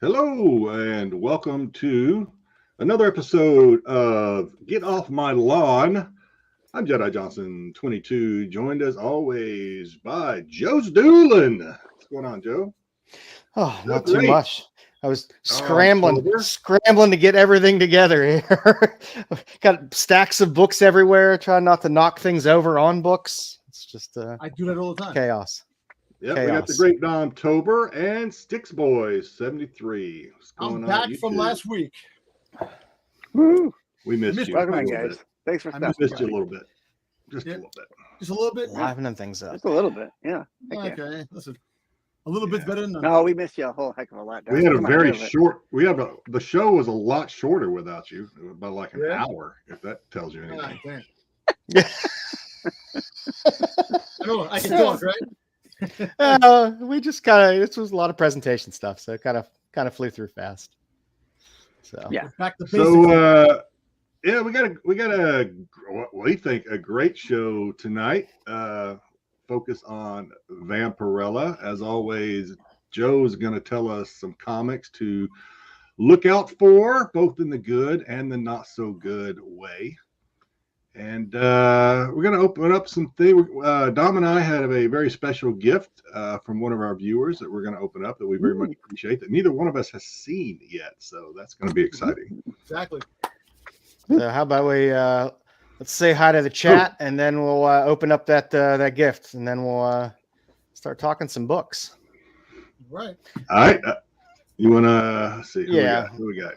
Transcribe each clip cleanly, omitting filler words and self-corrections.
Hello and welcome to another episode of Get Off My Lawn. I'm Jedi Johnson 22, joined as always by Joe's Doolin. What's going on, Joe? Oh, not Great. too much. I was scrambling to get everything together here. Got stacks of books everywhere, trying not to knock things over on books. It's just I do that all the time. Chaos. Yeah, Chaos. we got the great Domtober and Styx Boys 73. What's going I'm back from last week. Woo! We missed you. Welcome on, guys. Thanks for stopping. Missed you a little bit. Just a little bit. Just a little bit. Livening things up. Just a little bit. Yeah. Okay. Listen, a little bit's better than nothing. No, we missed you a whole heck of a lot. We had a very short. The show was a lot shorter without you, about like an hour, if that tells you anything. I can talk, right? We just this was a lot of presentation stuff, so it kind of flew through fast. So yeah, back to basics. So we got a what we think a great show tonight. Focus on Vampirella. As always, Joe's going to tell us some comics to look out for, both in the good and the not so good way. And we're going to open up some things. Dom and I had a very special gift from one of our viewers that we're going to open up that we very much appreciate, that neither one of us has seen yet. So that's going to be exciting. Exactly. So how about we let's say hi to the chat, and then we'll open up that gift, and then we'll start talking some books. Right. All right. You want to see? Who we got?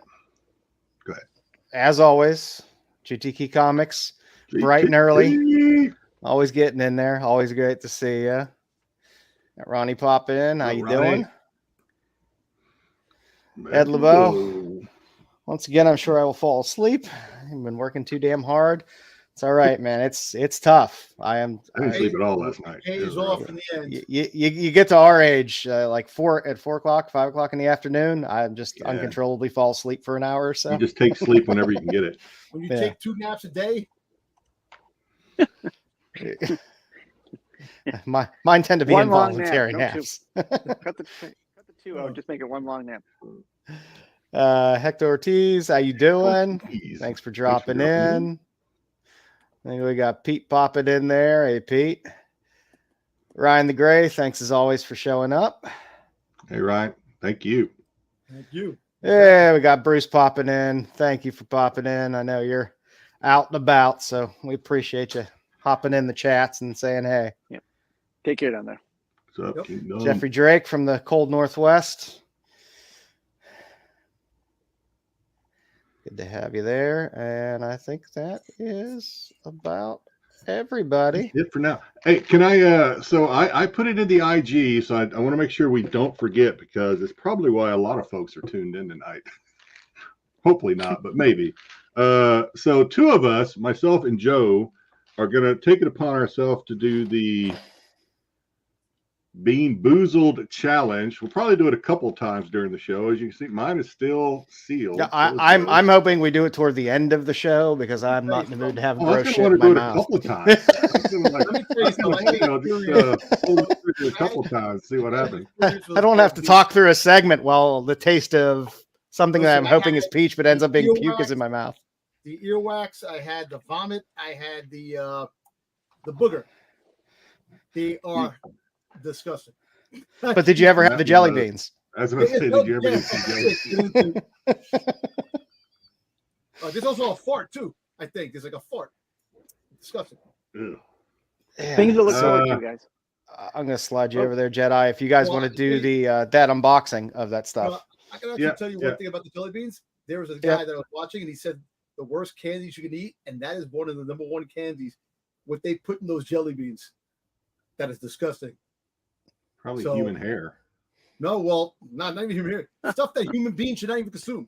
Go ahead. As always, GTK Comics. Bright and early, always getting in there. Always great to see you. Got Ronnie pop in. How you doing? Ed LeBeau. Once again, I'm sure I will fall asleep. I've been working too damn hard. It's all right, man. It's tough. I didn't sleep at all last night. Pays off in the end. You get to our age, like 4 o'clock, 5 o'clock in the afternoon. I'm just uncontrollably fall asleep for an hour or so. You just take sleep whenever you can get it. When you take 2 naps a day. Mine tend to be involuntary naps. Cut the 2 out. Just make it one long nap. Hector Ortiz, how you doing? Thanks for dropping in. I think we got Pete popping in there. Hey, Pete. Ryan the Gray, thanks as always for showing up. Hey, Ryan. Thank you. Thank you. Yeah, we got Bruce popping in. Thank you for popping in. I know you're out and about, so we appreciate you hopping in the chats and saying hey. Yep. Take care down there. So, Jeffrey Drake from the cold Northwest. Good to have you there. And I think that is about everybody. That's it for now. Hey, can I so I put it in the IG, so I want to make sure we don't forget, because it's probably why a lot of folks are tuned in tonight. Hopefully not, but maybe. So 2 of us, myself and Joe, are going to take it upon ourselves to do the Bean Boozled challenge. We'll probably do it a couple times during the show. As you can see, mine is still sealed. Yeah, I'm hoping we do it toward the end of the show, because I'm not in the mood to have gross shit in my mouth. A couple of times. A couple times, see what happens. I don't have to talk through a segment while the taste of something that I'm hoping is peach, but ends up being puke is in my mouth. The earwax, I had the vomit, I had the booger. They are disgusting. But did you ever have the jelly beans? I was going to say, did you ever get some jelly? There's also a fart too. I think there's like a fart. Disgusting. Yeah. Things to look forward to, guys. I'm going to slide you over there, Jedi. If you guys want to do that unboxing of that stuff. I can actually tell you one thing about the jelly beans. There was a guy that I was watching, and he said the worst candies you can eat, and that is one of the #1 candies. What they put in those jelly beans, that is disgusting. Probably human hair. No, well, not even human hair. Stuff that human beings should not even consume.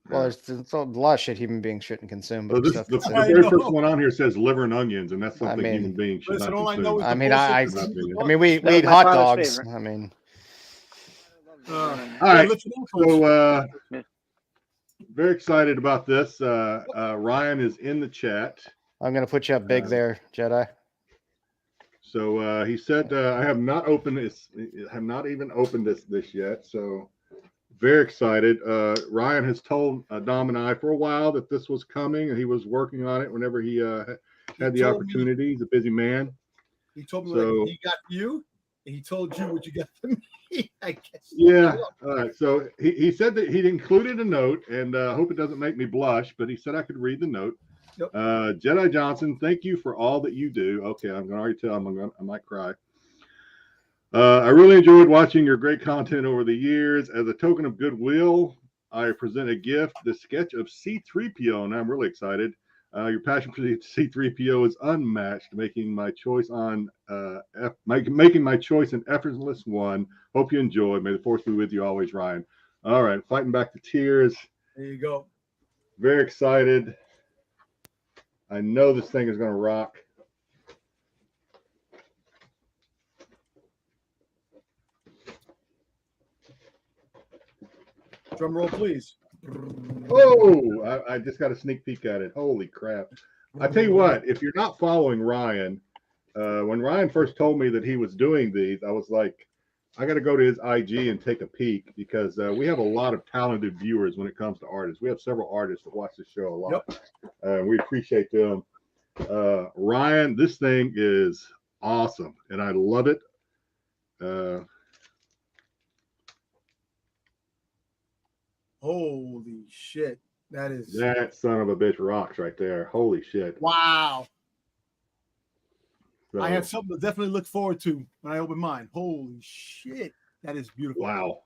Well, there's a lot of shit human beings shouldn't consume. But the very first one on here says liver and onions, and that's something human beings should not consume. We eat hot dogs. All right. So very excited about this. Ryan is in the chat. I'm going to put you up big there, Jedi. So he said, I have not opened this. Have not even opened this yet. So Very excited. Ryan has told Dom and I for a while that this was coming, and he was working on it whenever he had the opportunity. He's a busy man. He told me what he got for you, and he told you what you got for me, I guess. Yeah. All right. So he said that he'd included a note, and I hope it doesn't make me blush, but he said I could read the note. Yep. Jedi Johnson, thank you for all that you do. Okay, I'm going to already tell him I might cry. I really enjoyed watching your great content over the years. As a token of goodwill, I present a gift, the sketch of C-3PO, and I'm really excited. Your passion for C-3PO is unmatched, making my choice an effortless one. Hope you enjoy. May the force be with you always, Ryan. All right, fighting back the tears. There you go. Very excited. I know this thing is going to rock. Drum roll, please. Oh, I just got a sneak peek at it. Holy crap. I tell you what, if you're not following Ryan, when Ryan first told me that he was doing these, I was like, I got to go to his IG and take a peek because we have a lot of talented viewers when it comes to artists. We have several artists that watch the show a lot. Yep. We appreciate them. Ryan, this thing is awesome, and I love it. Holy shit. That son of a bitch rocks right there. Holy shit. Wow. So, I have something to definitely look forward to when I open mine. Holy shit. That is beautiful. Wow.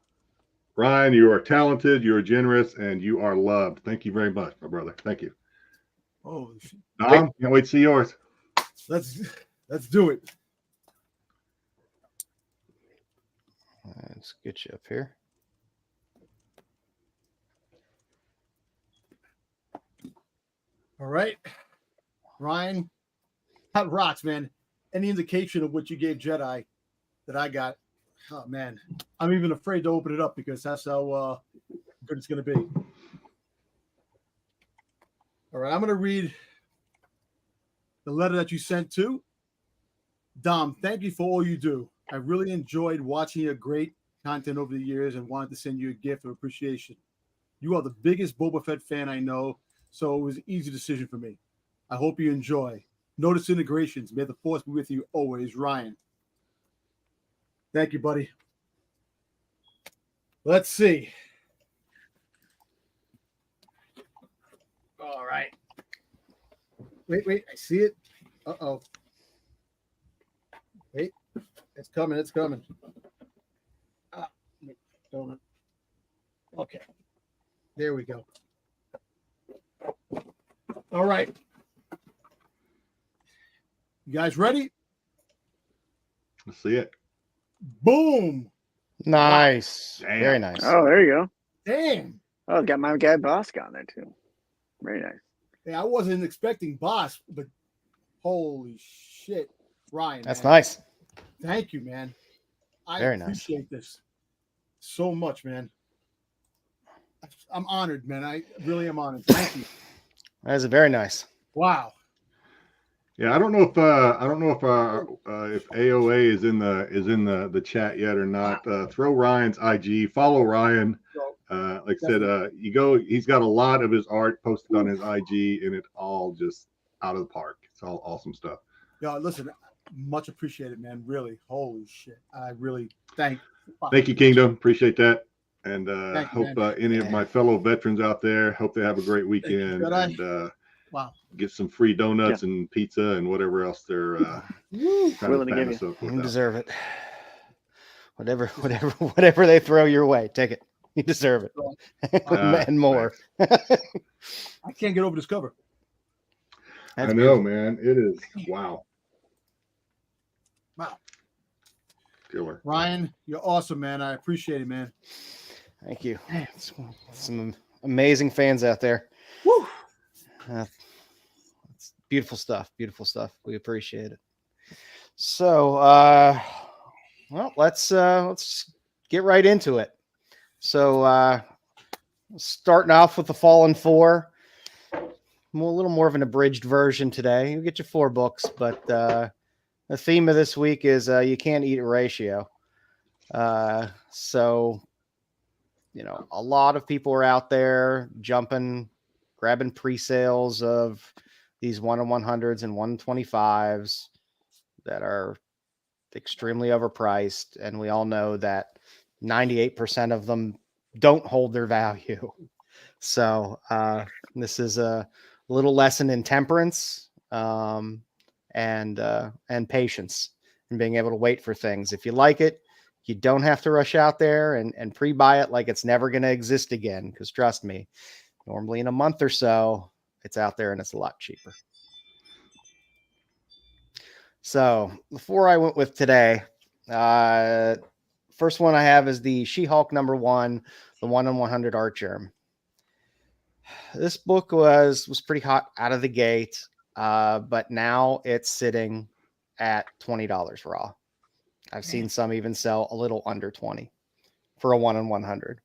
Ryan, you are talented, you are generous, and you are loved. Thank you very much, my brother. Thank you. Holy shit. Dom, can't wait to see yours. Let's do it. Let's get you up here. All right. Ryan, that rocks, man. Any indication of what you gave Jedi that I got? Oh, man. I'm even afraid to open it up because that's how good it's going to be. All right. I'm going to read the letter that you sent to Dom. Thank you for all you do. I really enjoyed watching your great content over the years and wanted to send you a gift of appreciation. You are the biggest Boba Fett fan I know, so it was an easy decision for me. I hope you enjoy. Notice integrations. May the force be with you always, Ryan. Thank you, buddy. Let's see. All right. Wait. I see it. Uh-oh. Wait. It's coming. Okay. There we go. All right. You guys ready? Let's see it. Boom. Nice. Damn. Very nice. Oh, there you go. Damn. Oh, got my guy Bosk on there too. Very nice. Yeah, I wasn't expecting Boss, but holy shit, Ryan. That's man. nice. Thank you, man. I Very nice. appreciate this so much, man. I'm honored, man. I really am honored. Thank you. That is very nice. Wow. Yeah, I don't know if AOA is in the chat yet or not. Throw Ryan's IG, follow Ryan. Like I said, he's got a lot of his art posted on his IG, and it's all just out of the park. It's all awesome stuff. Yeah, listen, much appreciated, man. Really, holy shit. I really thank you, Kingdom. Appreciate that. And hope you, any of my fellow veterans out there hope they have a great weekend and wow, get some free donuts and pizza and whatever else they're willing to give you. You deserve it. Whatever they throw your way, take it. You deserve it, and more. I can't get over this cover. I know, man. It is wow. Killer. Ryan, you're awesome, man. I appreciate it, man. Thank you. Some amazing fans out there. Woo! It's beautiful stuff. Beautiful stuff. We appreciate it. So, well, let's get right into it. So, starting off with the Fallen 4, a little more of an abridged version today. You'll get you 4 books, but the theme of this week is you can't eat a ratio. So a lot of people are out there grabbing pre-sales of these 1/100s and 1/25s that are extremely overpriced. And we all know that 98% of them don't hold their value. So this is a little lesson in temperance and patience and being able to wait for things. If you like it, you don't have to rush out there and pre-buy it like it's never going to exist again. Because trust me, normally in a month or so, it's out there and it's a lot cheaper. So before I went with today, first one I have is the She-Hulk #1, the 1/100 art germ. This book was pretty hot out of the gate, but now it's sitting at $20 raw. I've seen some even sell a little under 20 for a 1/100.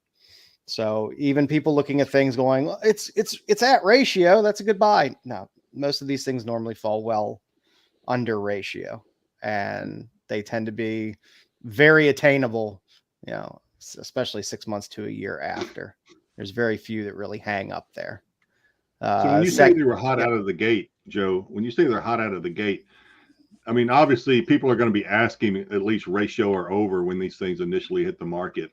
So even people looking at things going, well, it's at ratio. That's a good buy. No, most of these things normally fall well under ratio, and they tend to be very attainable, especially 6 months to a year after. There's very few that really hang up there. So when you say they were hot out of the gate, Joe, when you say they're hot out of the gate, I mean, obviously people are going to be asking at least ratio or over when these things initially hit the market.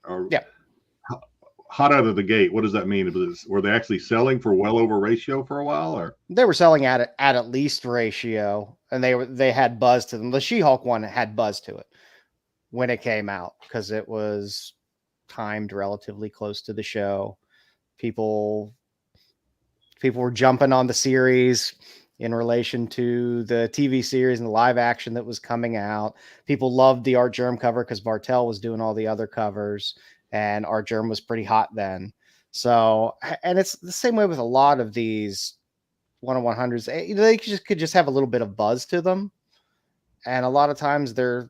Hot out of the gate, what does that mean? Were they actually selling for well over ratio for a while, or they were selling at least ratio, and they had buzz to them. The She-Hulk one had buzz to it when it came out because it was timed relatively close to the show. People were jumping on the series in relation to the TV series and the live action that was coming out. People loved the Art Germ cover because Bartel was doing all the other covers, and Art Germ was pretty hot then. So, and it's the same way with a lot of these 1/100s. They could just have a little bit of buzz to them. And a lot of times they're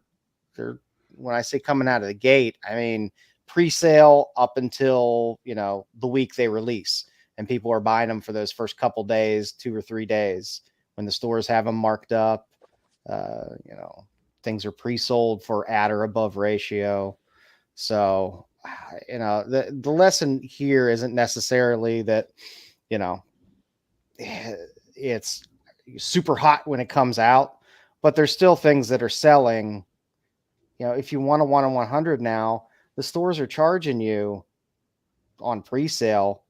when I say coming out of the gate, I mean pre-sale up until, the week they release. And people are buying them for those first couple days, 2 or 3 days, when the stores have them marked up. Things are pre-sold for at or above ratio. So, the lesson here isn't necessarily that, it's super hot when it comes out, but there's still things that are selling. If you want a 1/100 now, the stores are charging you on pre-sale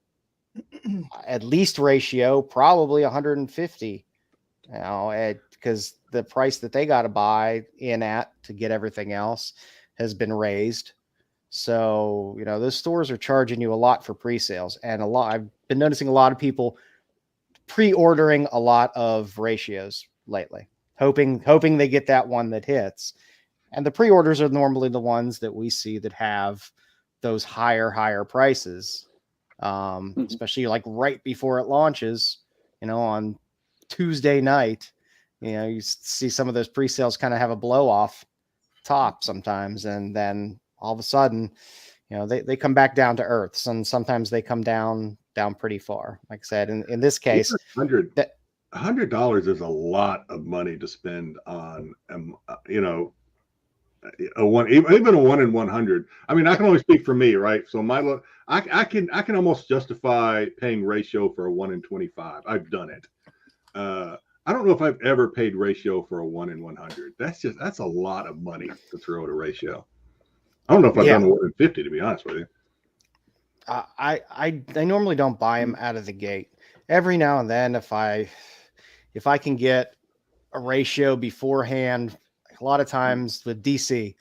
at least ratio, probably 150, because the price that they got to buy in at to get everything else has been raised. So, those stores are charging you a lot for pre-sales, and I've been noticing a lot of people pre-ordering a lot of ratios lately, hoping they get that one that hits. And the pre-orders are normally the ones that we see that have those higher prices. Especially like right before it launches, on Tuesday night, you see some of those pre-sales kind of have a blow off top sometimes. And then all of a sudden, they come back down to earth. And sometimes they come down pretty far. Like I said, in this case, $100 is a lot of money to spend on, a one, even a 1/100. I mean, I can only speak for me, right? So I can almost justify paying ratio for a 1/25. I've done it. I don't know if I've ever paid ratio for a 1/100. That's a lot of money to throw at a ratio. I don't know if I've done a 1/50, to be honest with you. I normally don't buy them out of the gate. Every now and then, if I can get a ratio beforehand. A lot of times with DC,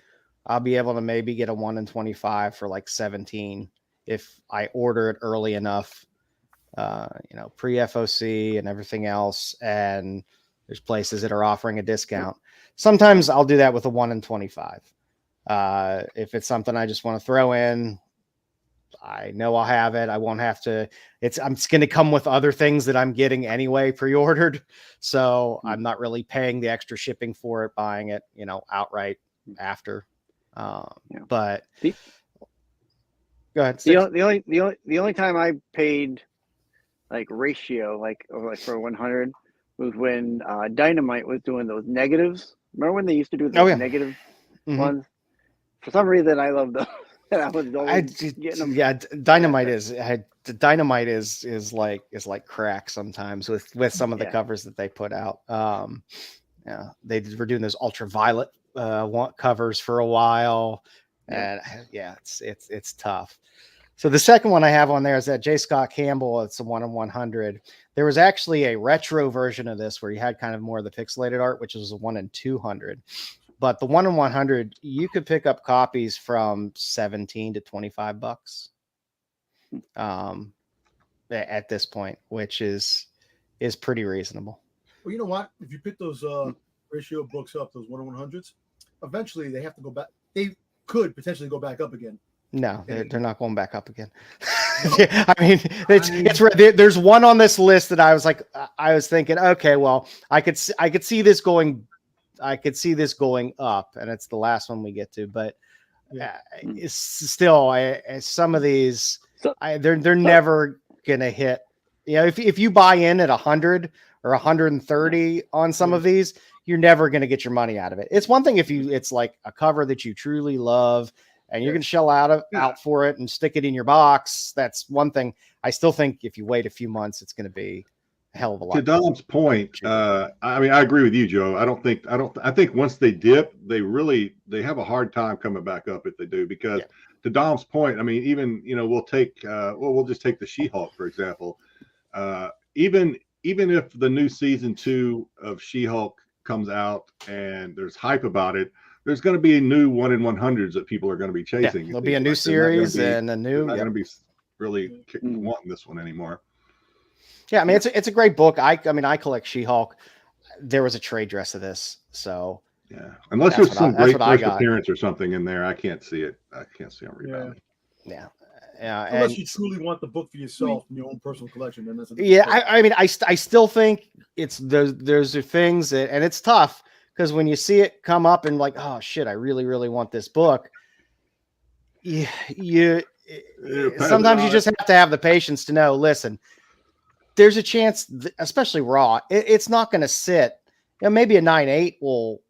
I'll be able to maybe get a 1/25 for like 17 if I order it early enough, pre-FOC and everything else. And there's places that are offering a discount. Sometimes I'll do that with a 1/25. If it's something I just want to throw in, I know I'll have it. I won't have to. It's going to come with other things that I'm getting anyway pre-ordered. So I'm not really paying the extra shipping for it, buying it, outright after. But go ahead. The only time I paid like ratio, like for 100 was when Dynamite was doing those negatives. Remember when they used to do those negative ones? For some reason, I love those. I was always getting them. Yeah, Dynamite is like crack sometimes with some of the covers that they put out. Yeah, they were doing those ultraviolet covers for a while, and yeah, it's tough. So the second one I have on there is that J. Scott Campbell. It's a 1 in 100. There was actually a retro version of this where you had kind of more of the pixelated art, which was a 1 in 200. But the 1 in 100, you could pick up copies from $17 to $25 at this point, which is pretty reasonable. Well, you know what? If you pick those ratio books up, those 1 in 100s, eventually they have to go back. They could potentially go back up again. No, they're not going back up again. I mean, it's there's one on this list that I was thinking, okay, well, I could see this going up, and it's the last one we get to, but it's still some of these they're never gonna hit. You know, if you buy in at 100 or 130 on some of these, you're never gonna get your money out of it. It's one thing if it's like a cover that you truly love and you're going to shell out for it and stick it in your box. That's one thing. I still think if you wait a few months, it's going to be a hell of a lot. To Dom's point, I mean, I agree with you, Joe. I think once they dip, they have a hard time coming back up if they do, because to Dom's point, I mean, even, we'll just take the She-Hulk, for example. Even if the new season 2 of She-Hulk comes out and there's hype about it, there's going to be new 1 in 100s that people are going to be chasing. There'll be a new series and a new. They're not going to be really wanting this one anymore. Yeah, I mean, it's a great book. I mean, I collect She-Hulk. There was a trade dress of this, so unless there's some great first appearance or something in there, I can't see it. I can't see them rebounding. Yeah. Unless you truly want the book for yourself in your own personal collection, then that's I mean, I still think it's those are things that, and it's tough. Because when you see it come up and like, oh shit, I really, really want this book. Sometimes you just have to have the patience to know, listen, there's a chance, especially raw, it's not going to sit. Maybe a 9.8 will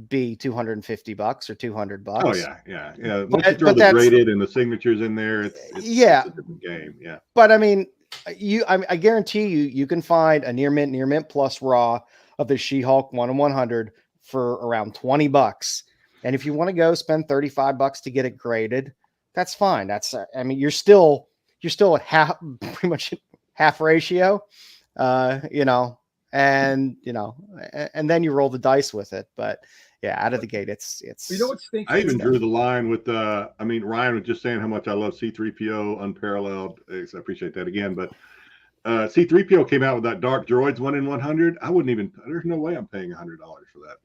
be $250 or $200. Oh yeah. Once you throw the graded and the signatures in there, it's a different game. Yeah. But I mean, I guarantee you can find a near mint plus raw of the She-Hulk 1 in 100 for around $20. And if you want to go spend $35 to get it graded, that's fine. That's, I mean, you're still at pretty much half ratio, and then you roll the dice with it. But yeah, out of the gate, it's, what stinks? I even drew the line with, Ryan was just saying how much I love C-3PO unparalleled. I appreciate that again, but C-3PO came out with that Dark Droids 1 in 100. I wouldn't even. There's no way I'm paying $100 for that.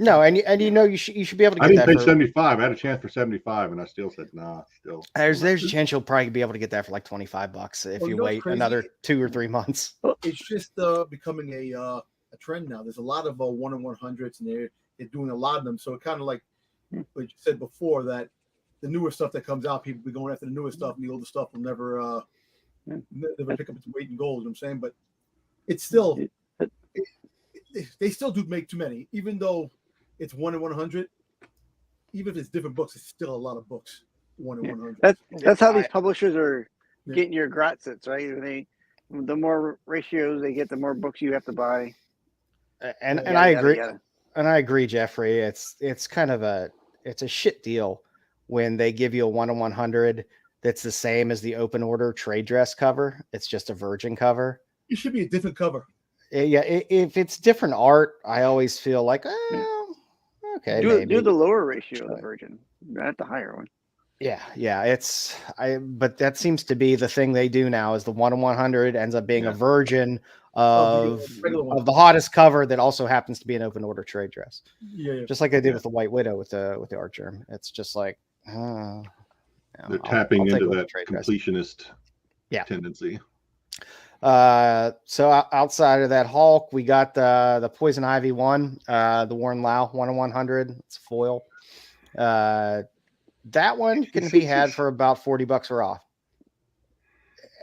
No, and you should be able to get that. I didn't pay 75. I had a chance for 75, and I still said nah. Still, there's a chance you'll probably be able to get that for like $25 if you wait another 2 or 3 months. It's just becoming a trend now. There's a lot of 1 in 100s, and they're doing a lot of them. So it kind of like what you said before, that the newer stuff that comes out, people be going after the newer stuff, and the older stuff will never pick up its weight in gold. You know what I'm saying, but it's still they still do make too many, even though it's 1 in 100. Even if it's different books, it's still a lot of books. 1 in 100. That's how these publishers are getting your gratzits, right? The more ratios they get, the more books you have to buy. And I agree. And I agree, Jeffrey. It's kind of a shit deal when they give you a 1 in 100 that's the same as the open order trade dress cover. It's just a virgin cover. It should be a different cover. Yeah, if it's different art, I always feel like, okay. Do the lower ratio of the virgin, not the higher one. Yeah. But that seems to be the thing they do now. Is the 1 in 100 ends up being a virgin of the hottest cover that also happens to be an open order trade dress. Yeah. Just like they did with the White Widow with the art germ. It's just like, they're tapping into that completionist tendency. So outside of that Hulk, we got the Poison Ivy one, the Warren Lau 1 in 100. It's a foil. That one can be had for about $40 raw.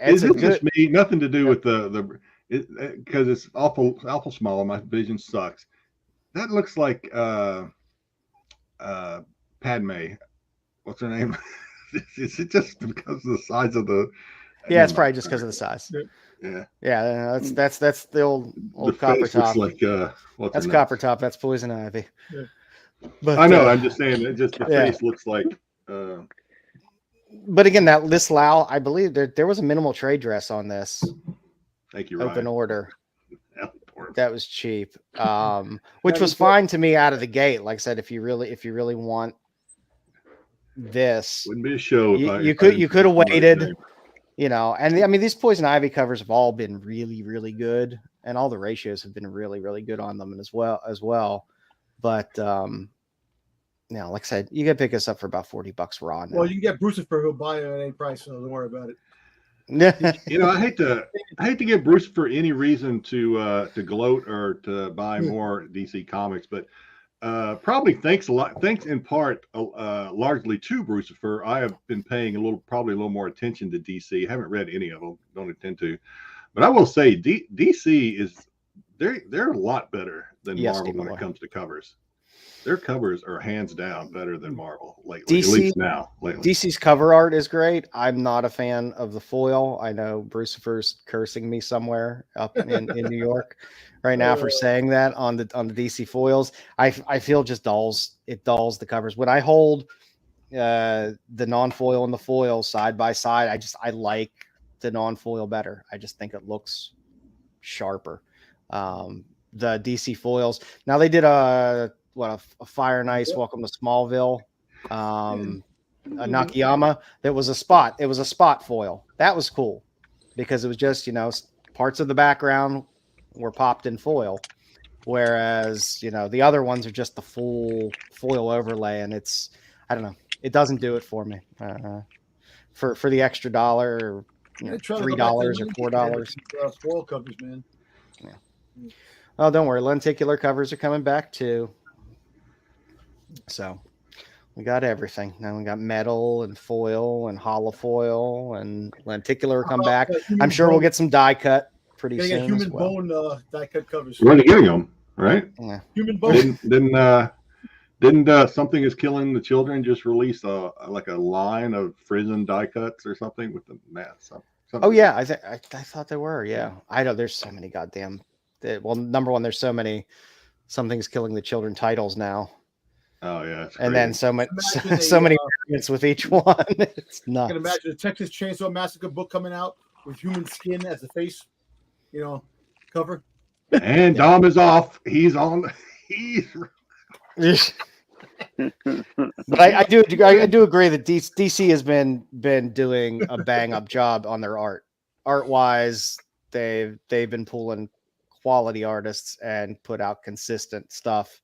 It's just me, nothing to do with the because it's awful small and my vision sucks. That looks like Padme. What's her name? Is it just because of the size of the? Yeah, it's probably just because of the size. Yeah. Yeah, that's the old The copper face looks top. like That's copper top. That's poison ivy. Yeah. But I know. I'm just saying. It just the yeah. face looks like. But again, this Lao, I believe there was a minimal trade dress on this. Thank you, Open Ryan. order. Porf. That was cheap, which was fine to me out of the gate. Like I said, if you really want this, Wouldn't be a show. You could have waited, you know. And I mean, these poison ivy covers have all been really good, and all the ratios have been really good on them as well. But you know, like I said, you can pick us up for about $40 raw now. Well, you can get Brucifer, who'll buy it at any price, so don't worry about it. You know, I hate to give Bruce for any reason to gloat or to buy more DC comics, but probably thanks in part largely to Brucifer, I have been paying probably a little more attention to DC. I haven't read any of them, don't intend to, but I will say DC is they're a lot better than Marvel when it comes to covers. Their covers are hands down better than Marvel lately, at least now. DC's cover art is great. I'm not a fan of the foil. I know Brucifer's cursing me somewhere up in New York right now for saying that on the DC foils. I feel just dulls the covers. When I hold the non-foil and the foil side by side, I like the non-foil better. I just think it looks sharper. The DC foils. Now they did a Fire and Ice, Welcome to Smallville, a Nakayama. That was a spot. It was a spot foil. That was cool because it was just, you know, parts of the background were popped in foil, whereas, you know, the other ones are just the full foil overlay, and it's, I don't know, it doesn't do it for me. For the extra $1, or you know, $3 or $4. Foil covers, man. Yeah. Oh, don't worry, lenticular covers are coming back too. So we got everything. Now we got metal and foil and holofoil and lenticular come back. I'm sure we'll get some die cut pretty soon. Get human as well. bone die cut covers. We're already getting them, right? Yeah. Human bone. Didn't Something Is Killing the Children just release a line of frozen die cuts or something with the mask? Oh yeah, I thought they were. Yeah, I know. There's so many goddamn. Well, number one, there's so many Something's Killing the Children titles now. Oh yeah, and then so many variants with each one. It's nuts. I can imagine a Texas Chainsaw Massacre book coming out with human skin as the face, you know, cover. And Dom is off. He's on. But I do agree that DC has been doing a bang up job on their art wise. They've been pulling quality artists and put out consistent stuff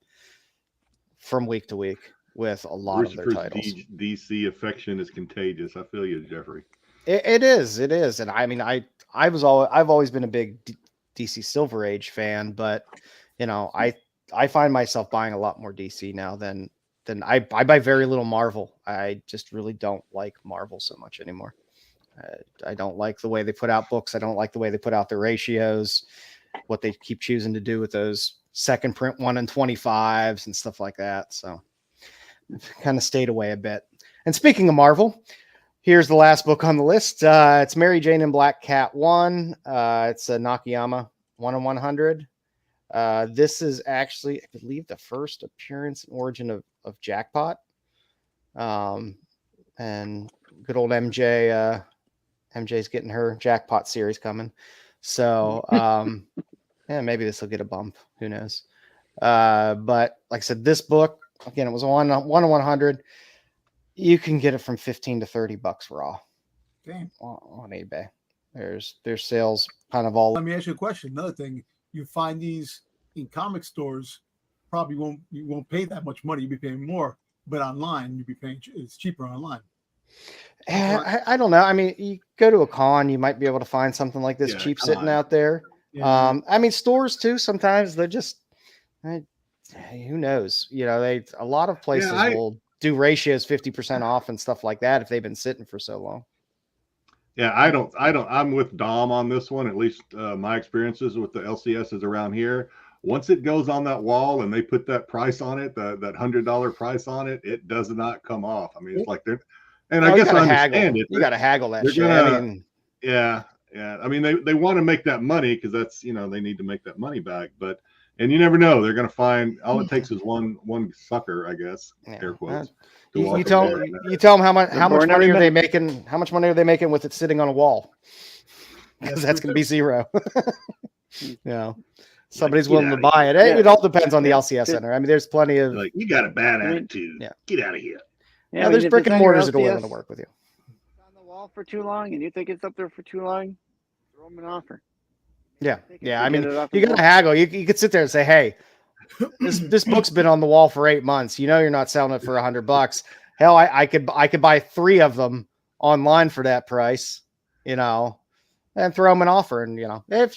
from week to week with a lot of their titles. DC affection is contagious. I feel you, Jeffrey. It is, and I mean, I've always been a big DC Silver Age fan, but you know, I find myself buying a lot more DC now than I buy very little Marvel. I just really don't like Marvel so much anymore. I don't like the way they put out books. I don't like the way they put out their ratios, what they keep choosing to do with those second print 1 in 25s and stuff like that. So I've kind of stayed away a bit. And speaking of Marvel, here's the last book on the list. It's Mary Jane and Black Cat 1. It's a Nakayama 1 in 100. This is actually, I believe, the first appearance and origin of Jackpot. And good old MJ, MJ's getting her Jackpot series coming. So, yeah, maybe this will get a bump. Who knows? But like I said, this book, again, it was 1 in 100. You can get it from $15 to $30 raw. Damn. On eBay. There's sales kind of all. Let me ask you a question. Another thing, you find these in comic stores, you won't pay that much money. You'll be paying more, but online you'll be paying. It's cheaper online. I don't know. I mean, you go to a con, you might be able to find something like this cheap sitting out there. Yeah. I mean, stores too. Sometimes they're just, who knows? You know, a lot of places will do ratios 50% off and stuff like that if they've been sitting for so long. Yeah, I'm with Dom on this one. At least my experiences with the LCSs around here. Once it goes on that wall and they put that price on it, that $100 price on it, it does not come off. I mean, it's like And I guess I understand it. You got to haggle that shit. Yeah. I mean, they want to make that money because that's, they need to make that money back. And you never know. They're going to find, all it takes is one sucker, I guess, air quotes. You tell them how much money are they making? How much money are they making with it sitting on a wall? Because that's going to be zero. Somebody's willing to buy it. It all depends on the LCS center. I mean, there's plenty of you got a bad attitude. Get out of here. Yeah, there's brick and mortars that are willing to work with you. On the wall for too long, and you think it's up there for too long, throw them an offer. Yeah. I mean, you got to haggle. You could sit there and say, "Hey, this book's been on the wall for 8 months. You're not selling it for $100. Hell, I could buy 3 of them online for that price, and throw them an offer. And if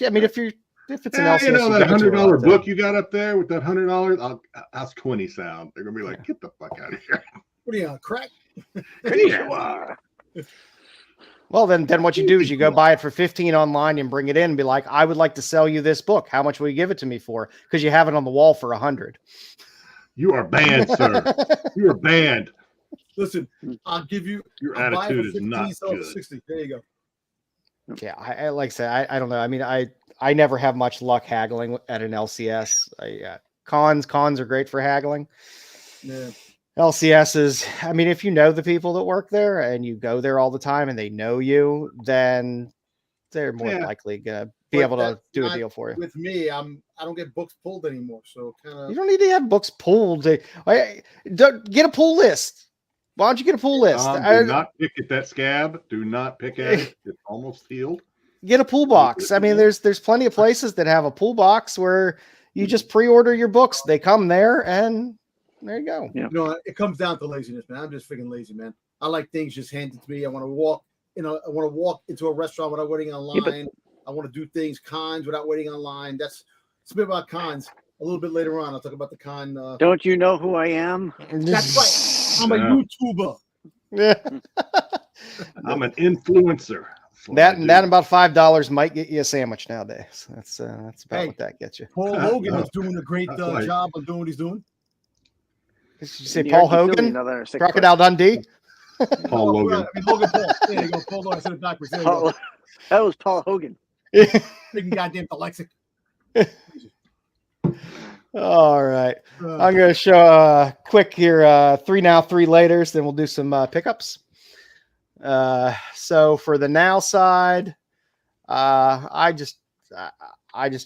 it's an LCS, that $100 book you got up there with that $100, how's 20 sound? They're gonna be like, get the fuck out of here. What are you on crack? Well, then what you do is you go buy it for 15 online and bring it in and be like, I would like to sell you this book. How much will you give it to me for? Because you have it on the wall for 100. You are banned, sir. You are banned. Listen, I'll give you your attitude is not good. 60. There you go. Yeah, I like I said, I don't know. I mean, I never have much luck haggling at an LCS. Cons are great for haggling. Yeah. LCS is, I mean, if you know the people that work there and you go there all the time and they know you, then they're more likely gonna be able to do a deal for you. With me, I don't get books pulled anymore, so kind of. You don't need to have books pulled. Get a pull list. Why don't you get a pull list? Do not pick at that scab. Do not pick at it. It's almost sealed. Get a pull box. I mean, there's plenty of places that have a pull box where you just pre-order your books. They come there and there you go. Yeah. It comes down to laziness, man. I'm just freaking lazy, man. I like things just handed to me. I want to walk, I want to walk into a restaurant without waiting online. I want to do things, cons, without waiting online. It's a bit about cons. A little bit later on, I'll talk about the con. Don't you know who I am? That's right. I'm a YouTuber. Yeah. I'm an influencer. That and about $5 might get you a sandwich nowadays. That's about what that gets you. Paul Hogan is doing a great job of doing what he's doing. Did you say Paul Hogan? Crocodile Dundee? Paul Logan. Logan Paul. There you go. Paul Logan. I said it backwards. There you go. That was Paul Hogan. Freaking goddamn dyslexic. All right. I'm going to show a quick here 3 now, 3 laters. Then we'll do some pickups. So for the now side, I just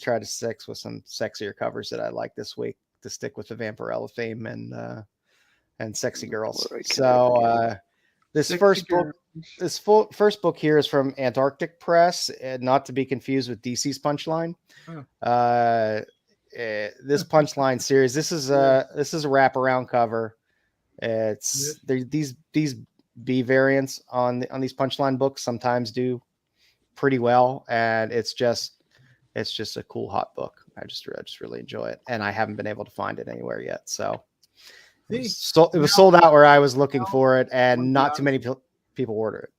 tried to stick with some sexier covers that I like this week to stick with the Vampirella theme and sexy girls. So this first book here is from Antarctic Press, not to be confused with DC's Punchline. This Punchline series, this is a wraparound cover. It's these B variants on these Punchline books sometimes do pretty well, and it's just a cool hot book. I just really enjoy it, and I haven't been able to find it anywhere yet. So it was sold out where I was looking for it, and not too many people order it.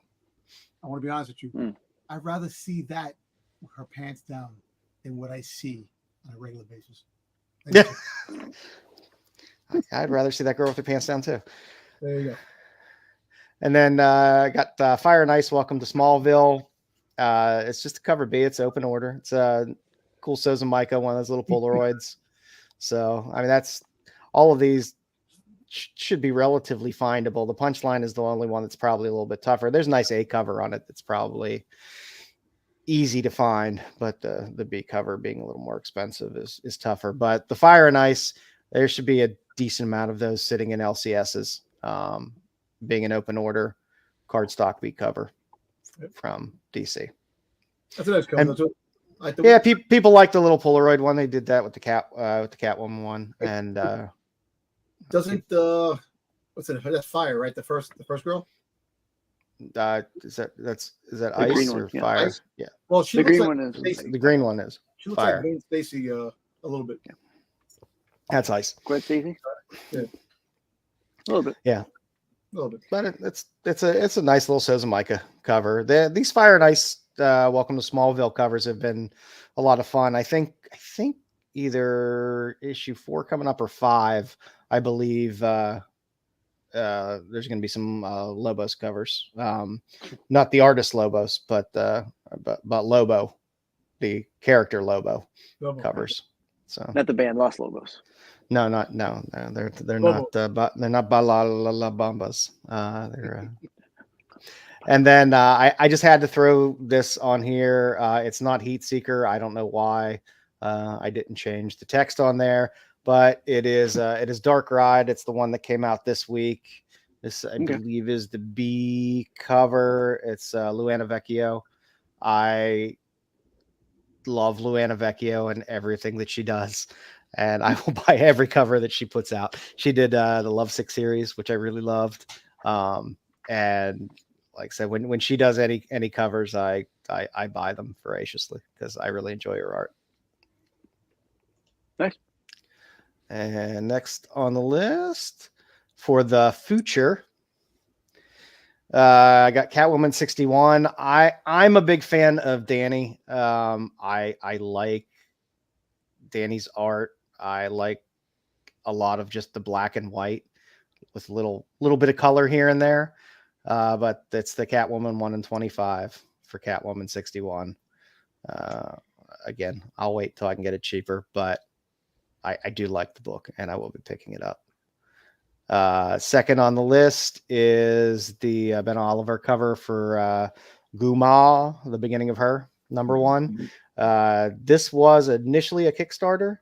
I want to be honest with you. I'd rather see that with her pants down than what I see on a regular basis. I'd rather see that girl with her pants down too. There you go. And then got Fire and Ice, Welcome to Smallville. It's just a cover B. It's open order. It's a cool Sozumika, one of those little Polaroids. So, I mean, that's all of these should be relatively findable. The Punchline is the only one that's probably a little bit tougher. There's a nice A cover on it that's probably easy to find, but the B cover being a little more expensive is tougher. But the Fire and Ice, there should be a decent amount of those sitting in LCSs. Being an open order cardstock B cover from DC. That's a nice cover. People like the little Polaroid one. They did that with the Catwoman one, and doesn't what's it? That's Fire, right? The first girl. Is that Ice or Fire? Ice? Yeah. Well, the green one is. The green one is. She looks Fire. like Stacy a little bit. Yeah. That's Ice. Gwen Stacy. Yeah. A little bit. Yeah. A little bit. But it's a nice little Sozumika cover. These Fire and Ice Welcome to Smallville covers have been a lot of fun. I think either issue 4 coming up or 5, I believe. there's going to be some Lobos covers. Not the artist Lobos, but Lobo, the character Lobo covers. So not the band Los Lobos. No, they're not. But they're not Balala Bombas. And then I just had to throw this on here. It's not Heat Seeker. I don't know why I didn't change the text on there, but it is Dark Ride. It's the one that came out this week. This I believe is the B cover. It's Luana Vecchio. I love Luana Vecchio and everything that she does, and I will buy every cover that she puts out. She did the Lovesick series, which I really loved, and like I said, when she does any covers, I buy them voraciously because I really enjoy her art. Nice. And next on the list for the future, I got Catwoman 61. I'm a big fan of Danny. I like Danny's art. I like a lot of just the black and white with a little bit of color here and there. But it's the Catwoman 1 in 25 for Catwoman 61. Again, I'll wait till I can get it cheaper, but I do like the book and I will be picking it up. Second on the list is the Ben Oliver cover for GomL, the beginning of her, #1. This was initially a Kickstarter,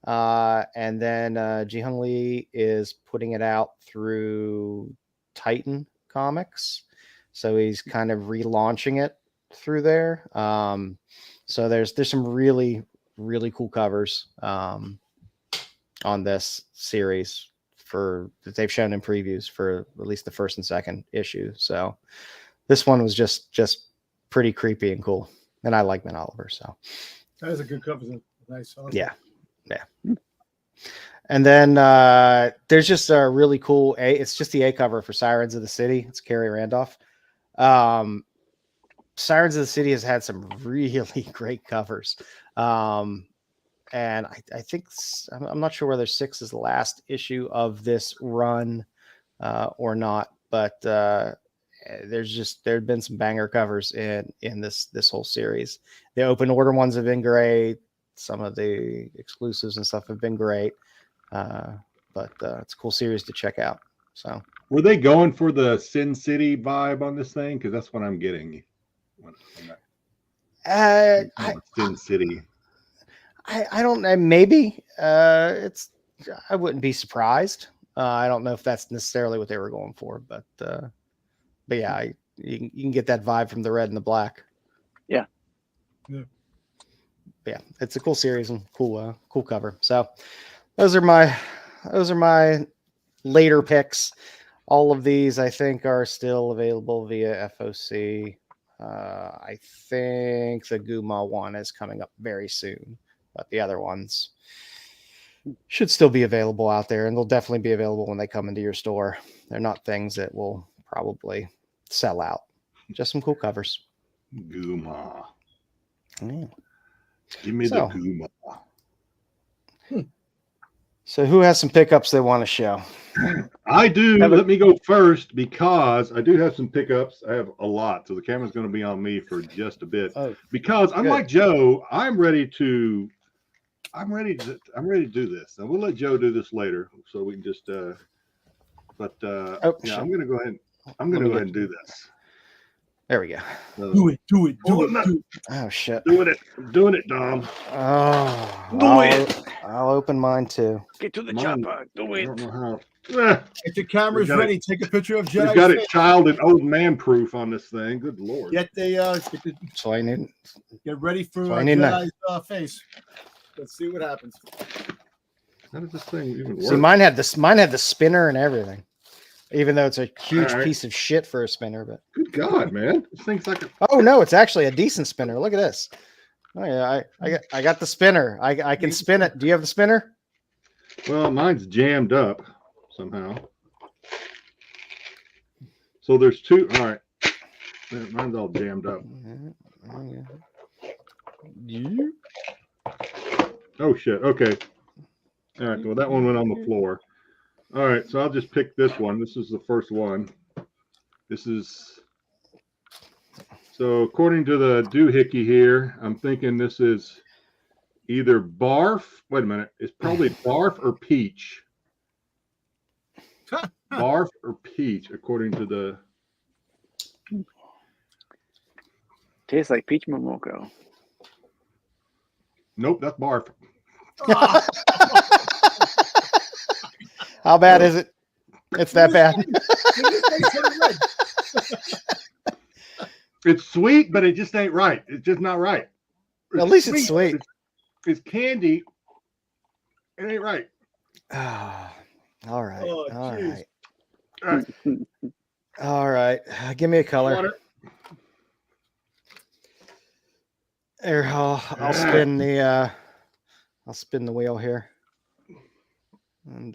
and then Ji Hung Lee is putting it out through Titan Comics, so he's kind of relaunching it through there. So there's some really cool covers on this series that they've shown in previews for at least the first and second issue. So this one was just pretty creepy and cool, and I like Ben Oliver. So that is a good cover. Nice. Awesome. Yeah. And then there's just a really cool it's just the A cover for Sirens of the City. It's Carrie Randolph. Sirens of the City has had some really great covers. And I think I'm not sure whether 6 is the last issue of this run or not, but there've been some banger covers in this whole series. The open order ones have been great. Some of the exclusives and stuff have been great. But it's a cool series to check out. So were they going for the Sin City vibe on this thing? Because that's what I'm getting. Sin City. I don't know. Maybe I wouldn't be surprised. I don't know if that's necessarily what they were going for, but yeah, you can get that vibe from the red and the black. Yeah. Yeah, it's a cool series and cool cover. So those are my later picks. All of these I think are still available via FOC. I think the GomL one is coming up very soon, but the other ones should still be available out there, and they'll definitely be available when they come into your store. They're not things that will probably sell out. Just some cool covers. GomL. Yeah. Give me the GomL. So who has some pickups they want to show? I do. Let me go first because I do have some pickups. I have a lot, so the camera's going to be on me for just a bit. Because I'm like Joe, I'm ready to do this. And we'll let Joe do this later, so we can just. I'm going to go ahead. I'm going to go ahead and do this. There we go. Do it. Oh shit! Doing it, Dom. I'll open mine too. Get to the chopper. Do it. I don't know how. If the camera's ready, take a picture of Jedi. We've got it child and old man proof on this thing. Good Lord. So I need. Get ready for Jedi's face. Let's see what happens. How does this thing even work? See, mine had the spinner and everything. Even though it's a huge piece of shit for a spinner, but good God, man, this thing's like oh no, it's actually a decent spinner. Look at this. Oh yeah, I got the spinner. I can spin it. Do you have the spinner? Well, mine's jammed up somehow. So there's two. All right, mine's all jammed up. Oh shit. Okay. All right. Well, that one went on the floor. All right, so I'll just pick this one. This is the first one. This is so according to the doohickey here, I'm thinking this is either Barf. Wait a minute, it's probably Barf or Peach. Barf or Peach, according to the. Tastes like peach momoko. Nope, that's Barf. How bad is it? It's that bad. It's sweet, but it just ain't right. It's just not right. At least it's sweet. It's candy. It ain't right. All right. Oh, All geez. right. All right. Give me a color. Water. There, I'll spin the wheel here. And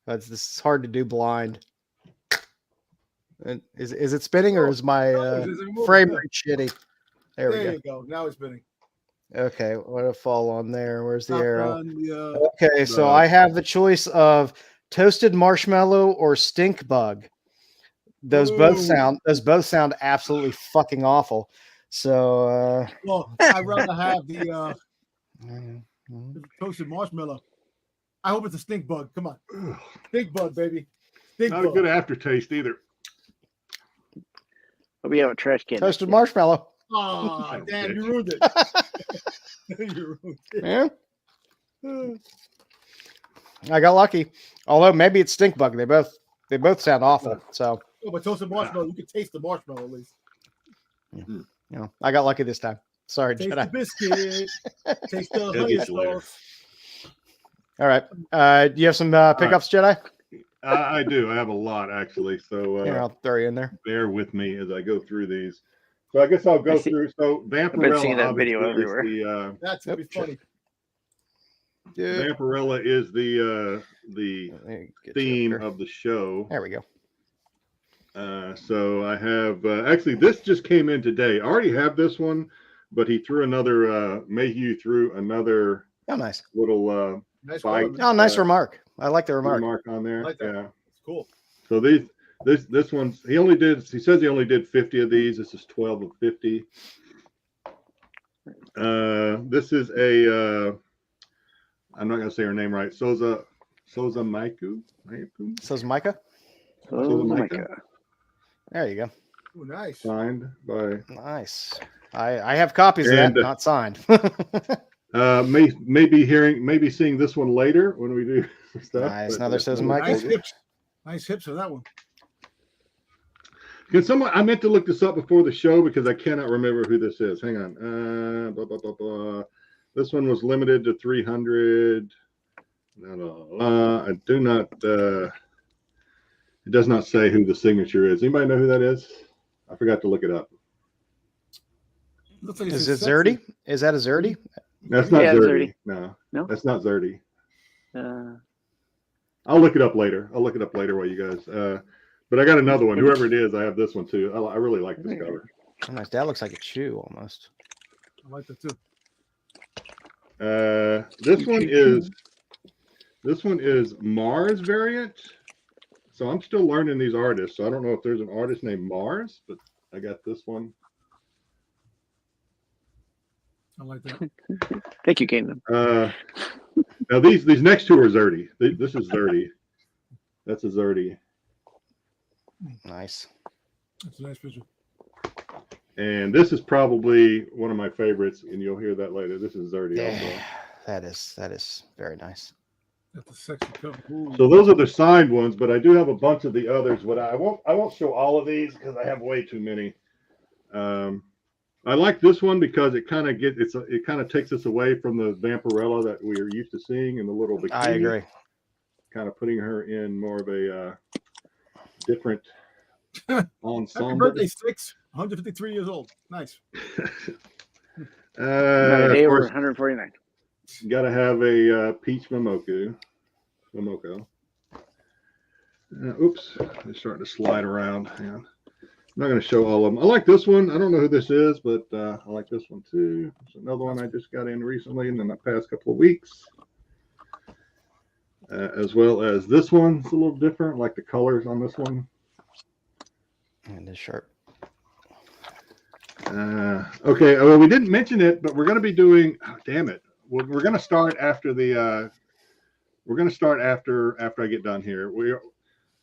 this is hard to do blind. And is it spinning or is my frame rate shitty? There we go. You go. Now it's spinning. Okay, what a fall on there. Where's the arrow? The, Okay, so I have the choice of toasted marshmallow or stink bug. Those both sound absolutely fucking awful. So well, I'd rather have the toasted marshmallow. I hope it's a stink bug. Come on. Stink bug, baby. Stink Not bug. a good aftertaste either. But we have a trash can. toasted marshmallow. Oh, damn, you ruined it. You ruined it. Yeah. I got lucky. Although maybe it's stink bug. They both sound awful. So Oh, but toasted marshmallow, you can taste the marshmallow at least. I got lucky this time. Sorry, Taste Jedi. the biscuit. Taste the It'll honey get you later. sauce. All right. Do you have some pickups, Jedi? I do. I have a lot actually. So Here, I'll throw you in there. bear with me as I go through these. So I guess I'll go through. So Vampirella, seeing that video obviously, everywhere. is That's going to be funny. Yeah. Vampirella is the theme of the show. There we go. So I have actually this just came in today. I already have this one, but he threw another. Mayhew threw another Oh, nice. little Nice bite. one. Oh, nice remark. I like the remark. on there. I like that. Yeah. It's cool. So this one's he says he only did 50 of these. This is 12 of 50. This is a I'm not gonna say her name right. Soza Maiku. So's Micah. Oh, Micah. Micah. There you go. Oh, nice. Signed by Nice. I have copies of that, not signed. maybe seeing this one later when we do stuff. Nice. but, Another So's Micah. Nice hips. Nice hips on that one. Can someone? I meant to look this up before the show because I cannot remember who this is. Hang on. Blah, blah, blah, blah. This one was limited to 300. I do not. It does not say who the signature is. Anybody know who that is? I forgot to look it up. Looks like Is it's it sexy. Zerdy? Is that a Zerdy? That's not Yeah, Zerdy. Zerdy. No, that's not Zerdy. Uh, I'll look it up later. I'll look it up later while you guys. But I got another one. Whoever it is, I have this one too. I really like this cover. Oh, nice. That looks like a chew almost. I like that too. This one is Mars variant. So I'm still learning these artists. So I don't know if there's an artist named Mars, but I got this one. I like that. thank you, Kingdom. Now these next two are Zerdy. This is Zerdy. That's a Zerdy. Nice. That's a nice picture. And this is probably one of my favorites, and you'll hear that later. This is Zerdy also. Yeah, that is very nice. That's a sexy cover. Ooh. So those are the signed ones, but I do have a bunch of the others. But I won't show all of these because I have way too many. I like this one because it kind of takes us away from the Vampirella that we are used to seeing in the little bikini. I agree. Kind of putting her in more of a different ensemble. Happy birthday, Styx. 153 years old. Nice. Another day over 149. Got to have a peach Momoko. Oops, it's starting to slide around. Hang on. I'm not going to show all of them. I like this one. I don't know who this is, but I like this one too. It's another one I just got in recently in the past couple of weeks. as well as this one's a little different, like the colors on this one. And it's sharp. Okay, well, we didn't mention it, but we're going to be doing. Oh, damn it, we're going to start after the. We're going to start after I get done here.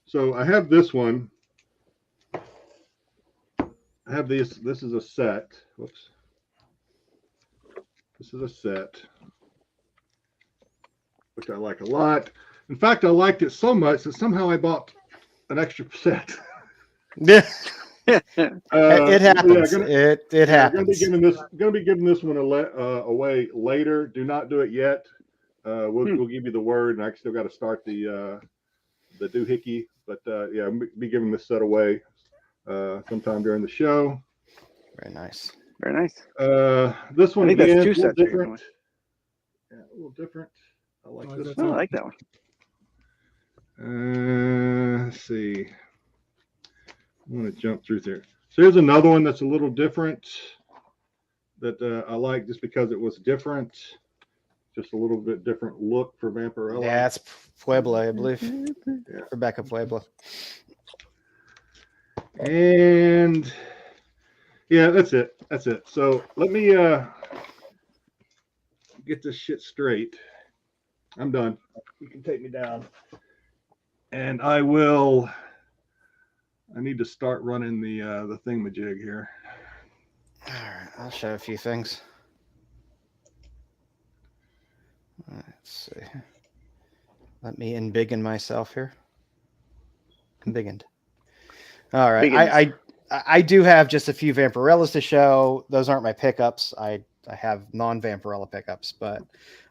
So I have this one. I have this. This is a set. Whoops. This is a set, which I like a lot. In fact, I liked it so much that somehow I bought an extra set. Yeah. It happens. Yeah, it happens. Going to be giving this one away later. Do not do it yet. We'll give you the word, and I still got to start the doohickey. But yeah, I'll be giving this set away sometime during the show. Very nice. Very nice. This one I think again, that's 2 a little sets. different. Yeah, a little different. I like this I one. like that one. Let's see. I'm going to jump through there. So here's another one that's a little different that I like just because it was different. Just a little bit different look for Vampirella. Yeah, it's Puebla, I believe. Yeah. Rebecca Puebla. And yeah, that's it. That's it. So let me get this shit straight. I'm done. You can take me down. And I need to start running the thingamajig here. All right, I'll show a few things. Let's see. Let me embiggen myself here. Embiggened. All right. I do have just a few Vampirellas to show. Those aren't my pickups. I have non-Vampirella pickups, but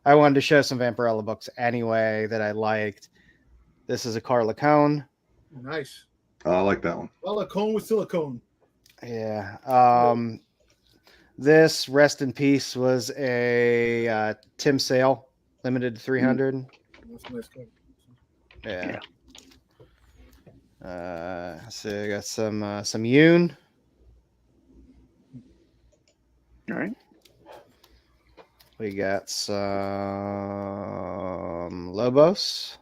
I wanted to show some Vampirella books anyway that I liked. This is a Carla Cone. Nice. I like that one. Carla Cone with silicone. Yeah. This Rest in Peace was a Tim Sale, limited to 300. That's a nice cover. Yeah. So I got some Yoon. All right. We got some Lobos.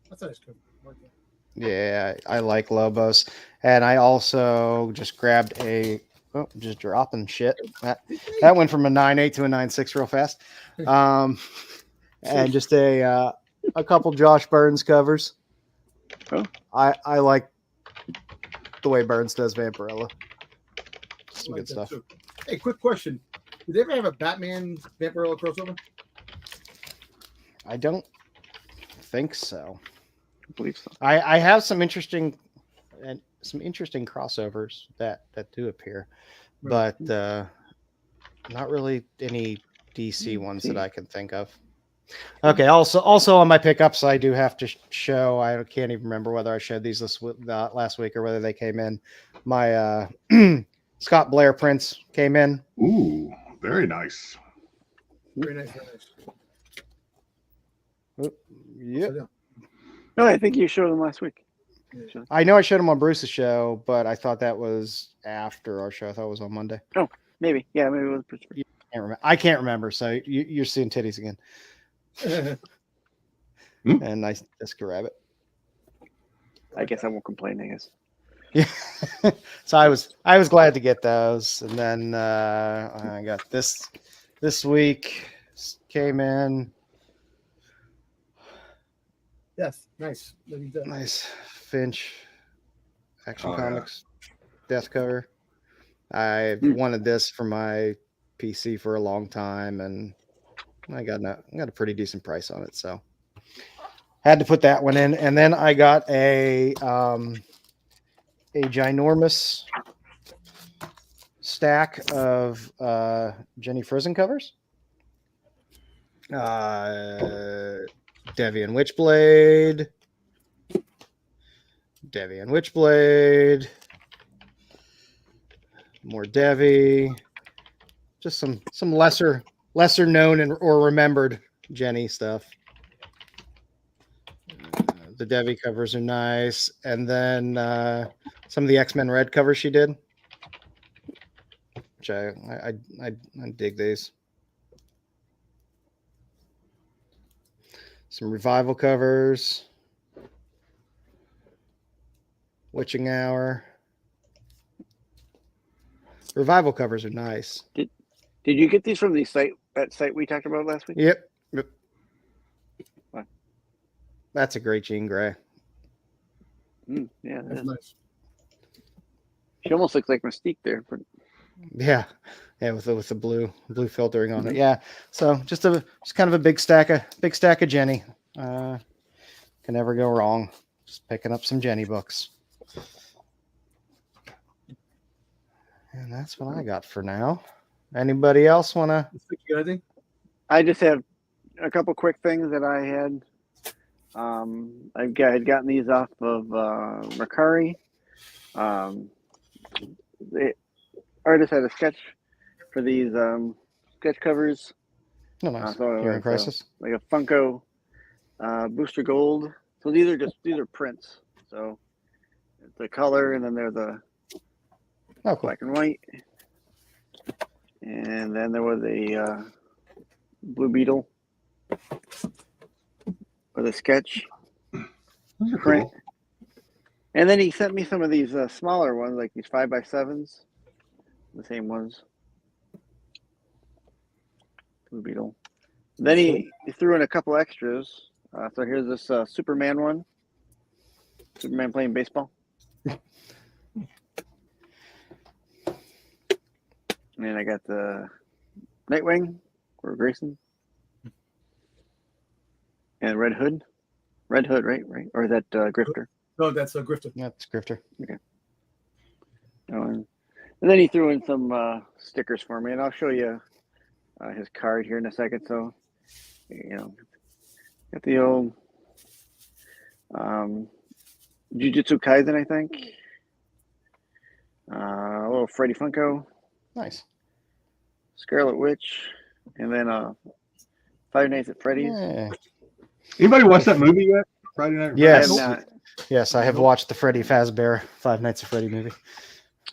That's a nice cover. I like that. Yeah, I like Lobos. And I also just grabbed just dropping shit. That went from a 9.8 to a 9.6 real fast. And just a couple Josh Burns covers. Oh. I like the way Burns does Vampirella. Some good stuff. Too. Hey, quick question. Did they ever have a Batman Vampirella crossover? I don't think so. I believe so. I have some interesting crossovers that do appear, Right. but not really any DC ones that I can think of. Okay. Also on my pickups, I do have to show. I can't even remember whether I showed these last week or whether they came in. My Scott Blair prints came in. Ooh, very nice. Very nice. Very nice. Yep. So, No, I think you showed them last week. yeah. I know I showed them on Bruce's show, but I thought that was after our show. I thought it was on Monday. Oh, maybe. Yeah, maybe it was Pittsburgh. I can't remember. So you're seeing titties again. And I just grab it. I guess I won't complain, I guess. Yeah. So I was glad to get those. And then I got this week came in. Yes, nice. Nice Finch Action Oh, Comics death cover. I wanted this for my PC for a long time, and I got a pretty decent price on it, so had to put that one in. And then I got a ginormous stack of Jenny Frizen covers. Devian Witchblade, more Devi, just some lesser known or remembered Jenny stuff. The Devi covers are nice, and then some of the X-Men Red covers she did, which I dig these. Some revival covers. Witching Hour. Revival covers are nice. Did you get these from that site we talked about last week? Yep. What? That's a great Jean Grey. Yeah, That's nice. She almost looks like Mystique there. But... Yeah, with the blue filtering on it. Yeah, so just kind of a big stack of Jenny. Can never go wrong. Just picking up some Jenny books. And that's what I got for now. Anybody else want to? I just have a couple quick things that I had. I'd gotten these off of Mercari. The artist had a sketch for these sketch covers. No, nice. So Hearing Crisis. Like a Funko Booster Gold. So these are prints. So the color, and then they're the cool. black and white. And then there was a Blue Beetle with a sketch print. Cool. And then he sent me some of these smaller ones, like these 5x7s. The same ones. Blue Beetle. Then he threw in a couple extras. So here's this Superman one. Superman playing baseball. And I got the Nightwing or Grayson. And Red Hood. Red Hood, right? Or is that Grifter? No, that's a Grifter. Yeah, it's Grifter. Okay. And then he threw in some stickers for me, and I'll show you his card here in a second. So, got the old Jujutsu Kaisen, I think. A little Freddy Funko. Nice. Scarlet Witch, and then Five Nights at Freddy's. Yeah. Anybody watch that movie yet? Friday Night? Yes. I have not. Yes, I have watched the Freddy Fazbear Five Nights at Freddy movie.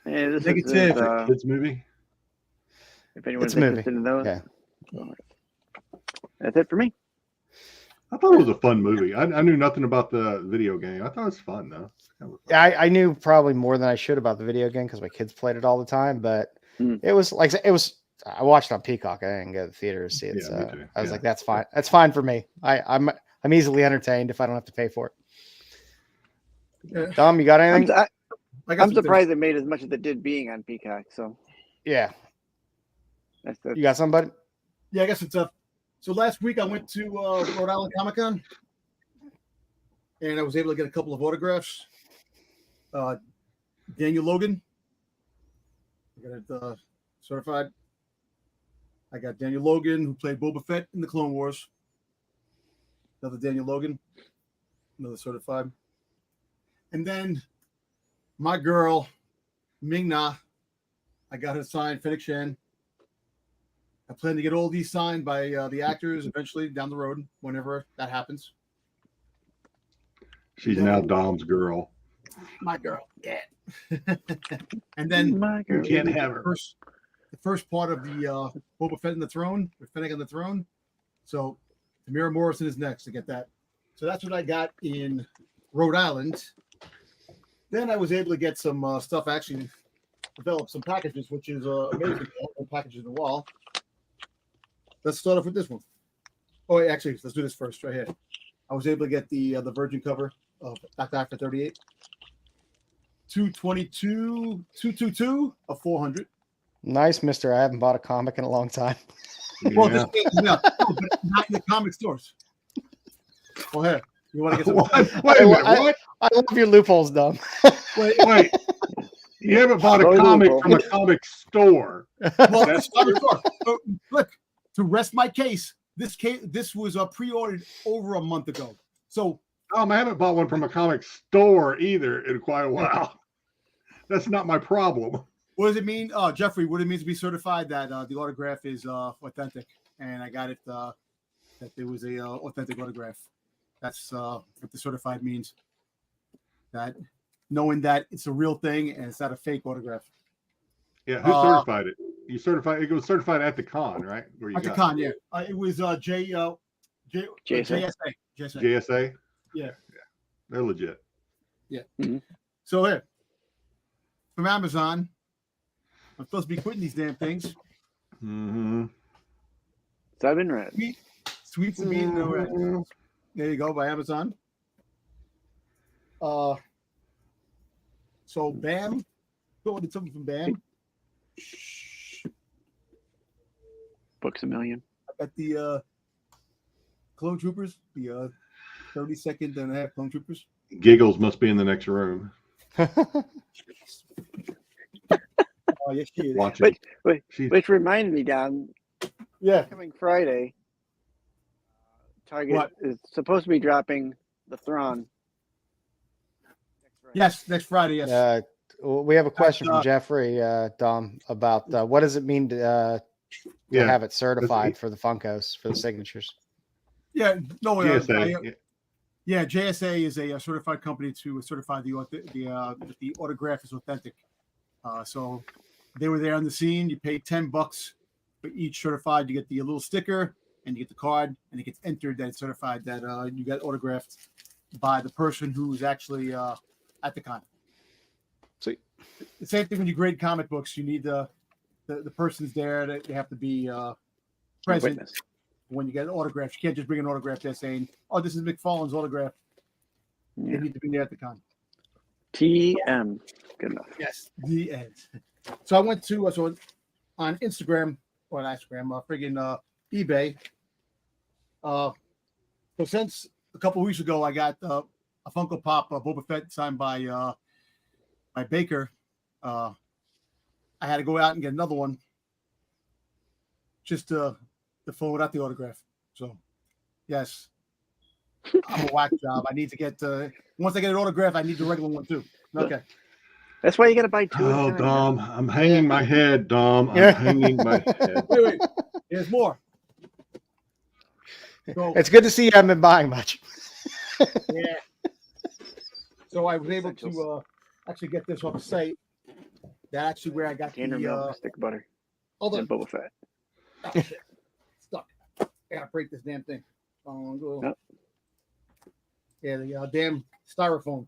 Yeah, this It's is movie. if anyone's It's a movie. interested in those. Yeah. That's it for me. I thought it was a fun movie. I knew nothing about the video game. I thought it was fun though. Kind of fun. I knew probably more than I should about the video game because my kids played it all the time, but it was I watched it on Peacock. I didn't go to the theater to see it, so I was like, that's fine. That's fine for me. I'm easily entertained if I don't have to pay for it. Yeah. Dom, you got anything? I'm surprised it made as much as it did being on Peacock. So Yeah. that's You got somebody? Yeah, I guess it's up. So last week I went to Rhode Island Comic Con, and I was able to get a couple of autographs. Daniel Logan, I got it certified. I got Daniel Logan, who played Boba Fett in the Clone Wars. Another Daniel Logan, another certified. And then my girl, Ming-Na, I got her signed, Fennec Shan. I plan to get all these signed by the actors eventually down the road, whenever that happens. She's now Dom's girl. My girl, yeah. And then my girl. You can't have her. The first part of the Boba Fett on the throne, with Fennec on the throne. So Tamira Morrison is next to get that. So that's what I got in Rhode Island. Then I was able to get some stuff, actually develop some packages, which is amazing. Packages in the wall. Let's start off with this one. Oh, actually, let's do this first right here. I was able to get the Virgin cover of Dr. After 38. 222 of 400. Nice, mister. I haven't bought a comic in a long time. Well, this is but not in the comic stores. Go ahead. You want to get some? Wait a minute. What? I love your loopholes, Dom. Wait. You haven't bought a comic from a comic store. Well, that's comic store. So, look, to rest my case, this was pre-ordered over a month ago. So I haven't bought one from a comic store either in quite a while. That's not my problem. what does it mean, Jeffrey? What it means to be certified that the autograph is authentic, and I got it that there was a authentic autograph. That's what the certified means. That knowing that it's a real thing and it's not a fake autograph. Yeah, who certified it? You certified it was certified at the con, right? Where you at the con, yeah. It was JSA. JSA? Yeah. They're legit. Yeah. Mhm. So here, from Amazon, I'm supposed to be quitting these damn things. Mm-hmm. 7 red. Sweet Sabine No Red. Mhm. There you go, by Amazon. So Bam, go into something from Bam. Books a million. I got the Clone Troopers, the 32nd and a half Clone Troopers. Giggles must be in the next room. Oh, yes, she is. Watching. Which reminded me, Don, Yeah. coming Friday, Target What? is supposed to be dropping the Thrawn. Yes, next Friday, yes. We have a question That's, from Jeffrey, Dom, about what does it mean to have it certified for the Funkos, for the signatures? Yeah, no, GSA. yeah, JSA is a certified company to certify the autograph is authentic. So they were there on the scene. You pay $10 for each certified. You get the little sticker and you get the card, and it gets entered that it's certified that you got autographed by the person who's actually at the con. Sweet. The same thing when you grade comic books. You need the person's there. They have to be present. Witness. When you get an autograph, you can't just bring an autograph there saying, "Oh, this is McFarlane's autograph." Yeah. They need to be there at the con. TM. Good enough. Yes, the end. So I went to on Instagram or not Instagram, friggin' eBay. So since a couple of weeks ago, I got a Funko Pop Boba Fett signed by Baker. I had to go out and get another one just to fill without the autograph. So, yes, I'm a whack job. I need to get once I get an autograph, I need the regular one too. Okay. That's why you got to buy 2. Oh, at a time. Dom, I'm hanging my head, Dom. I'm hanging my head. Wait. There's more. So, It's good to see you haven't been buying much. yeah. So I was able to actually get this off the site. That's actually where I got Gander milk, stick of butter, and Boba Fett. Oh, shit. Stuck. I gotta break this damn thing. Oh. Yeah, the damn styrofoam.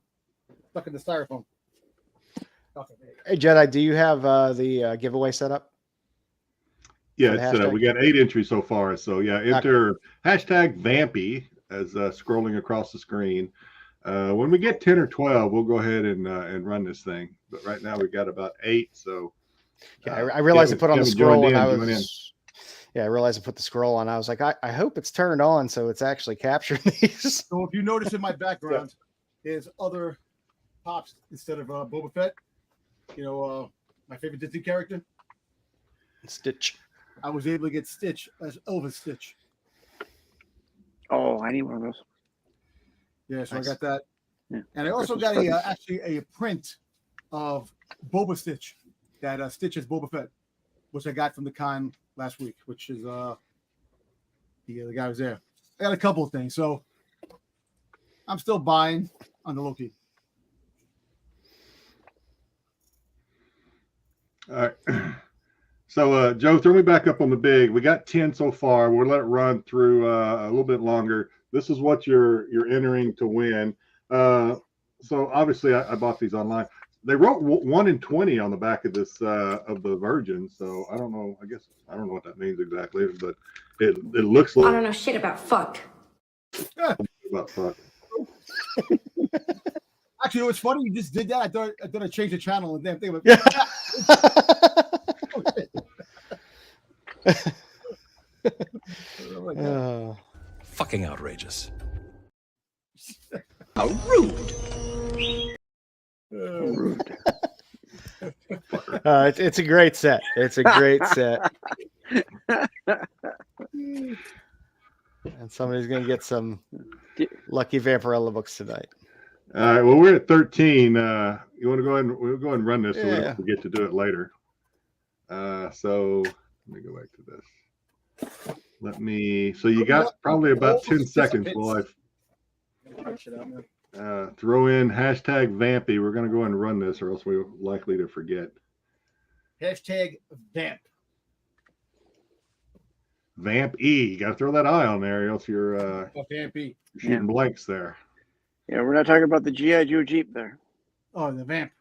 Stuck in the styrofoam. Okay, Hey, Jedi, do you have the giveaway set up? Yeah, For the it's, we got 8 entries so far. So yeah, enter hashtag Vampi as scrolling across the screen. When we get 10 or 12, we'll go ahead and run this thing. But right now we got about 8. So yeah, I realized I put on the scroll and I was. Yeah, I realized I put the scroll on. I was like, I hope it's turned on so it's actually capturing these. So if you notice in my background, there's other pops instead of Boba Fett. You know, my favorite Disney character, Stitch. I was able to get Stitch as Elvis Stitch. Oh, I need one of those. Yeah, so Nice. I got that. Yeah. And I also got actually a print of Boba Stitch, that Stitch as Boba Fett, which I got from the con last week, which is the guy was there. I got a couple of things, so I'm still buying on the low key. all right. So Joe, throw me back up on the big. We got 10 so far. We'll let it run through a little bit longer. This is what you're entering to win. So obviously I bought these online. They wrote 1 in 20 on the back of this of the Virgin. So I don't know. I guess I don't know what that means exactly, but it looks like I don't know shit about fuck. about fuck. Actually, it was funny you just did that. I thought I changed the channel and damn thing. But Oh. Fucking outrageous. How rude. Rude. It's a great set. It's a great set. And somebody's going to get some lucky Vampirella books tonight. All right. Well, we're at 13. You want to go ahead and we'll go ahead and run this so we Yeah. don't forget to do it later. So let me go back to this. So you got probably about 10 seconds while I throw in hashtag Vampy. We're going to go ahead and run this or else we're likely to forget. Hashtag Vamp. Vamp E. You got to throw that eye on there, or else you're Vampy. shooting blanks there. Yeah, we're not talking about the GI Joe Jeep there. Oh, the Vamp.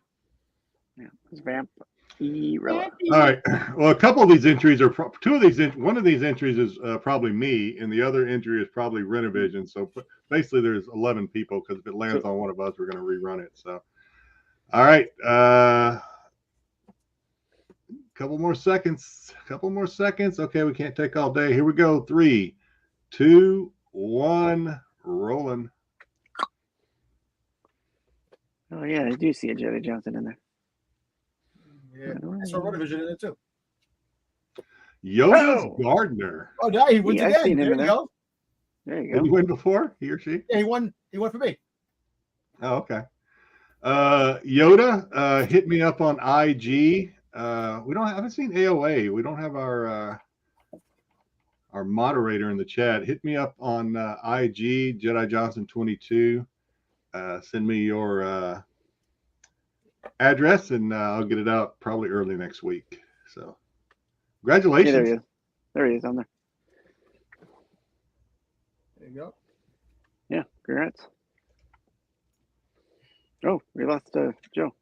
Yeah, it's Vampirella. All right. Well, a couple of these entries are two of these. One of these entries is probably me, and the other entry is probably Rennavision. So basically, there's 11 people because if it lands on one of us, we're going to rerun it. So, all right. Couple more seconds. Okay, we can't take all day. Here we go. 3, 2, 1, rolling. Oh yeah, I do see a Jedi Johnson in there. Yeah, I saw Rennavision in it too. Yoda's Gardener. Oh, yeah, he wins I've again. seen him There in you there. go. There you Did he go. win before? He or she? Yeah, he won. He won for me. Oh, okay. Yoda, hit me up on IG. I haven't seen AOA. We don't have our moderator in the chat. Hit me up on IG, Jedi Johnson 22. Send me your address, and I'll get it out probably early next week. So, congratulations. Yeah, there he is. There he is on there. There you go. Yeah, congrats. Oh, we lost Joe.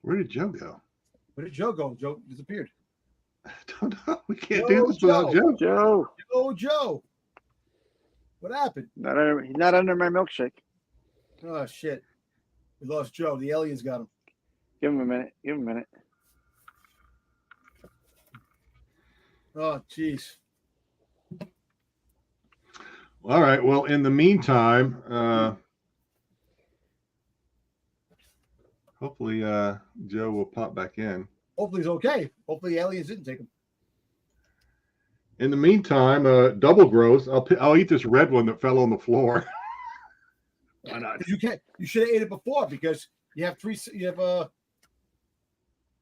Where did Joe go? Where did Joe go? Joe disappeared. I don't know. We can't do this without Joe. Joe. Oh, Joe. What happened? He's not under my milkshake. Oh, shit. We lost Joe. The aliens got him. Give him a minute. Oh, jeez. All right. Well, in the meantime, hopefully Joe will pop back in. Hopefully he's okay. Hopefully the aliens didn't take him. In the meantime, double gross. I'll eat this red one that fell on the floor. Why not? You can't. You should have ate it before because you have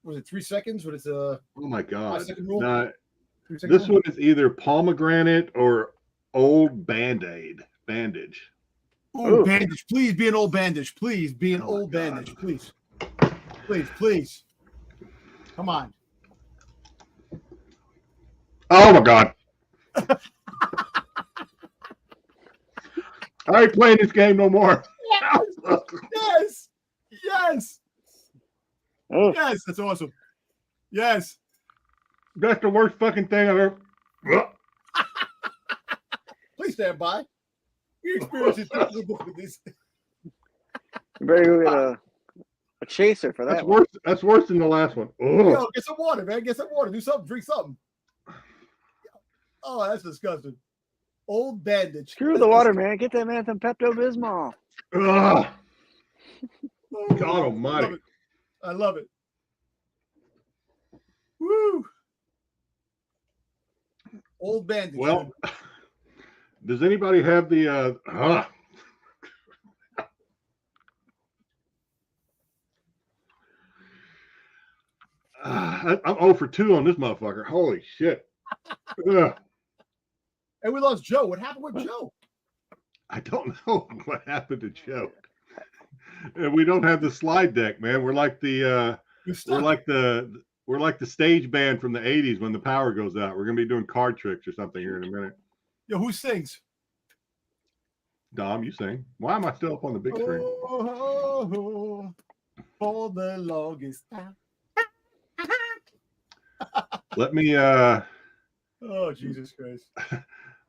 was it 3 seconds? What is Oh my God! 5-second rule? Nah, 3 second this rule? one is either pomegranate or old bandage. Ooh, Ooh. bandage. Please be an old bandage. Please be an Oh my old God. bandage. Please. Please. Come on. Oh my God! I ain't playing this game no more. Yes. Yes. Oh, Yes. That's awesome. Yes. That's the worst fucking thing I've ever. Please stand by. We experience it with this. you better go get a chaser for that That's one. worse. That's worse than the last one. Oh, Yo, get some water, man. Get some water. Do something. Drink something. Oh, that's disgusting. Old bandage. Screw the water, man. Get that man some Pepto-Bismol. God Oh, Almighty! I love it. Woo. Old bandage. Well, does anybody have the? I'm 0 for 2 on this motherfucker. Holy shit! Ugh. And we lost Joe. What happened with Joe? I don't know what happened to Joe. And we don't have the slide deck, man. We're like the we're like the stage band from the 80s when the power goes out. We're gonna be doing card tricks or something here in a minute. Yo, who sings? Dom, you sing. Why am I still up on the big screen? Oh, for the longest time. Let me Oh, Jesus Christ.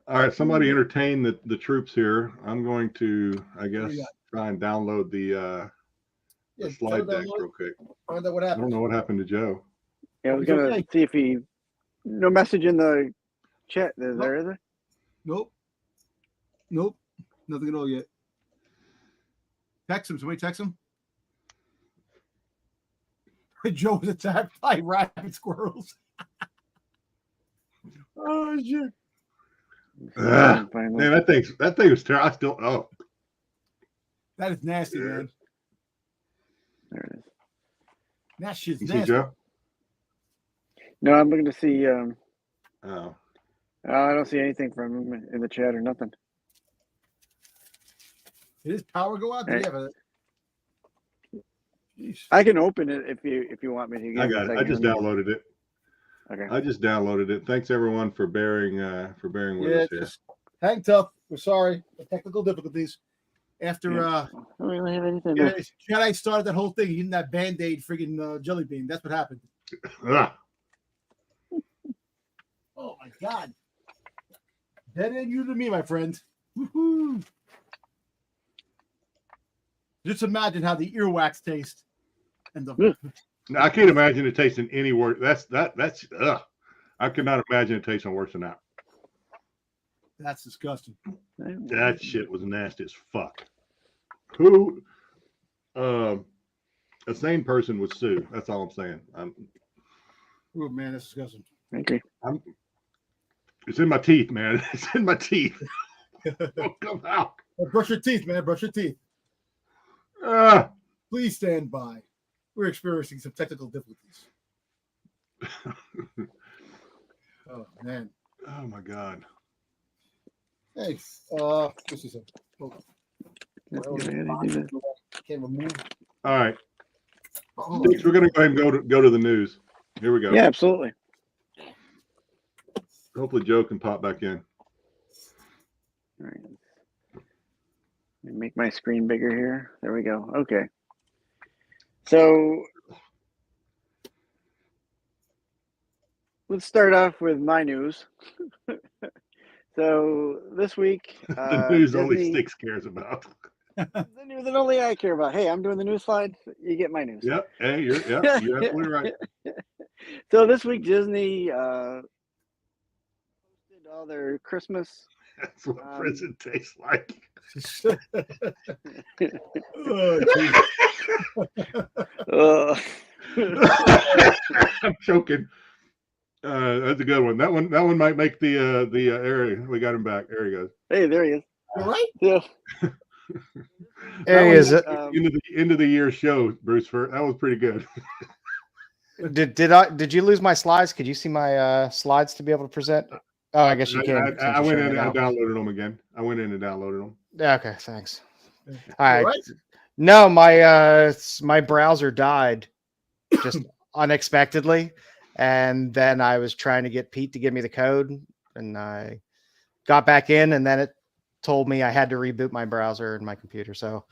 all right, somebody entertain the troops here. I'm going to, I guess, Yeah. try and download the Yeah, slide deck download. real quick. Find out what I don't happened. know what happened to Joe. Yeah, I was He's gonna okay. see if he. No message in the chat. Is there? Nope. Nothing at all yet. Text him. Somebody text him. Joe was attacked by rabbit squirrels. Oh shit! Ugh. Man, that thing was terrible. I still That is nasty, man. There it is. That shit's you see nasty. Joe? No, I'm looking to see. Oh. I don't see anything from him in the chat or nothing. Did his power go out? Hey. Yeah, Jeez. I can open it if you want me to. I got it. I just downloaded it. Okay. I just downloaded it. Thanks everyone for bearing with us here. Just hang tough. We're sorry. The technical difficulties. After I don't really have anything. Jedi started that whole thing eating that Band-Aid friggin' jelly bean. That's what happened. Ah. Oh my God. Dead end you to me, my friend. Woo-hoo. Just imagine how the earwax tastes. And the Now, I can't imagine it tasting any worse. That's I could not imagine it tasting worse than that. that's disgusting. That shit was nasty as fuck. Who a sane person would sue. That's all I'm saying. Oh man, that's disgusting. Okay. It's in my teeth, man. It's in my teeth. Don't come out. Well, brush your teeth, man. Brush your teeth. Please stand by. We're experiencing some technical difficulties. Oh man. Oh my God. Hey, this is a can't remove. All right. Oh, Styx, we're gonna go ahead and go to the news. Here we go. Yeah, absolutely. Hopefully Joe can pop back in. All right. Let me make my screen bigger here. There we go. Okay. So let's start off with my news. So this week, The news Disney, only Styx cares about. the news that only I care about. Hey, I'm doing the news slide. You get my news. Yep. Hey, you're absolutely right. So this week, Disney posted all their Christmas. That's what prison tastes like. oh, I'm choking. That's a good one. That one might make the area. We got him back. There he goes. Hey, there he is. all right. Yeah. There he is. End of the year show, Bruce. That was pretty good. Did you lose my slides? Could you see my slides to be able to present? Oh, I guess you can. I went in and I downloaded them again. I went in and downloaded them. Yeah, okay, thanks. All right. No, my browser died just unexpectedly, and then I was trying to get Pete to give me the code, and I got back in, and then it told me I had to reboot my browser and my computer. So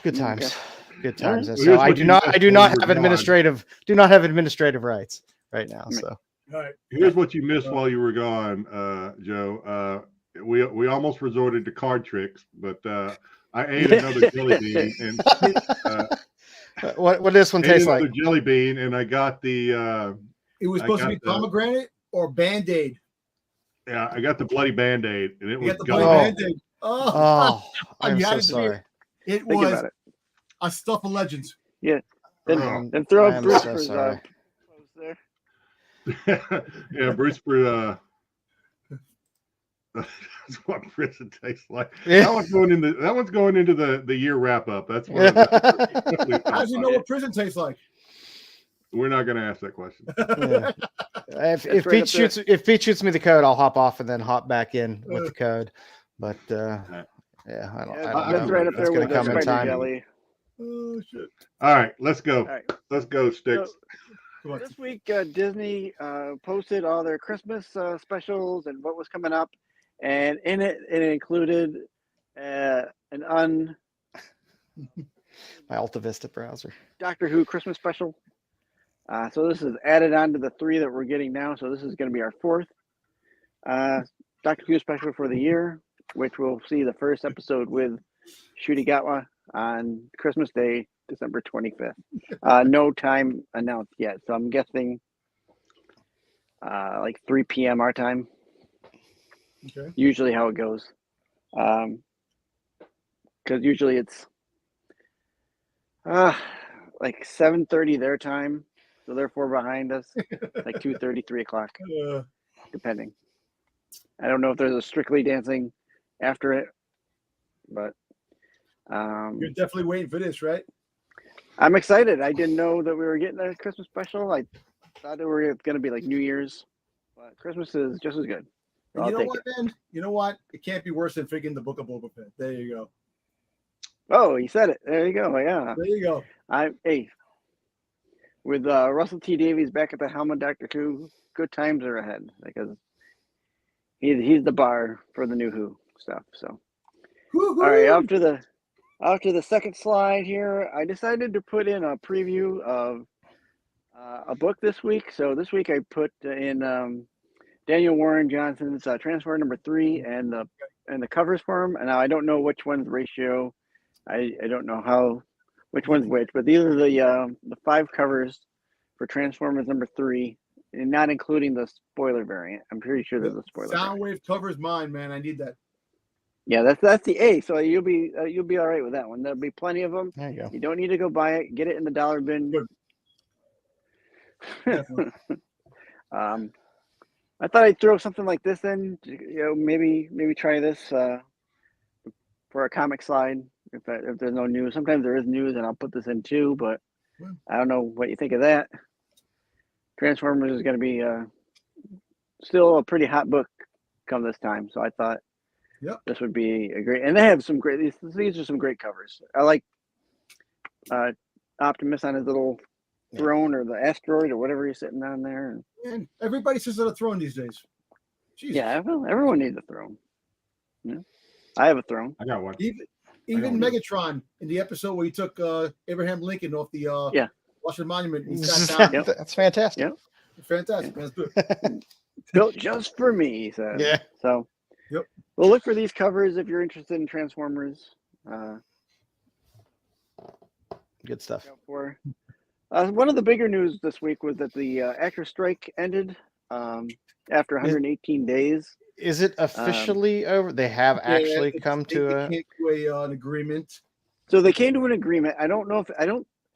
good times. Okay. Good times. Well, So I do not have gone. administrative rights right now. So All right. Here's what you missed while you were gone, Joe. We almost resorted to card tricks, but I ate another jelly bean and what this one tastes like? Jelly bean, and I got the. It was supposed to be pomegranate or Band-Aid. Yeah, I got the bloody Band-Aid, and it was. The bloody Band-Aid. Oh, I'm so gotta sorry. It Think was about it. a stuff of legends. Yeah. Oh. Then throw I up am Bruce so for sorry. there. Yeah, Bruce for that's what prison tastes like. Yeah. That one's going into the year wrap up. That's what How do you know what prison tastes like? We're not going to ask that question. Yeah. If right Pete shoots me the code, I'll hop off and then hop back in with the code. But yeah, I don't That's know. right up That's there gonna with the come in spider time. jelly. Oh shit! All right, let's go. All right. Let's go, Styx. Come on. This week, Disney posted all their Christmas specials and what was coming up, and in it included my Alta Vista browser. Doctor Who Christmas special. So this is added on to the 3 that we're getting now. So this is going to be our 4th Doctor Who special for the year, which we'll see the first episode with Shudigatwa on Christmas Day, December 25th. No time announced yet, so I'm guessing like 3 p.m. our time. Okay. Usually how it goes. Because usually it's like 7:30 their time, so therefore behind us, like 2:30, 3 o'clock, depending. I don't know if there's a Strictly Dancing after it, but You're definitely waiting for this, right? I'm excited. I didn't know that we were getting a Christmas special. I thought it were going to be like New Year's, but Christmas is just as good. So And you I'll know take what, it. man? You know what? It can't be worse than freaking the Book of Boba Fett. There you go. Oh, you said it. There you go. Yeah. There you go. Hey, with Russell T Davies back at the helm of Doctor Who, good times are ahead because he's the bar for the new Who stuff. So, Woo-hoo! all right, after the second slide here, I decided to put in a preview of a book this week. So this week I put in Daniel Warren Johnson's Transfer number 3 and the covers for him. And now I don't know which one's ratio. I don't know which one's which, but these are the 5 covers for Transformers number 3, and not including the spoiler variant. I'm pretty sure there's a spoiler. Soundwave covers mine, man. I need that. Yeah, that's the A. So you'll be all right with that one. There'll be plenty of them. There you go. You don't need to go buy it. Get it in the dollar bin. Good. Definitely. I thought I'd throw something like this in. Maybe try this for a comic slide. If there's no news, sometimes there is news, and I'll put this in too. But I don't know what you think of that. Transformers is going to be still a pretty hot book come this time, so I thought this would be a great. And they have some great. These are some great covers. I like Optimus on his little throne or the asteroid or whatever he's sitting on there. And everybody sits on a throne these days. Jesus. Yeah, everyone needs a throne. Yeah. I have a throne. I got one. Even Megatron in the episode where he took Abraham Lincoln off the Washington Monument. He sat down. That's fantastic. Yep. Fantastic. That's good. Built just for me, he said. Yeah. So we'll look for these covers if you're interested in Transformers. Good stuff. One of the bigger news this week was that the actor strike ended after 118 days. Is it officially over? They have actually come to an agreement. So they came to an agreement. I don't know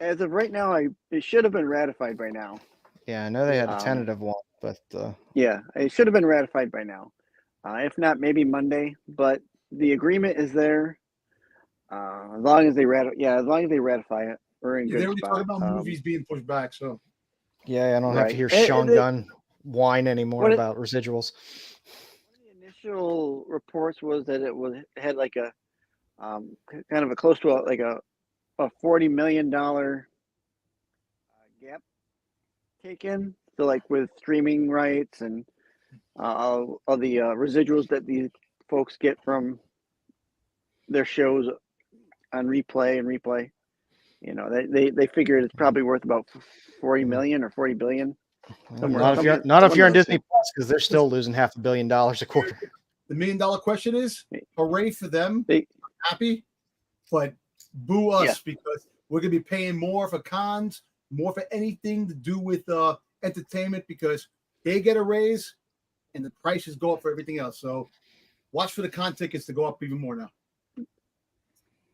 as of right now, it should have been ratified by now. Yeah, I know they had a tentative one, but yeah, it should have been ratified by now. If not, maybe Monday. But the agreement is there. As long as they ratify it, we're in good spot. They already talked about movies being pushed back, so yeah, I don't have to hear Sean Gunn whine anymore about residuals. One of the initial reports was that it had like a kind of a close to a $40 million gap taken. So like with streaming rights and all the residuals that these folks get from their shows on replay. They figured it's probably worth about 40 million or 40 billion. Not if you're on Disney Plus, because they're still losing $500 million a quarter. The $1 million question is, hooray for them. I'm happy, but boo us because we're going to be paying more for cons, more for anything to do with entertainment because they get a raise and the prices go up for everything else. So watch for the con tickets to go up even more now.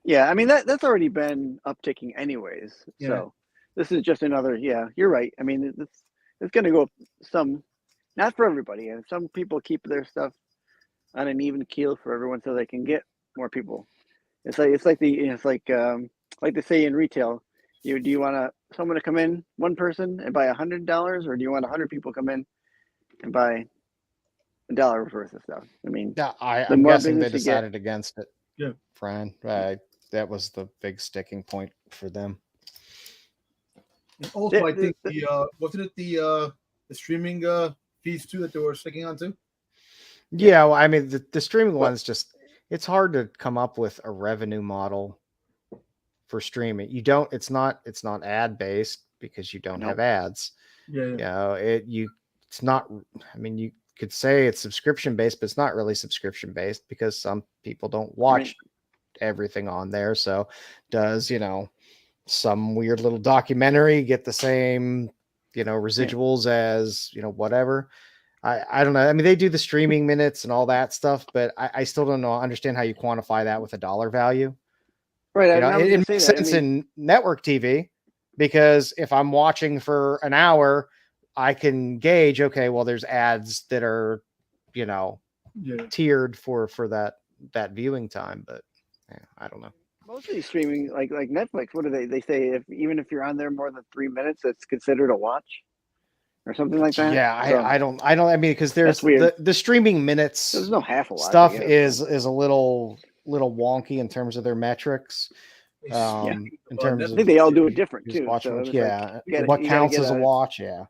Yeah, I mean that's already been upticking anyways. Yeah. So this is just another. Yeah, you're right. I mean it's going to go some, not for everybody, and some people keep their stuff on an even keel for everyone so they can get more people. It's like they say in retail. Do you want someone to come in, one person, and buy $100, or do you want 100 people come in and buy $1 worth of stuff? I mean, I'm guessing they decided against it. Yeah, Brian. That was the big sticking point for them. And also, I think wasn't it the streaming fees too that they were sticking on to? Yeah, well, I mean the streaming ones it's hard to come up with a revenue model for streaming. It's not ad based because you don't have ads. Yeah. It's not. I mean, you could say it's subscription based, but it's not really subscription based because some people don't watch everything on there. So does some weird little documentary get the same residuals as whatever? I don't know. I mean, they do the streaming minutes and all that stuff, but I still don't understand how you quantify that with a dollar value. Right. It makes sense in network TV because if I'm watching for an hour, I can gauge, okay, well, there's ads that are, tiered for that viewing time, but I don't know. Mostly streaming, like Netflix, what do they say? Even if you're on there more than 3 minutes, it's considered a watch or something like that. Yeah, so, I don't. I mean, because there's the streaming minutes. There's no half a watch stuff is a little wonky in terms of their metrics, In terms I think they all do it different of too. watch So watch. it's Yeah, like, what counts as a watch? Yeah,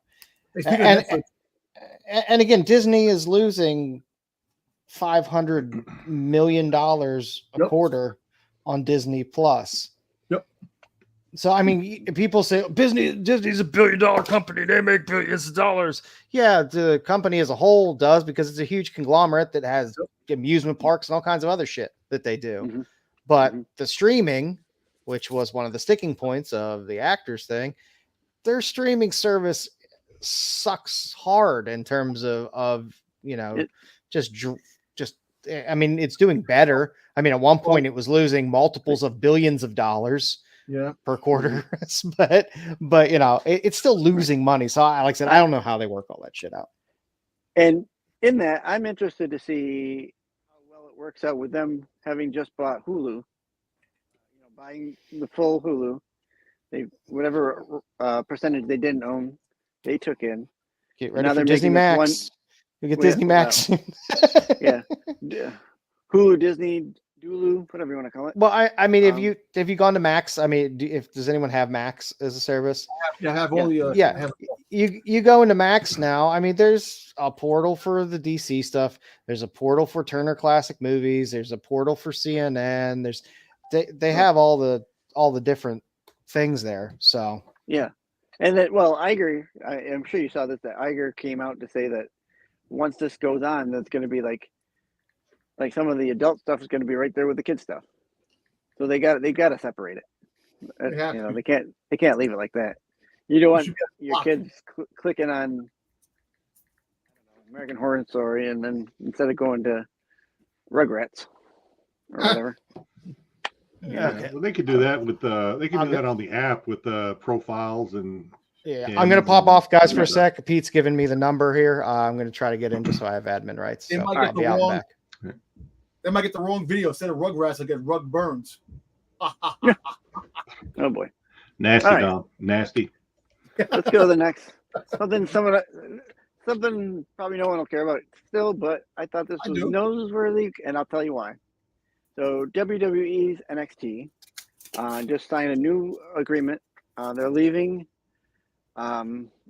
Speaking of Netflix, and again, Disney is losing $500 million a quarter on Disney Plus. Yep. So I mean, people say Disney's a $1 billion company; they make billions of dollars. Yeah, the company as a whole does because it's a huge conglomerate that has amusement parks and all kinds of other shit that they do. Mm-hmm. But the streaming, which was one of the sticking points of the actors thing, their streaming service sucks hard in terms of just I mean, it's doing better. I mean, at one point it was losing multiples of billions of dollars per quarter, but it's still losing money. So like I said, I don't know how they work all that shit out. And in that, I'm interested to see how well it works out with them having just bought Hulu, buying the full Hulu. They whatever percentage they didn't own, they took in. Get ready for Disney Max. We get Disney Max. Yeah. Hulu, Disney, Dulu, whatever you want to call it. Well, I mean, have you gone to Max? I mean, does anyone have Max as a service? I have all the you go into Max now. I mean, there's a portal for the DC stuff. There's a portal for Turner Classic Movies. There's a portal for CNN. They have all the different things there. So yeah, and that Iger, I'm sure you saw this. That Iger came out to say that once this goes on, that's going to be like some of the adult stuff is going to be right there with the kid stuff. So they got to separate it. They can't leave it like that. You don't want your kids clicking on American Horror Story and then instead of going to Rugrats or whatever. Yeah, well, they could do that with they could do that on the app with the profiles and. Yeah, I'm going to pop off, guys, for a sec. Pete's giving me the number here. I'm going to try to get in just so I have admin rights. So I'll be out back. They might get the wrong video. Instead of Rugrats, they'll get Rug Burns. Oh, boy. Nasty, right. Dom. Nasty. Let's go to the next. Something probably no one will care about still, but I thought this was newsworthy, and I'll tell you why. So WWE's NXT just signed a new agreement. They're leaving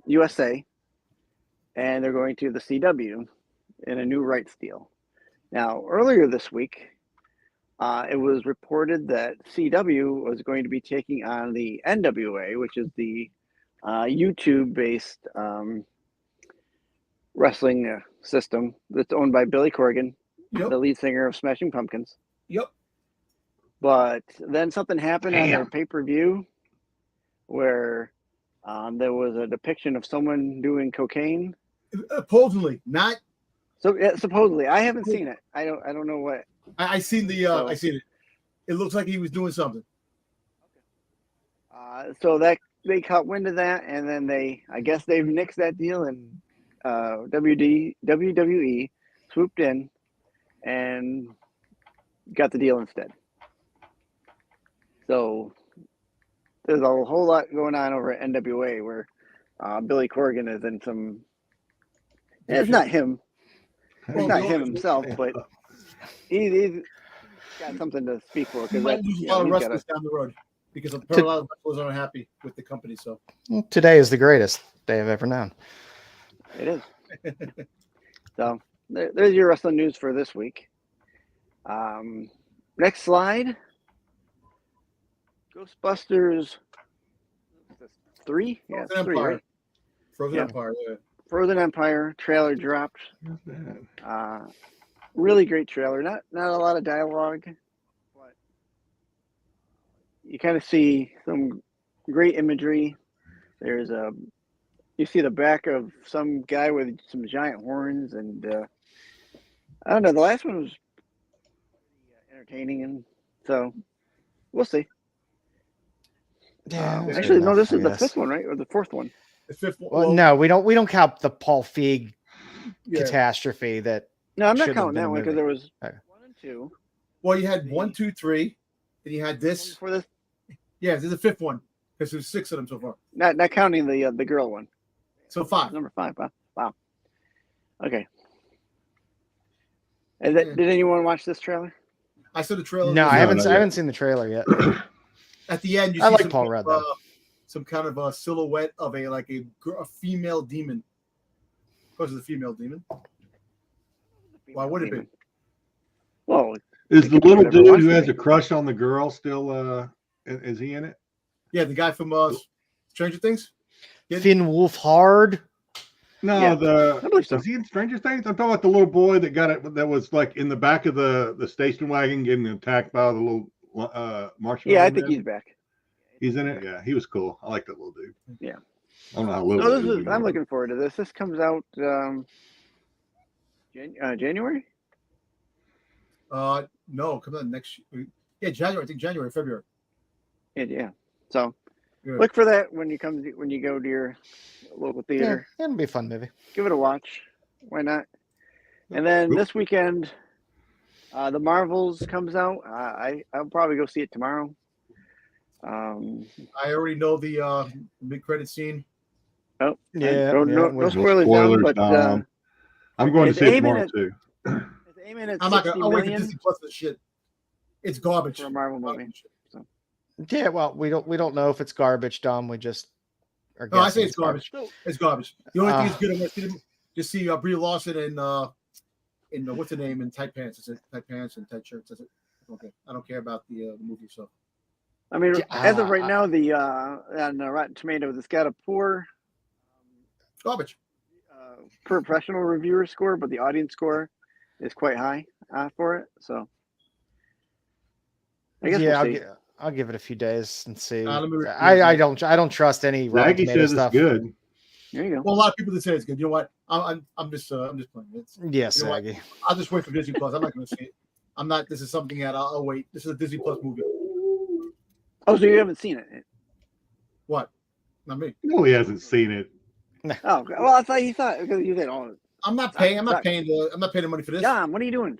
USA, and they're going to the CW in a new rights deal. Now, earlier this week, it was reported that CW was going to be taking on the NWA, which is the YouTube-based wrestling system that's owned by Billy Corgan, the lead singer of Smashing Pumpkins. Yep. But then something happened on their pay-per-view where there was a depiction of someone doing cocaine. Supposedly, not. So supposedly, I haven't seen it. I don't know what. I seen the. I seen it. It looks like he was doing something. So that they caught wind of that, and then I guess they've nixed that deal, and WWE swooped in and got the deal instead. So there's a whole lot going on over at NWA where Billy Corgan is in some. It's not him. It's not him himself, but he's got something to speak for. He might lose a lot of wrestlers down the road because a lot of wrestlers aren't happy with the company. So today is the greatest day I've ever known. It is. So there's your wrestling news for this week. Next slide. Ghostbusters 3? Yeah, Frozen 3, Empire. right? Frozen Empire, yeah. Frozen Empire trailer dropped. Really great trailer. Not a lot of dialogue, but you kind of see some great imagery. There's you see the back of some guy with some giant horns, and I don't know. The last one was entertaining, and so we'll see. Yeah. Actually, no. This is the fifth one, right, or the fourth one? The fifth one. Well, no, we don't count the Paul Feig catastrophe. That no, I'm not counting that one because there was 1 and 2. Well, you had 1, 2, 3, and you had this. For this, yeah, there's a fifth one because there's 6 of them so far. Not counting the girl one. So 5. Number 5. Wow. Okay. Did anyone watch this trailer? I saw the trailer. No, I haven't seen the trailer yet. At the end, you I see like Paul Rudd, though. some kind of a silhouette of a female demon. Of course, it's a female demon. Why would it be? Well, is the little dude who has a crush on the girl still? Is he in it? Yeah, the guy from Stranger Things. Finn Wolfhard. No, yeah, I believe so. Is he in Stranger Things? I'm talking about the little boy that got it. That was like in the back of the station wagon getting attacked by the little marshmallow. Yeah, I think he's back. He's in it. Yeah, he was cool. I like that little dude. Yeah. I don't know how little. I'm looking forward to this. This comes out January. No, comes out next. Yeah, January. I think January, February. Yeah. So Good. look for that when you go to your local theater. Yeah, it'll be a fun movie. Give it a watch. Why not? And then this weekend, The Marvels comes out. I'll probably go see it tomorrow. I already know the mid-credit scene. Oh, yeah. No spoilers, Dom, but I'm going to see it tomorrow too. It's aiming at I'm not going to wait for $60 Disney Plus this shit. It's garbage for a Marvel movie. So. Yeah, well, we don't know if it's garbage, Dom. We just are No, I guessing say it's garbage. It's garbage. The only thing is good. I want to just see Brie Larson in what's the name in tight pants. Is it tight pants and tight shirts? Is it? Okay, I don't care about the movie itself. I mean, as of right now, the on Rotten Tomatoes, it's got a poor garbage professional reviewer score, but the audience score is quite high for it. So, I guess I'll give it a few days and see. I don't trust any Rotten Tomatoes stuff. It's good. There you go. Well, a lot of people that say it's good. You know what? I'm just playing. Yes, you know Aggie. I'll just wait for Disney Plus. I'm not going to see it. I'm not. This is something that I'll wait. This is a Disney Plus movie. Oh, so you haven't seen it? What? Not me. No, he hasn't seen it. Oh, well, I thought you thought because you said, "Oh, I'm not paying. I'm not paying the money for this." Dom, what are you doing?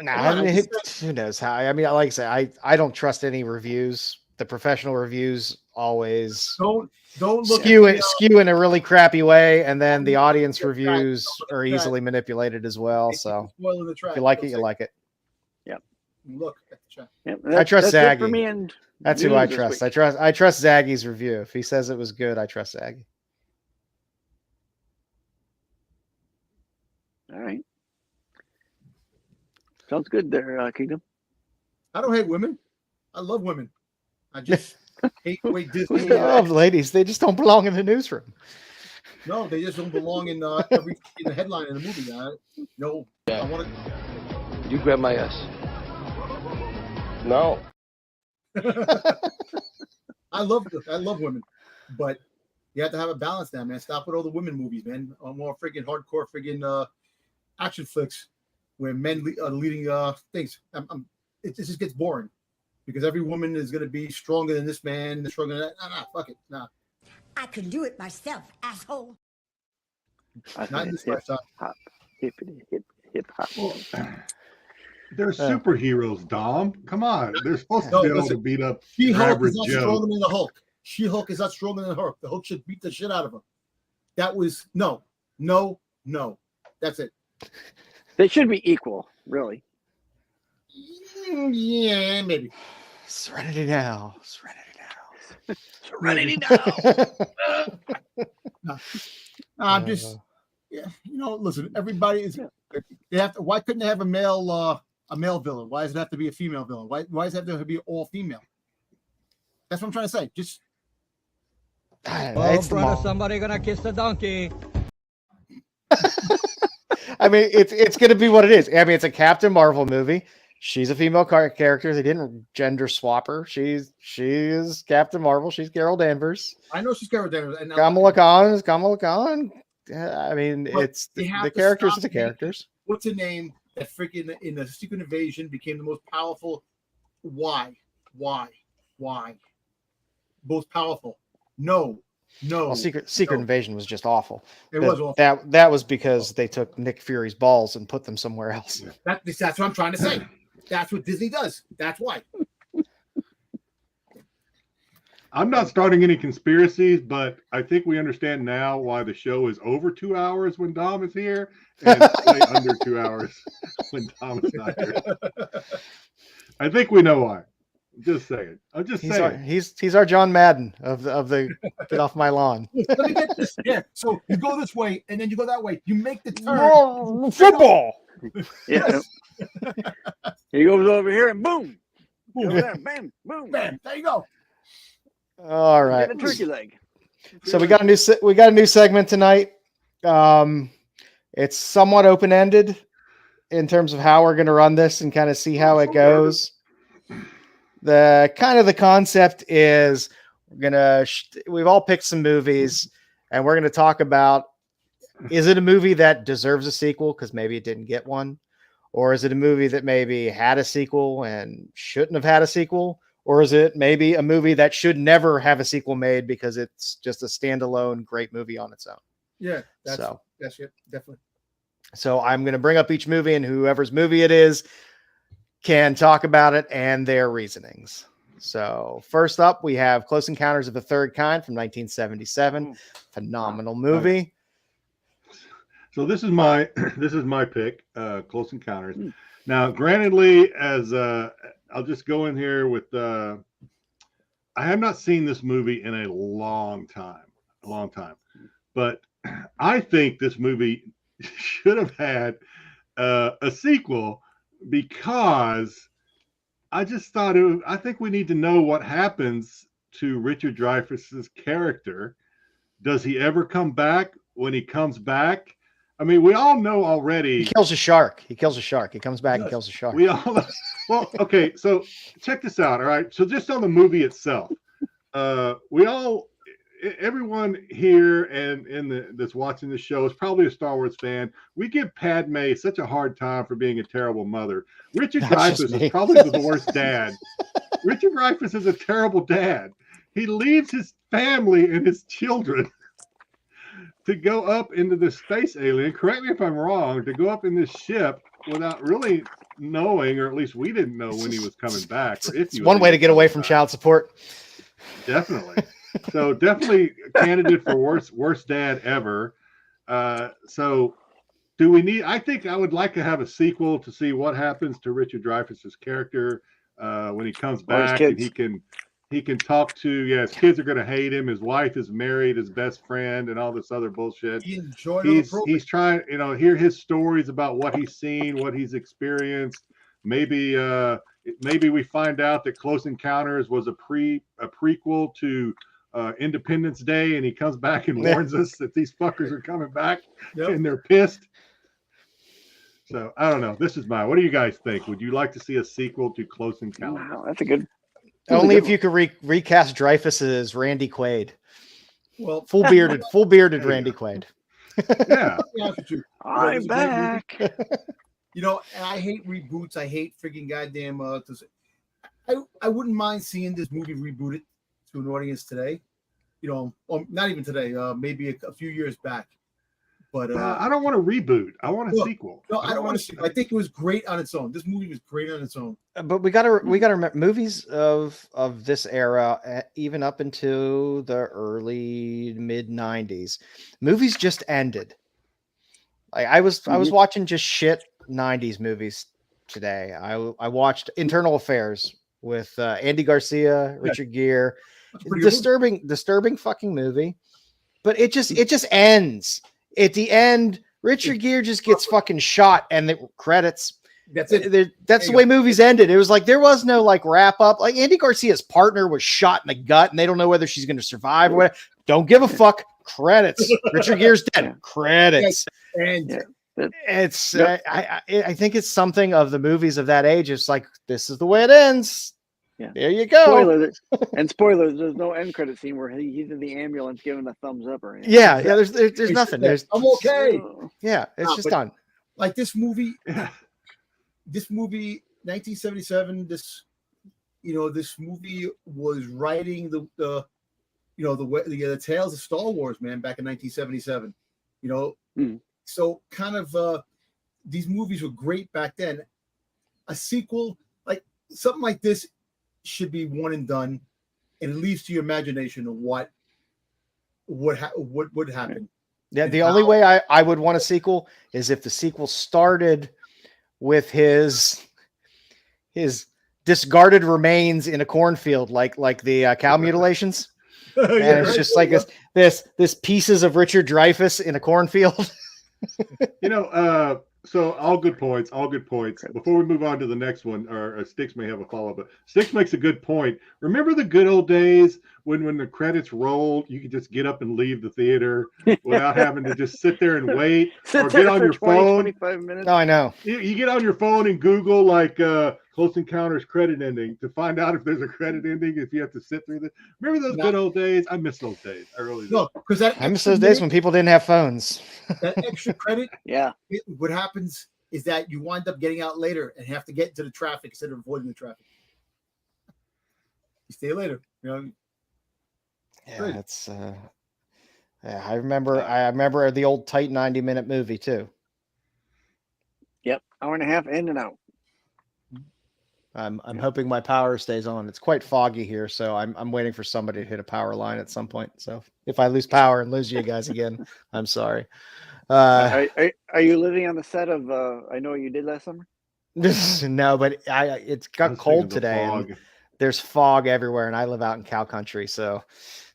No, I mean, who knows how? I mean, like I say, I don't trust any reviews. The professional reviews always don't look skew in a really crappy way, and then the audience reviews are easily manipulated as well. So if you like it, you like it. Yep. Look at the chat. Yep. I trust Zaggy. For me and that's who I trust. I trust Zaggy's review. If he says it was good, I trust Zaggy. All right. Sounds good there, Kingdom. I don't hate women. I love women. I just hate the way Disney. Ladies, they just don't belong in the newsroom. No, they just don't belong in the headline in the movie. No, I want to. You grab my ass. No. I love women, but you have to have a balance now, man. Stop with all the women movies, man. More freaking hardcore freaking action flicks where men are leading things. It just gets boring because every woman is going to be stronger than this man, stronger than that. Nah, fuck it. Nah. I can do it myself, asshole. Not in this lifetime. Hip hop. They're superheroes, Dom. Come on. They're supposed to be able to beat up She-Hulk is not Joe. stronger than the Hulk. She-Hulk is not stronger than the Hulk. The Hulk should beat the shit out of her. That was no. That's it. They should be equal, really. Yeah, maybe. Serenity now. No, I'm just, listen. Everybody is. They have to. Why couldn't they have a male villain? Why does it have to be a female villain? Why does it have to be all female? That's what I'm trying to say. Just. Oh, brother, somebody gonna kiss the donkey. I mean, it's going to be what it is. I mean, it's a Captain Marvel movie. She's a female character. They didn't gender swap her. She is Captain Marvel. She's Carol Danvers. I know she's Carol Danvers. And Kamala Khan is Kamala Khan. I mean, it's the characters are the characters. What's a name that freaking in the Secret Invasion became the most powerful? Why? Most powerful? No. Well, Secret Invasion was just awful. It was awful. That was because they took Nick Fury's balls and put them somewhere else. That's what I'm trying to say. That's what Disney does. That's why. I'm not starting any conspiracies, but I think we understand now why the show is over 2 hours when Dom is here and way under 2 hours when Dom is not here. I think we know why. Just saying. I'm just He's saying. He's our John Madden of the get off my lawn. Let me get this. Yeah. So you go this way, and then you go that way. You make the turn. Football. Yeah. He goes over here and boom. Boom. Over there, bam, boom. Bam. There you go. All right. Get a turkey leg. So we got a new segment tonight. It's somewhat open-ended in terms of how we're going to run this and kind of see how it goes. The concept is we've all picked some movies and we're going to talk about, is it a movie that deserves a sequel because maybe it didn't get one? Or is it a movie that maybe had a sequel and shouldn't have had a sequel? Or is it maybe a movie that should never have a sequel made because it's just a standalone great movie on its own? Yeah, that's it, definitely. So I'm going to bring up each movie, and whoever's movie it is can talk about it and their reasonings. So first up, we have Close Encounters of the Third Kind from 1977. Phenomenal movie. So this is my pick, Close Encounters. Now, grantedly, as I'll just go in here with I have not seen this movie in a long time, but I think this movie should have had a sequel because I just thought I think we need to know what happens to Richard Dreyfuss's character. Does he ever come back? When he comes back, I mean, we all know already. He kills a shark. He comes bak and kills a shark. We all well, okay. So check this out. All right. So just on the movie itself, everyone here and that's watching the show is probably a Star Wars fan. We give Padme such a hard time for being a terrible mother. Richard Dreyfuss is probably the worst dad. Richard Dreyfuss is a terrible dad. He leaves his family and his children to go up into the space alien. Correct me if I'm wrong. To go up in this ship without really knowing, or at least we didn't know when he was coming back. Or if he was one way to get away from child support. Definitely. So definitely a candidate for worst dad ever. So do we need? I think I would like to have a sequel to see what happens to Richard Dreyfuss's character when he comes back, and he can talk to. Yeah, his kids are going to hate him. His wife is married, his best friend, and all this other bullshit. He's trying, hear his stories about what he's seen, what he's experienced. Maybe we find out that Close Encounters was a prequel to Independence Day, and he comes back and warns us that these fuckers are coming back, and they're pissed. So I don't know. What do you guys think? Would you like to see a sequel to Close Encounters? Wow, that's a good. Only if you could recast Dreyfuss as Randy Quaid. Well, full bearded Randy Quaid. Yeah, I'm back. And I hate reboots. I hate freaking goddamn. I wouldn't mind seeing this movie rebooted to an audience today. Or not even today. Maybe a few years back. But I don't want a reboot. I want a sequel. No, I don't want to see. I think it was great on its own. This movie was great on its own. But we gotta remember movies of this era, even up into the early mid 90s. Movies just ended. Like I was watching just shit 90s movies today. I watched Internal Affairs with Andy Garcia, Richard Gere. Disturbing fucking movie. But it just ends. At the end, Richard Gere just gets fucking shot and the credits. That's it. That's the way movies ended. It was like there was no like wrap up. Like Andy Garcia's partner was shot in the gut and they don't know whether she's going to survive or whatever. Don't give a fuck. Credits. Richard Gere's dead. Credits. And it's I think it's something of the movies of that age. It's like this is the way it ends. Yeah. There you go. Spoilers, there's no end credit scene where he's in the ambulance giving a thumbs up or anything. Yeah, there's nothing. I'm okay. Yeah, it's just done. Like this movie, 1977. This movie was writing the tales of Star Wars, man, back in 1977. So kind of these movies were great back then. A sequel, like something like this, should be one and done, and it leaves to your imagination of what would happen. Yeah, the only way I would want a sequel is if the sequel started with his discarded remains in a cornfield, like the cow mutilations. And it's just like this pieces of Richard Dreyfuss in a cornfield. So all good points. Before we move on to the next one, or Styx may have a follow-up, but Styx makes a good point. Remember the good old days when the credits rolled, you could just get up and leave the theater without having to just sit there and wait or get on your phone. 25 minutes. No, I know. You get on your phone and Google like Close Encounters credit ending to find out if there's a credit ending. If you have to sit through this, remember those good old days? I miss those days. I really do. No, because I miss those days when people didn't have phones. That extra credit. Yeah. What happens is that you wind up getting out later and have to get into the traffic instead of avoiding the traffic. You stay later. Yeah, it's. I remember the old tight 90-minute movie too. Yep, hour and a half in and out. I'm hoping my power stays on. It's quite foggy here, so I'm waiting for somebody to hit a power line at some point. So if I lose power and lose you guys again, I'm sorry. Are you living on the set of I Know What You Did Last Summer? No, but it's got cold today. And there's fog everywhere, and I live out in cow country, so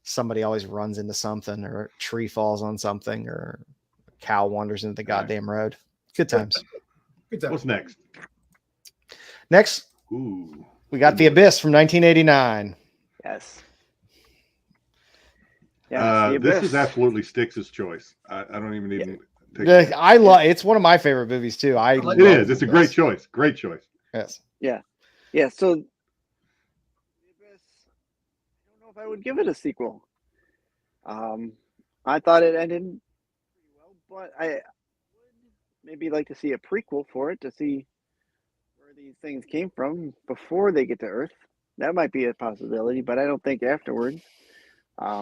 somebody always runs into something, or a tree falls on something, or a cow wanders into the goddamn road. Good times. Good times. What's next? Next, we got The Abyss from 1989. Yes. This is absolutely Styx's choice. I don't even need to take it. I love. It's one of my favorite movies too. It is. It's a great choice. Great choice. Yes. Yeah. So, I don't know if I would give it a sequel. I thought it ended pretty well, but I would maybe like to see a prequel for it to see where these things came from before they get to Earth. That might be a possibility, but I don't think afterwards.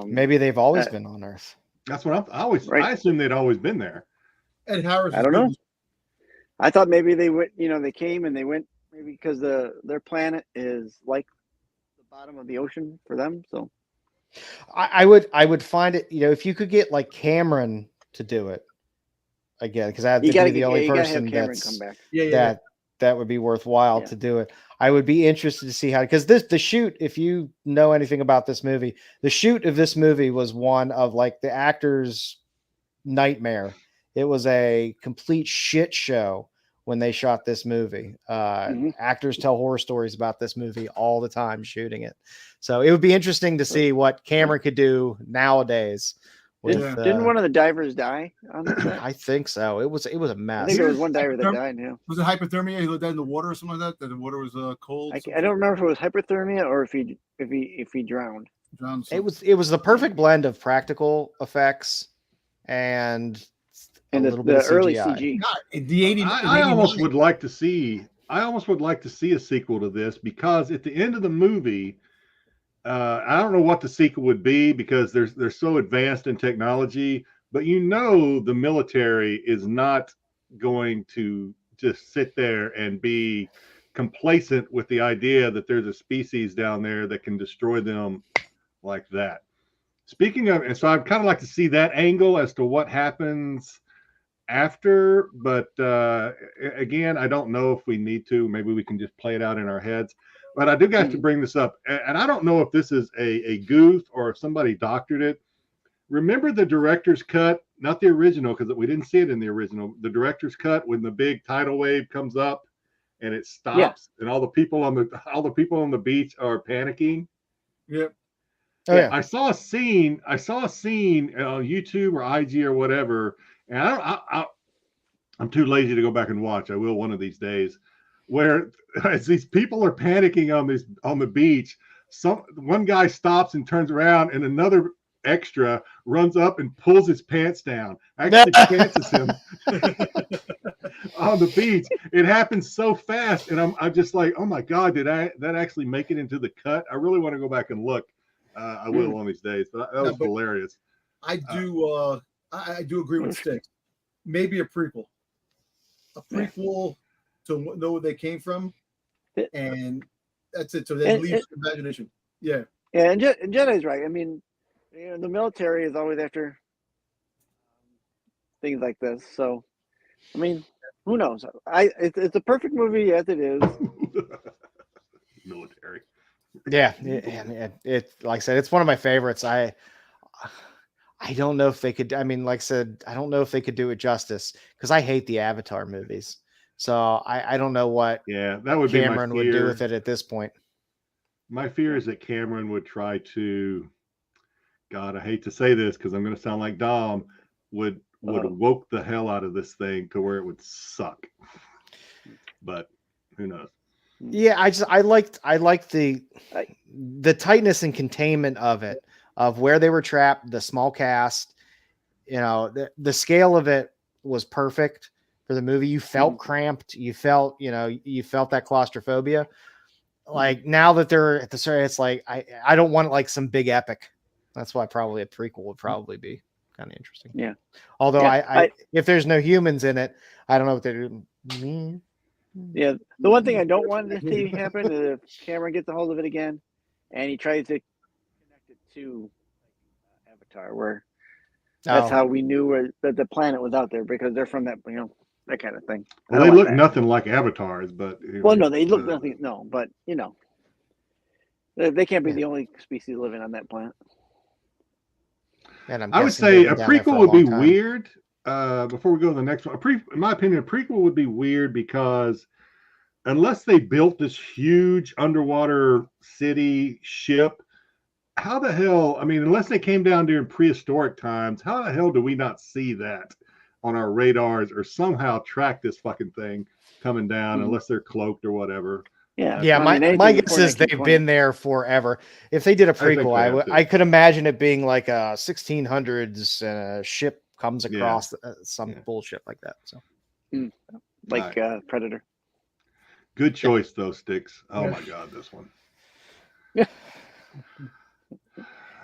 Maybe they've always been on Earth. That's what I assume they'd always been there. Ed Harris. I don't know. I thought maybe they went. They came and they went. Maybe because their planet is like the bottom of the ocean for them. So I would find it. If you could get like Cameron to do it again, because I have to be the only person that would be worthwhile to do it. I would be interested to see how, because the shoot, if you know anything about this movie, the shoot of this movie was one of like the actor's nightmare. It was a complete shit show when they shot this movie. Actors tell horror stories about this movie all the time shooting it. So it would be interesting to see what Cameron could do nowadays. Didn't one of the divers die on the set? I think so. It was a mess. I think there was one diver that died. Yeah. Was it hypothermia? He lived in the water or something like that. That the water was cold. I don't remember if it was hypothermia or if he drowned. It was the perfect blend of practical effects and a little bit of early CGI. CG. I almost would like to see a sequel to this, because at the end of the movie, I don't know what the sequel would be, because they're so advanced in technology, but the military is not going to just sit there and be complacent with the idea that there's a species down there that can destroy them like that. Speaking of, and so I'd kind of like to see that angle as to what happens after, but again, I don't know if we need to. Maybe we can just play it out in our heads. But I do have to bring this up, and I don't know if this is a goof or if somebody doctored it. Remember the director's cut, not the original, because we didn't see it in the original. The director's cut, when the big tidal wave comes up and it stops, and all the people on the beach are panicking. Yep. Oh, yeah. I saw a scene on YouTube or IG or whatever, and I'm too lazy to go back and watch. I will one of these days, where as these people are panicking on the beach, one guy stops and turns around, and another extra runs up and pulls his pants down. Actually chances him on the beach. It happens so fast, and I'm just like, oh my god, did that actually make it into the cut? I really want to go back and look. I will one of these days, but that was hilarious. I do agree with Styx. Maybe a prequel. To know where they came from, and that's it. So that leaves imagination. Yeah. Yeah, and Jedi's right. I mean, the military is always after things like this. So, I mean, who knows? It's a perfect movie as it is. military. Yeah, it like I said, it's one of my favorites. I don't know if they could. I mean, like I said, I don't know if they could do it justice because I hate the Avatar movies. So I don't know what that would Cameron be my would do fear. with it at this point. My fear is that Cameron would try to. God, I hate to say this because I'm going to sound like Dom. Would woke the hell out of this thing to where it would suck. But who knows? Yeah, I liked the tightness and containment of it, of where they were trapped, the small cast. You know, the scale of it was perfect for the movie. You felt cramped. You felt that claustrophobia. Like now that they're at the start, it's like I don't want like some big epic. That's why probably a prequel would probably be kind of interesting. Yeah. Although I if there's no humans in it, I don't know what they're doing. Yeah, the one thing I don't want to see happen is if Cameron gets a hold of it again, and he tries to connect it to Avatar, where that's how we knew that the planet was out there because they're from that, that kind of thing. Well, they look nothing like avatars, but no, they look nothing. No, but they can't be the only species living on that planet. And I would say a prequel would be weird. Before we go to the next one, in my opinion, a prequel would be weird because unless they built this huge underwater city ship, how the hell? I mean, unless they came down during prehistoric times, how the hell do we not see that on our radars or somehow track this fucking thing coming down unless they're cloaked or whatever? Yeah. My guess is they've been there forever. If they did a prequel, I could imagine it being like a 1600s and a ship comes across some bullshit like that. So, Predator. Good choice though, Styx. Oh my God, this one.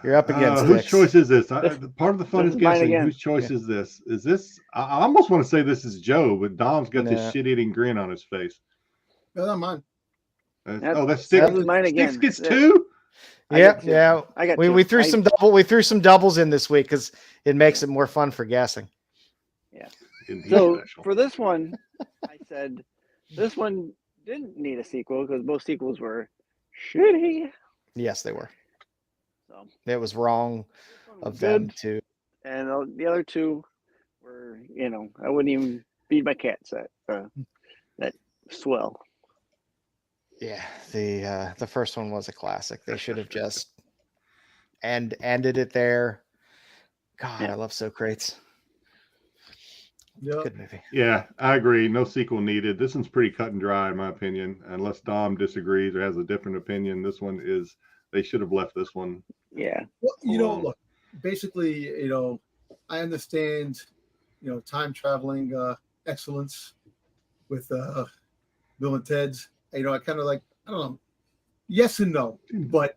You're up against whose choice is this? Part of the fun is guessing. Whose choice is this? Is this? I almost want to say this is Joe, but Dom's got this shit-eating grin on his face. No, not mine. That's Styx. Mine again. Styx gets two. Yeah. We threw some doubles in this week because it makes it more fun for guessing. Yeah. So for this one, I said this one didn't need a sequel because most sequels were shitty. Yes, they were. So it was wrong of them too. And the other two were, I wouldn't even feed my cats that swell. Yeah, the first one was a classic. They should have just ended it there. God, I love So Crates. Yep. Good movie. Yeah, I agree. No sequel needed. This one's pretty cut and dry, in my opinion. Unless Dom disagrees or has a different opinion, this one is. They should have left this one. Yeah. Well, look. Basically, I understand, time traveling excellence with Bill and Ted's. I kind of like, I don't know, yes and no. But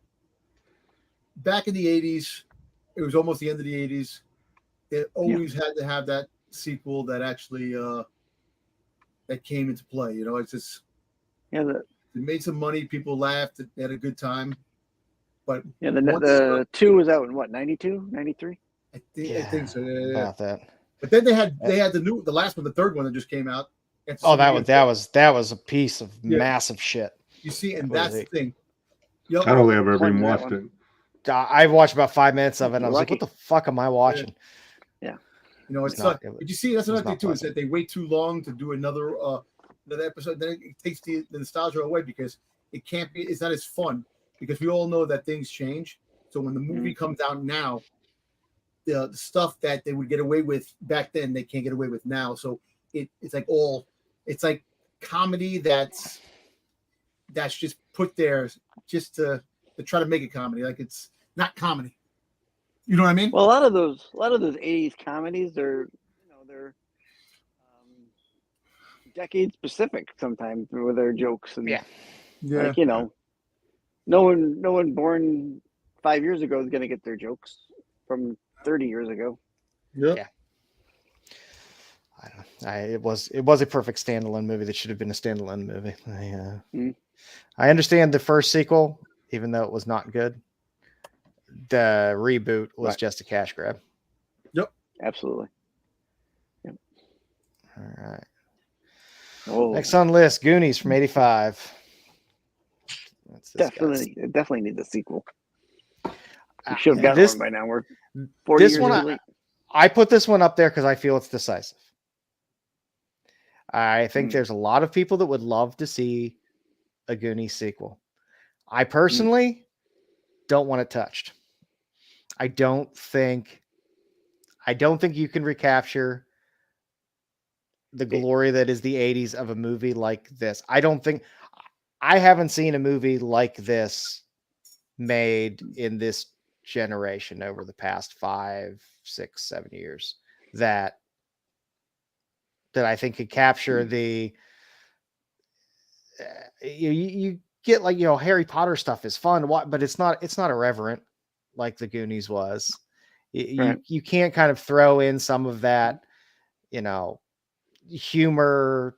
back in the 80s, it was almost the end of the 80s. It always had to have that sequel that actually that came into play. It's just it made some money. People laughed. They had a good time. But the 2 was out in what, 92, 93? I think so. Yeah. About that. But then they had the last one, the third one that just came out. That was a piece of massive shit. You see, and that's the thing. Yep. I don't think I've ever even watched it. I watched about 5 minutes of it and I was like, what the fuck am I watching? Yeah. It's not. But you see, that's another thing too, is that they wait too long to do another episode. Then it takes the nostalgia away because it can't be. It's not as fun because we all know that things change. So when the movie comes out now, the stuff that they would get away with back then, they can't get away with now. So it's like comedy that's just put there just to try to make it comedy. Like it's not comedy. You know what I mean? Well, a lot of those 80s comedies, they're decade specific sometimes with their jokes and like, no one born 5 years ago is going to get their jokes from 30 years ago. Yeah. I don't know. It was a perfect standalone movie that should have been a standalone movie. I understand the first sequel, even though it was not good. The reboot was just a cash grab. Yep, absolutely. Yep. All right. Oh. Next on the list, Goonies from '85. definitely needs a sequel. We should have gotten one by now. We're 40 this years one, late. I put this one up there because I feel it's decisive. I think there's a lot of people that would love to see a Goonies sequel. I personally don't want it touched. I don't think you can recapture the glory that is the 80s of a movie like this. I haven't seen a movie like this made in this generation over the past 5, 6, 7 years that I think could capture the you get, like, Harry Potter stuff is fun, but it's not irreverent like the Goonies was. You can't kind of throw in some of that, humor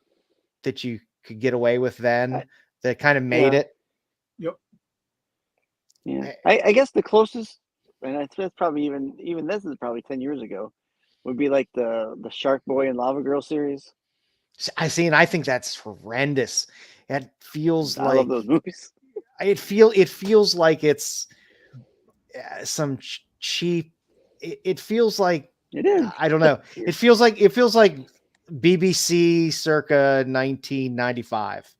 that you could get away with then that kind of made it. Yep. Yeah. I guess the closest, and it's probably even this is probably 10 years ago, would be like the Shark Boy and Lava Girl series. I think that's horrendous. It feels I love those movies. It feels like it's some cheap. It feels like it is. I don't know. It feels like BBC circa 1995.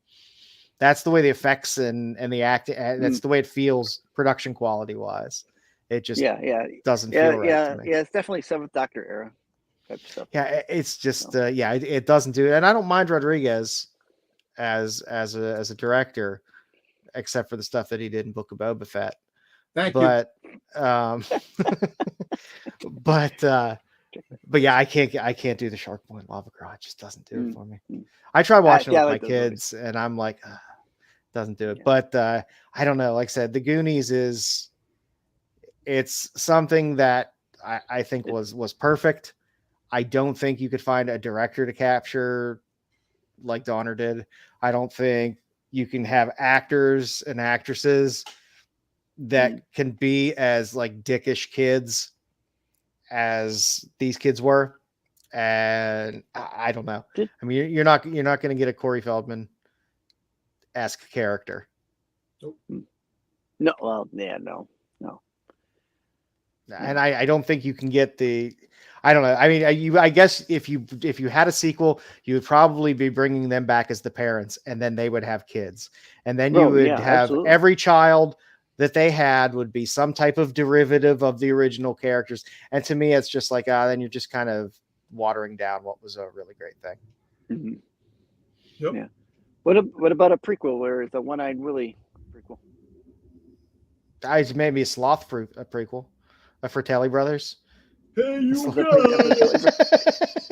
That's the way the effects and the acting. That's the way it feels, production quality wise. It just doesn't feel right to me. Yeah, it's definitely Seventh Doctor era type stuff. Yeah, it's just it doesn't do it. And I don't mind Rodriguez as a director, except for the stuff that he did in Book of Boba Fett. Thank you. But yeah, I can't do the Shark Boy and Lava Girl. It just doesn't do it for me. I try watching it with my kids, and I'm like, doesn't do it. Yeah. But I don't know. Like I said, the Goonies it's something that I think was perfect. I don't think you could find a director to capture like Donner did. I don't think you can have actors and actresses that can be as like dickish kids as these kids were. And I don't know. I mean, you're not going to get a Corey Feldman-esque character. No. Well, yeah, no. And I don't think you can get I don't know. I mean, I guess if you had a sequel, you would probably be bringing them back as the parents, and then they would have kids, and then you would have every child that they had would be some type of derivative of the original characters. And to me, it's just like, then you're just kind of watering down what was a really great thing. Mm-hmm. Yep. Yeah. What about a prequel where it's a One-Eyed Willy prequel? Maybe a Sloth prequel, a Fratelli Brothers. Hey, you guys!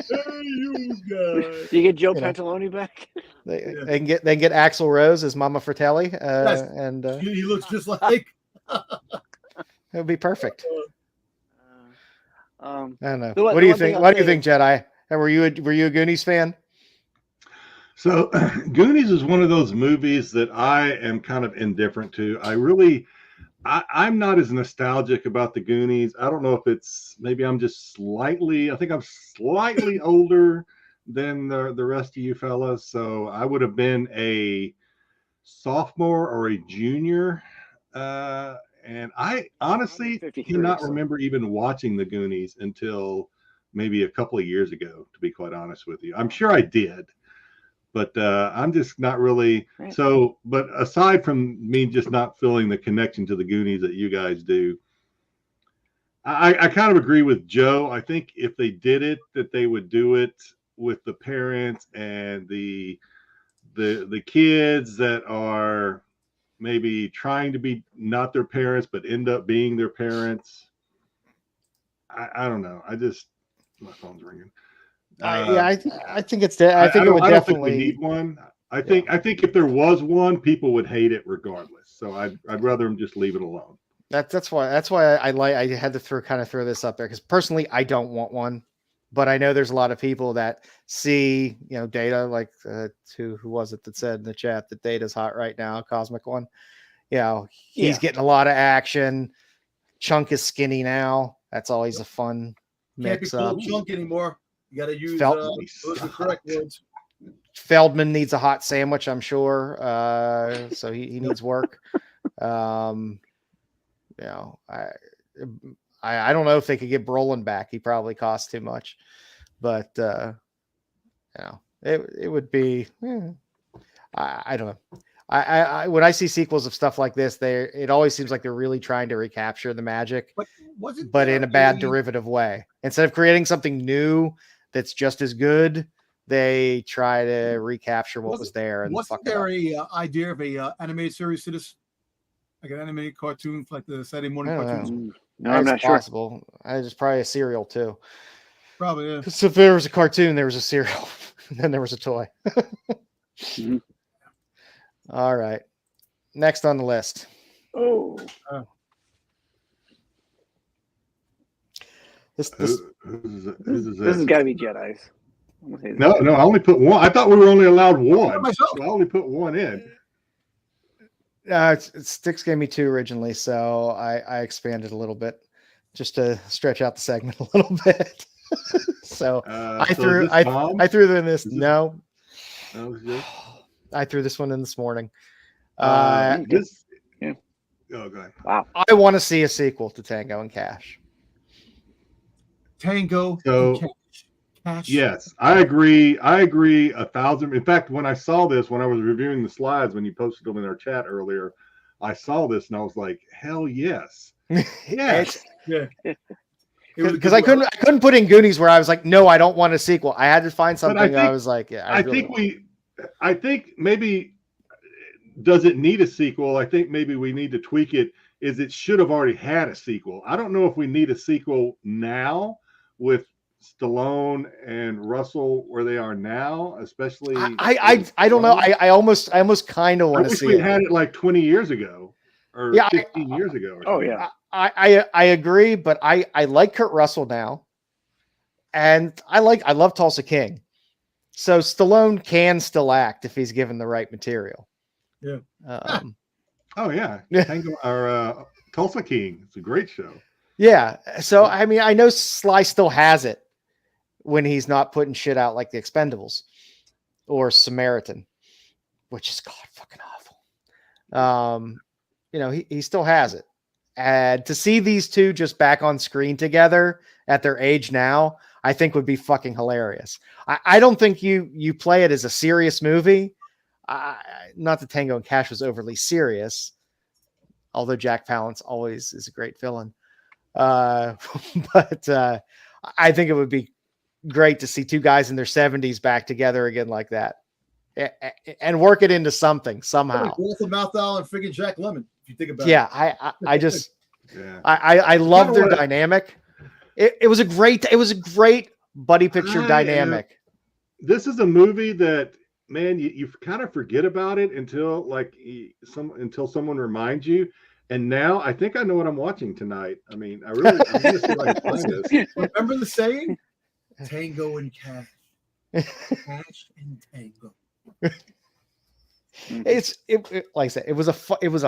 Hey, you guys! Do you get Joe Pantalone back? They can get Axl Rose as Mama Fratelli, yes. And he looks just like. It would be perfect. I don't know. What do you think? What do you think, Jedi? Were you a Goonies fan? So, Goonies is one of those movies that I am kind of indifferent to. I'm not as nostalgic about the Goonies. I don't know if it's maybe I'm just slightly older than the rest of you fellas. So I would have been a sophomore or a junior. And I honestly cannot remember even watching the Goonies until maybe a couple of years ago, to be quite honest with you. I'm sure I did. But I'm just not really so. But aside from me just not feeling the connection to the Goonies that you guys do, I kind of agree with Joe. I think if they did it, that they would do it with the parents and the kids that are maybe trying to be not their parents but end up being their parents. I don't know. My phone's ringing. I think it's. I think it would definitely. I don't think we need one. I think if there was one, people would hate it regardless. So I'd rather them just leave it alone. That's why I had to throw this up there, because personally I don't want one, but I know there's a lot of people that see Data, like who was it that said in the chat that Data's hot right now, Cosmic One. He's getting a lot of action. Chunk is skinny now. That's always a fun mix up. Can't be called Chunk anymore. You got to use those are correct words. Feldman needs a hot sandwich, I'm sure. So he needs work. You know, I don't know if they could get Brolin back. He probably costs too much, but you know, it would be. I don't know. I when I see sequels of stuff like this, it always seems like they're really trying to recapture the magic, but in a bad derivative way. Instead of creating something new that's just as good, they try to recapture what was there. And wasn't there a idea of a animated series to this, like an animated cartoon, like the Saturday morning cartoons? No, I'm not possible. It's probably a cereal too. Probably, yeah. So if there was a cartoon, there was a cereal, and then there was a toy. Mm-hmm. All right. Next on the list. Oh. This has got to be Jedi's. No, I only put one. I thought we were only allowed one. So I only put one in. Styx gave me two originally, so I expanded a little bit just to stretch out the segment a little bit. So I threw in this. No. I threw this one in this morning. Oh, go ahead. Wow. I want to see a sequel to Tango and Cash. Tango. So, Cash. Yes, I agree. 1,000. In fact, when I saw this, when I was reviewing the slides, when you posted them in our chat earlier, I saw this and I was like, hell yes. Yes. Yeah. Because I couldn't put in Goonies where I was like, no, I don't want a sequel. I had to find something. I was like, yeah. I think maybe, does it need a sequel? I think maybe we need to tweak it. It should have already had a sequel. I don't know if we need a sequel now with Stallone and Russell where they are now, especially. I don't know. I almost kind of want to see we had it like 20 years ago or 15 years ago. Oh yeah. I agree, but I like Kurt Russell now, and I love Tulsa King. So Stallone can still act if he's given the right material. Yeah. Oh yeah. Tango or Tulsa King. It's a great show. Yeah. So I mean, I know Sly still has it when he's not putting shit out like the Expendables or Samaritan, which is fucking awful. You know, he still has it. And to see these two just back on screen together at their age now, I think would be fucking hilarious. I don't think you play it as a serious movie. Not that Tango and Cash was overly serious, although Jack Palance always is a great villain. But I think it would be great to see two guys in their 70s back together again like that, and work it into something somehow. Walter Matthau and freaking Jack Lemmon, if you think about it. I love their dynamic. It was a great buddy picture dynamic. This is a movie that, man, you kind of forget about it until someone reminds you. And now I think I know what I'm watching tonight. I mean, I'm going to see if I can find this. Remember the saying? Tango and Cash. Cash and Tango. Like I said, it was a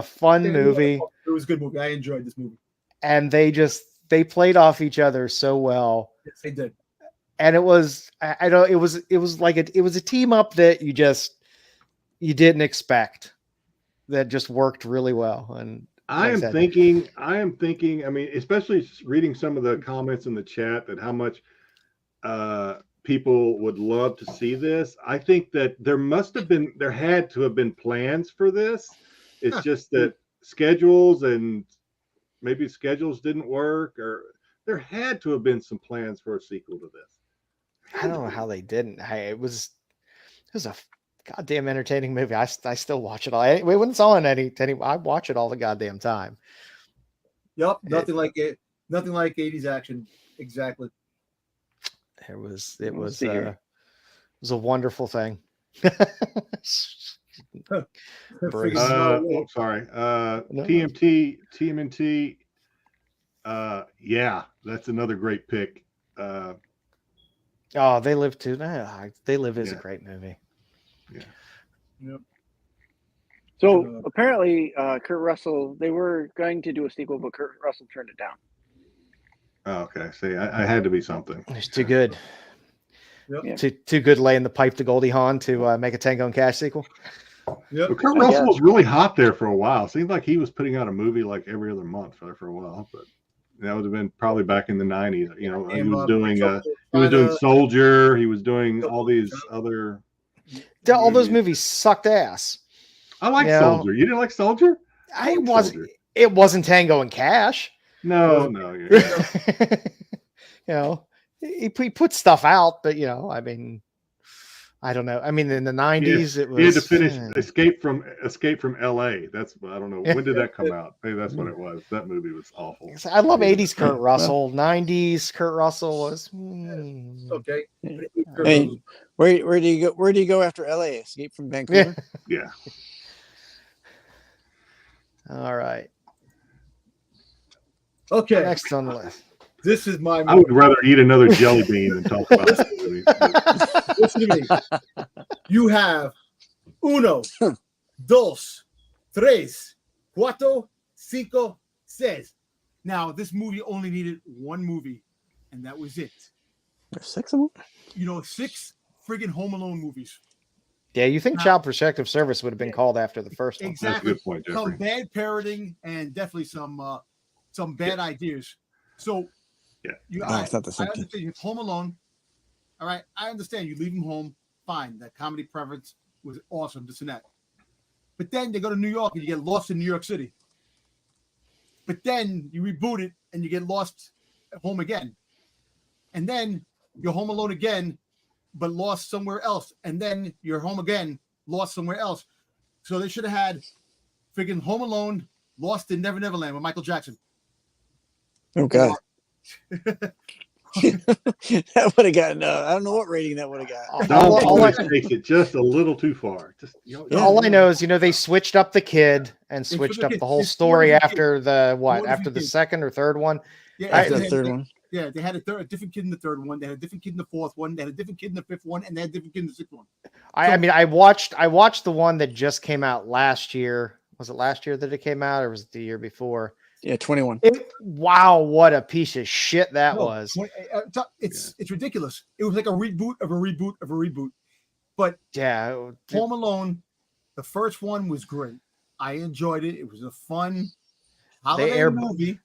fun movie. It was a good movie. I enjoyed this movie. And they played off each other so well. Yes, they did. And it was a team up that you didn't expect, that just worked really well. And I am thinking, I mean, especially reading some of the comments in the chat, that how much people would love to see this. I think that there had to have been plans for this. It's just that schedules didn't work, or there had to have been some plans for a sequel to this. I don't know how they didn't. It was a goddamn entertaining movie. I still watch it all. When it's on any, I watch it all the goddamn time. Yep, nothing like 80s action. Exactly. It was a wonderful thing. Sorry. TMNT. Yeah, that's another great pick. They Live too. They Live is a great movie. Yeah. Yep. So apparently, Kurt Russell, they were going to do a sequel, but Kurt Russell turned it down. Oh, okay. See, I had to be something. It's too good. Yep. Yeah. Too good laying the pipe to Goldie Hawn to make a Tango and Cash sequel. Yep. Well, Kurt Russell was really hot there for a while. Seemed like he was putting out a movie like every other month for a while, but that would have been probably back in the 90s. You know, he was doing Soldier. He was doing all these other. All those movies sucked ass. I like Soldier. You didn't like Soldier? It wasn't Tango and Cash. No. You know, he put stuff out, but I mean, I don't know. I mean, in the 90s, it was. He had to finish Escape from L.A. That's I don't know when did that come out. Maybe that's what it was. That movie was awful. I love 80s Kurt Russell. 90s Kurt Russell was okay. Hey, where do you go? Where do you go after L.A.? Escape from Vancouver? Yeah. All right. Okay. Next on the list. This is my movie. I would rather eat another jelly bean than talk about this movie. Listen to me. You have uno, dos, tres, cuatro, cinco, seis. Now, this movie only needed one movie, and that was it. There's 6 of them? 6 friggin' Home Alone movies. Yeah, you think Child Protective Service would have been called after the first one. Exactly. That's a good point, Jeffrey. Some bad parroting and definitely some bad ideas. So, It's not the same I understand you're home alone. All right, I understand you leave him home. Fine, that comedy preference was awesome, this and that. But then they go to New York and you get lost in New York City. But then you reboot it and you get lost at home again. And then you're home alone again, but lost somewhere else. And then you're home again, lost somewhere else. So they should have had freaking Home Alone, Lost in Never Neverland with Michael Jackson. Oh, God. That would have gotten, I don't know what rating that would have got. All takes it just a little too far. All I know is, they switched up the kid and switched up the whole story after the second or third one. Yeah, after the third one. Yeah, they had a different kid in the third one. They had a different kid in the fourth one. They had a different kid in the fifth one, and they had a different kid in the sixth one. I mean, I watched the one that just came out last year. Was it last year that it came out, or was it the year before? Yeah, 21. Wow, what a piece of shit that was. It's ridiculous. It was like a reboot of a reboot of a reboot. But yeah, Home Alone, the first one was great. I enjoyed it. It was a fun holiday movie.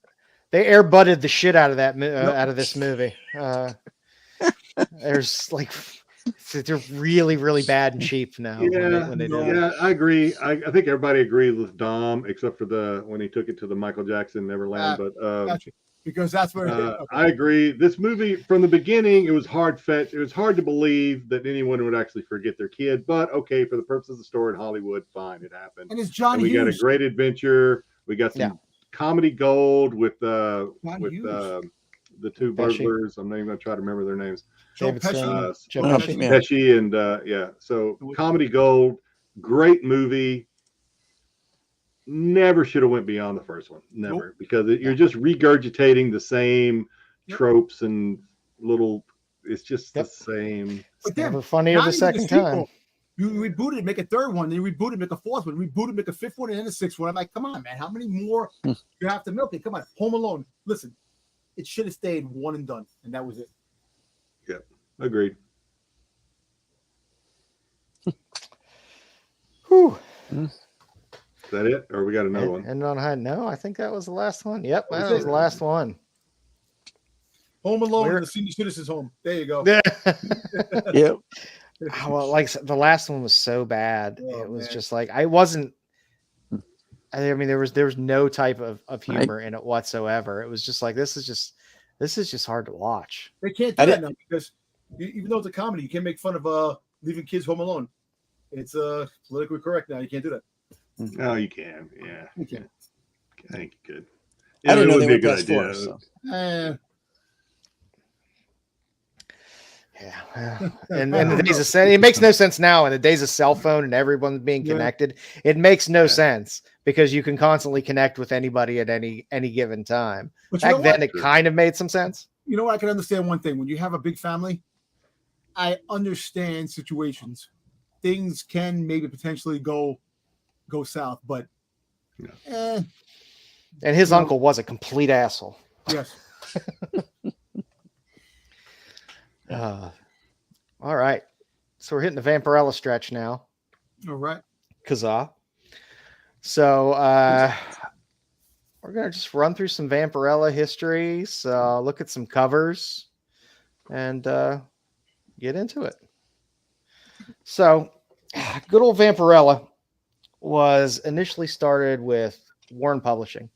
They airbutted the shit out of that out of this movie. There's they're really, really bad and cheap now. When they do it. Yeah, I agree. I think everybody agrees with Dom, except for when he took it to the Michael Jackson Neverland. Gotcha. Because that's where I agree. This movie, from the beginning, it was hard-fetched. It was hard to believe that anyone would actually forget their kid. But okay, for the purposes of the story in Hollywood, fine, it happened. And it's John Hughes. We got a great adventure. We got some comedy gold with the two burglars. I'm not even going to try to remember their names. Pesci and so comedy gold, great movie. Never should have went beyond the first one. Never, because you're just regurgitating the same tropes and little. It's just the same. It's never funnier the second time. You reboot it, make a third one, then you reboot it, make a fourth one, reboot it, make a fifth one, and then a sixth one. I'm like, come on, man, how many more you have to milk it? Come on, Home Alone. Listen, it should have stayed one and done, and that was it. Yep, agreed. Whew. Is that it, or we got another one? And on high, no, I think that was the last one. Yep, that was the last one. Home Alone, the senior citizens' home. There you go. Yep. Well, the last one was so bad. It was just I wasn't. I mean, there was no type of humor in it whatsoever. It was just this is just hard to watch. They can't do that now because even though it's a comedy, you can't make fun of leaving kids home alone. It's politically correct now. You can't do that. No, you can. Yeah, you can. I think you could. I didn't know they were past 4. So. Yeah, and the days of it makes no sense now. In the days of cell phone and everyone's being connected, it makes no sense because you can constantly connect with anybody at any given time. But back then, it kind of made some sense. You know what? I can understand one thing. When you have a big family, I understand situations. Things can maybe potentially go south, but and his uncle was a complete asshole. Yes. All right. So we're hitting the Vampirella stretch now. All right. Kazaa. So we're going to just run through some Vampirella history, so look at some covers, and get into it. So, good old Vampirella was initially started with Warren Publishing.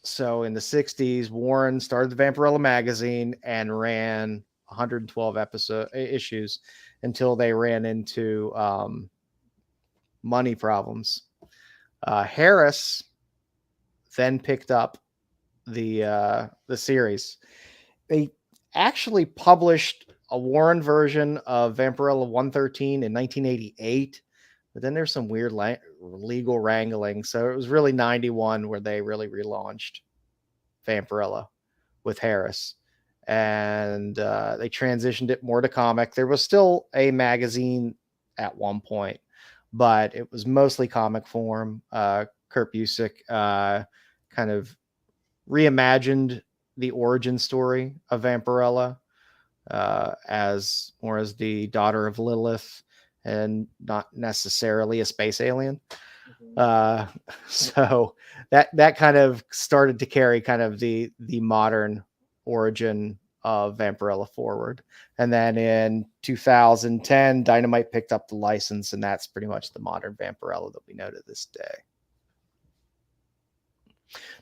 So in the 60s, Warren started the Vampirella magazine and ran 112 issues until they ran into money problems. Harris then picked up the series. They actually published a Warren version of Vampirella 113 in 1988, but then there's some weird legal wrangling. So it was really 91 where they really relaunched Vampirella with Harris, and they transitioned it more to comic. There was still a magazine at one point, but it was mostly comic form. Kurt Busiek kind of reimagined the origin story of Vampirella as more as the daughter of Lilith and not necessarily a space alien. So that kind of started to carry kind of the modern origin of Vampirella forward. And then in 2010, Dynamite picked up the license, and that's pretty much the modern Vampirella that we know to this day.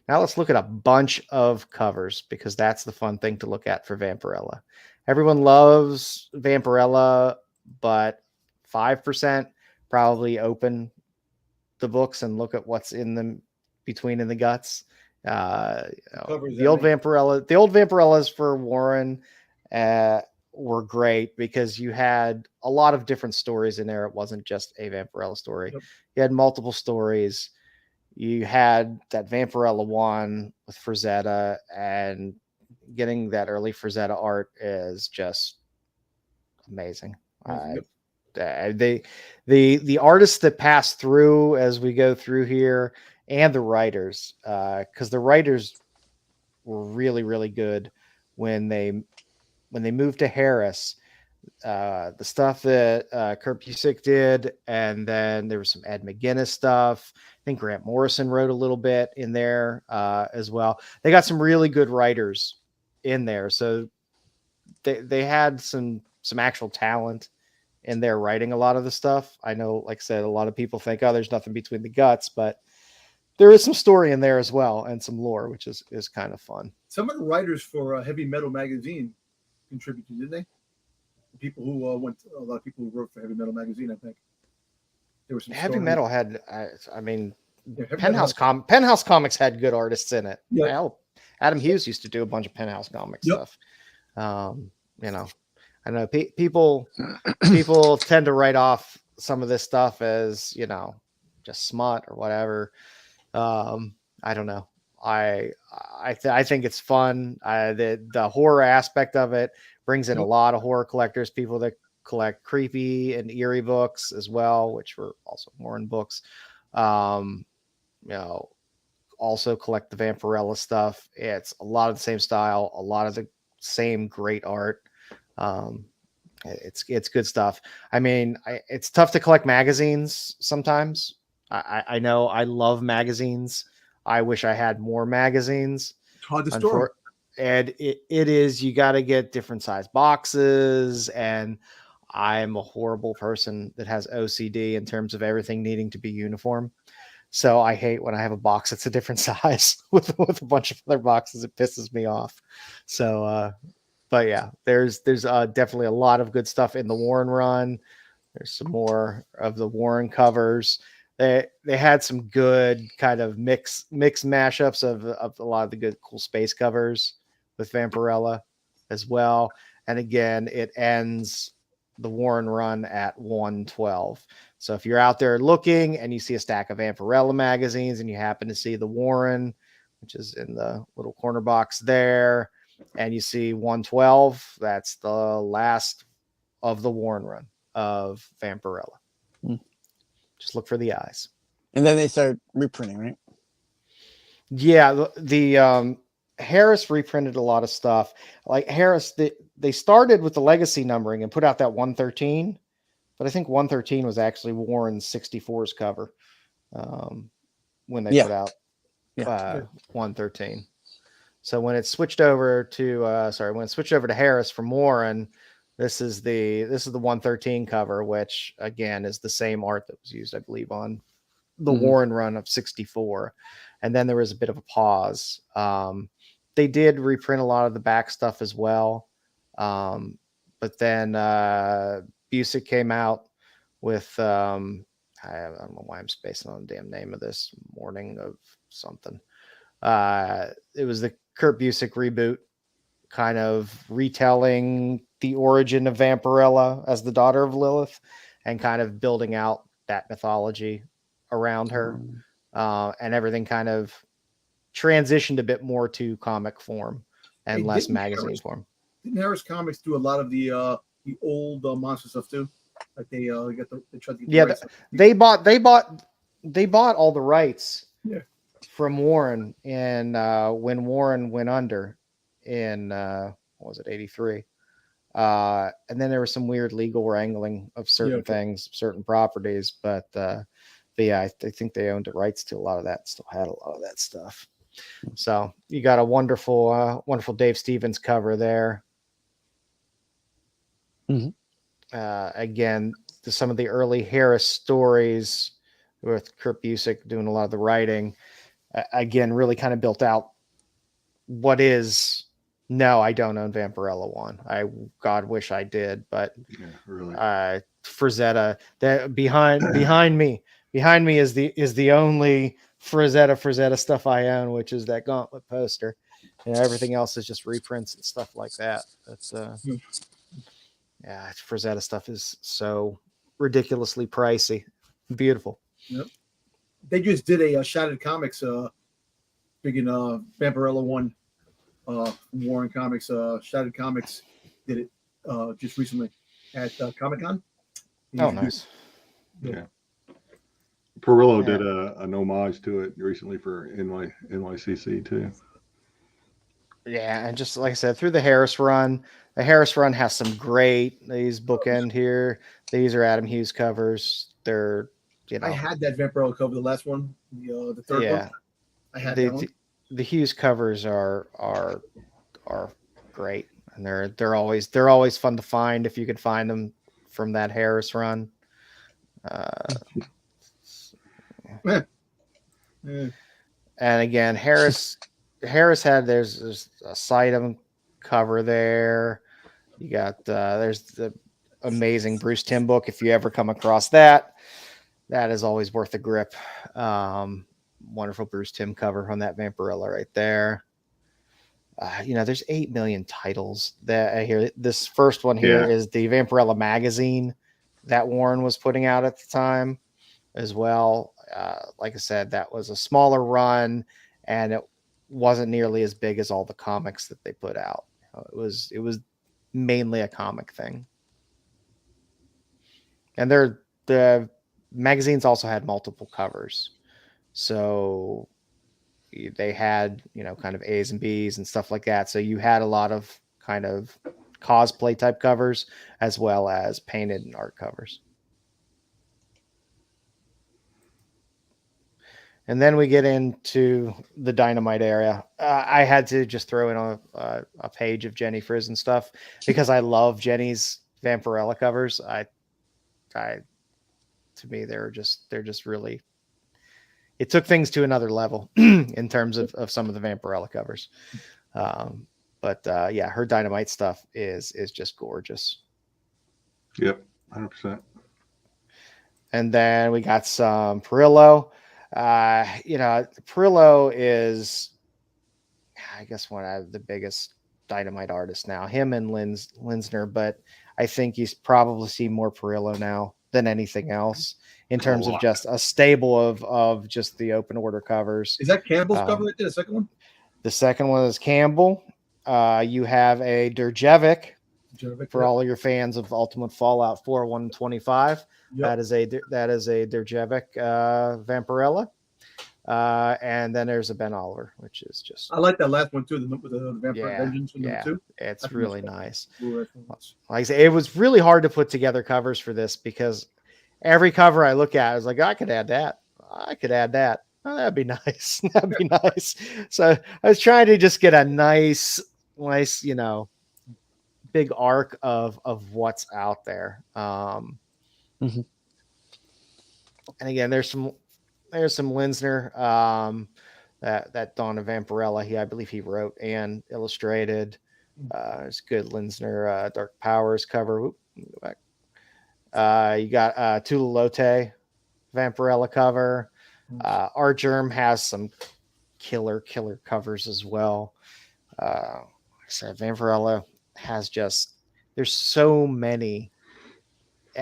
Now let's look at a bunch of covers, because that's the fun thing to look at for Vampirella. Everyone loves Vampirella, but 5% probably open the books and look at what's in them between in the guts. The old Vampirellas for Warren were great because you had a lot of different stories in there. It wasn't just a Vampirella story. Yep. You had multiple stories. You had that Vampirella 1 with Frazetta, and getting that early Frazetta art is just amazing. The artists that pass through as we go through here, and the writers, because the writers were really, really good when they moved to Harris. The stuff that Kurt Busiek did, and then there was some Ed McGuinness stuff. I think Grant Morrison wrote a little bit in there as well. They got some really good writers in there, so they had some actual talent in there writing a lot of the stuff. I know, like I said, a lot of people think, oh, there's nothing between the guts, but there is some story in there as well, and some lore, which is kind of fun. Some of the writers for Heavy Metal magazine contributed, didn't they? People who a lot of people who wrote for Heavy Metal magazine, I think. There was some Heavy Metal had, Penthouse Comics had good artists in it. Yeah. Well, Adam Hughes used to do a bunch of Penthouse Comics stuff. I know people tend to write off some of this stuff as, just smut or whatever. I don't know. I think it's fun. The horror aspect of it brings in a lot of horror collectors, people that collect creepy and eerie books as well, which were also Warren books. Also collect the Vampirella stuff. It's a lot of the same style, a lot of the same great art. It's good stuff. I mean, it's tough to collect magazines sometimes. I know I love magazines. I wish I had more magazines. It's hard to store. And it is, you got to get different size boxes. And I'm a horrible person that has OCD in terms of everything needing to be uniform. So I hate when I have a box that's a different size with a bunch of other boxes. It pisses me off. So, but yeah, there's definitely a lot of good stuff in the Warren run. There's some more of the Warren covers. They had some good kind of mixed mashups of a lot of the good cool space covers with Vampirella as well. And again, it ends the Warren run at 112. So if you're out there looking and you see a stack of Vampirella magazines and you happen to see the Warren, which is in the little corner box there, and you see 112, that's the last of the Warren run of Vampirella. Just look for the eyes. And then they started reprinting, right? Yeah, the Harris reprinted a lot of stuff. Like Harris, they started with the legacy numbering and put out that 113, But I think 113 was actually Warren's 64's cover when they put out 113. So when it switched over to when it switched over to Harris from Warren, this is the 113 cover, which again is the same art that was used, I believe, on the Warren run of 64. And then there was a bit of a pause. They did reprint a lot of the back stuff as well. But then Busick came out with I don't know why I'm spacing on the damn name of this, Morning of something. It was the Kurt Busick reboot, kind of retelling the origin of Vampirella as the daughter of Lilith and kind of building out that mythology around her. And everything kind of transitioned a bit more to comic form and less magazine form. Didn't Harris Comics do a lot of the old monster stuff too? Like they tried to get they bought all the rights from Warren in when Warren went under in what was it, 83. And then there was some weird legal wrangling of certain things, certain properties, but yeah, I think they owned the rights to a lot of that, still had a lot of that stuff. So you got a wonderful Dave Stevens cover there. Again, some of the early Harris stories with Kurt Busick doing a lot of the writing, again, really kind of built out what is. No, I don't own Vampirella 1. I God wish I did, but really. Frazetta, that behind me is the only Frazetta stuff I own, which is that Gauntlet poster. Everything else is just reprints and stuff like that. That's Frazetta stuff is so ridiculously pricey. Beautiful. Yep. They just did a Shattered Comics friggin' Vampirella 1 Warren Comics. Shattered Comics did it just recently at Comic-Con. Oh, nice. Yeah. Perillo did an homage to it recently for NYCC too. Yeah, and just like I said, through the Harris run has some great, these bookend here. These are Adam Hughes covers. They're, I had that Vampirella cover, the last one, the third one. I had that one. The Hughes covers are great, and they're always fun to find if you could find them from that Harris run. And again, Harris had there's a Sightum cover there. You got there's the amazing Bruce Timm book. If you ever come across that is always worth a grip. Wonderful Bruce Timm cover on that Vampirella right there. There's 8 million titles that here. This first one here is the Vampirella magazine that Warren was putting out at the time as well. Like I said, that was a smaller run, and it wasn't nearly as big as all the comics that they put out. It was mainly a comic thing. And the magazines also had multiple covers. So they had, kind of A's and B's and stuff like that. So you had a lot of kind of cosplay type covers as well as painted and art covers. And then we get into the Dynamite area. I had to just throw in a page of Jenny Frison stuff because I love Jenny's Vampirella covers. To me, they're just really. It took things to another level in terms of some of the Vampirella covers. But her Dynamite stuff is just gorgeous. Yep, 100%. And then we got some Perillo. Perillo is, I guess, one of the biggest Dynamite artists now. Him and Linsner, but I think he's probably seen more Perillo now than anything else in terms of just a stable of just the open order covers. Is that Campbell's cover right there, the second one? The second one is Campbell. You have a Derjevic for all of your fans of Ultimate Fallout 4 125. Yep. That is a Derjevic Vampirella. And then there's a Ben Oliver, which is just I like that last one too. The Vampire Yeah, Vengeance from number 2. it's That's really nice. nice. Like I say, it was really hard to put together covers for this because every cover I look at is like, I could add that. I could add that. Oh, that'd be nice. That'd be nice. So I was trying to just get a nice, you know, big arc of what's out there. Mhm. And again, there's some Linsner, that Dawn of Vampirella. I believe he wrote and illustrated. It's good Linsner, Dark Powers cover. Whoop, go back. You got Tula Lotte Vampirella cover. Art Germ has some killer covers as well. Like I said, Vampirella has there's so many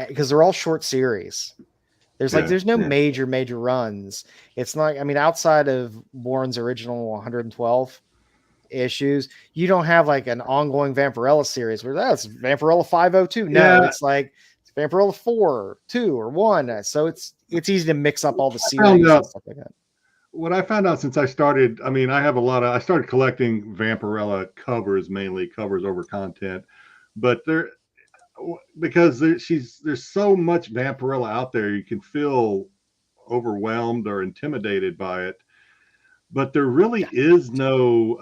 because they're all short series. There's no major runs. It's not, I mean, outside of Warren's original 112 issues, you don't have like an ongoing Vampirella series where that's Vampirella 502. No, it's like it's Vampirella 4, 2, or 1. So it's easy to mix up all the series and stuff like that. What I found out since I started, I mean, I started collecting Vampirella covers, mainly covers over content, but because there's so much Vampirella out there, you can feel overwhelmed or intimidated by it. But there really is no,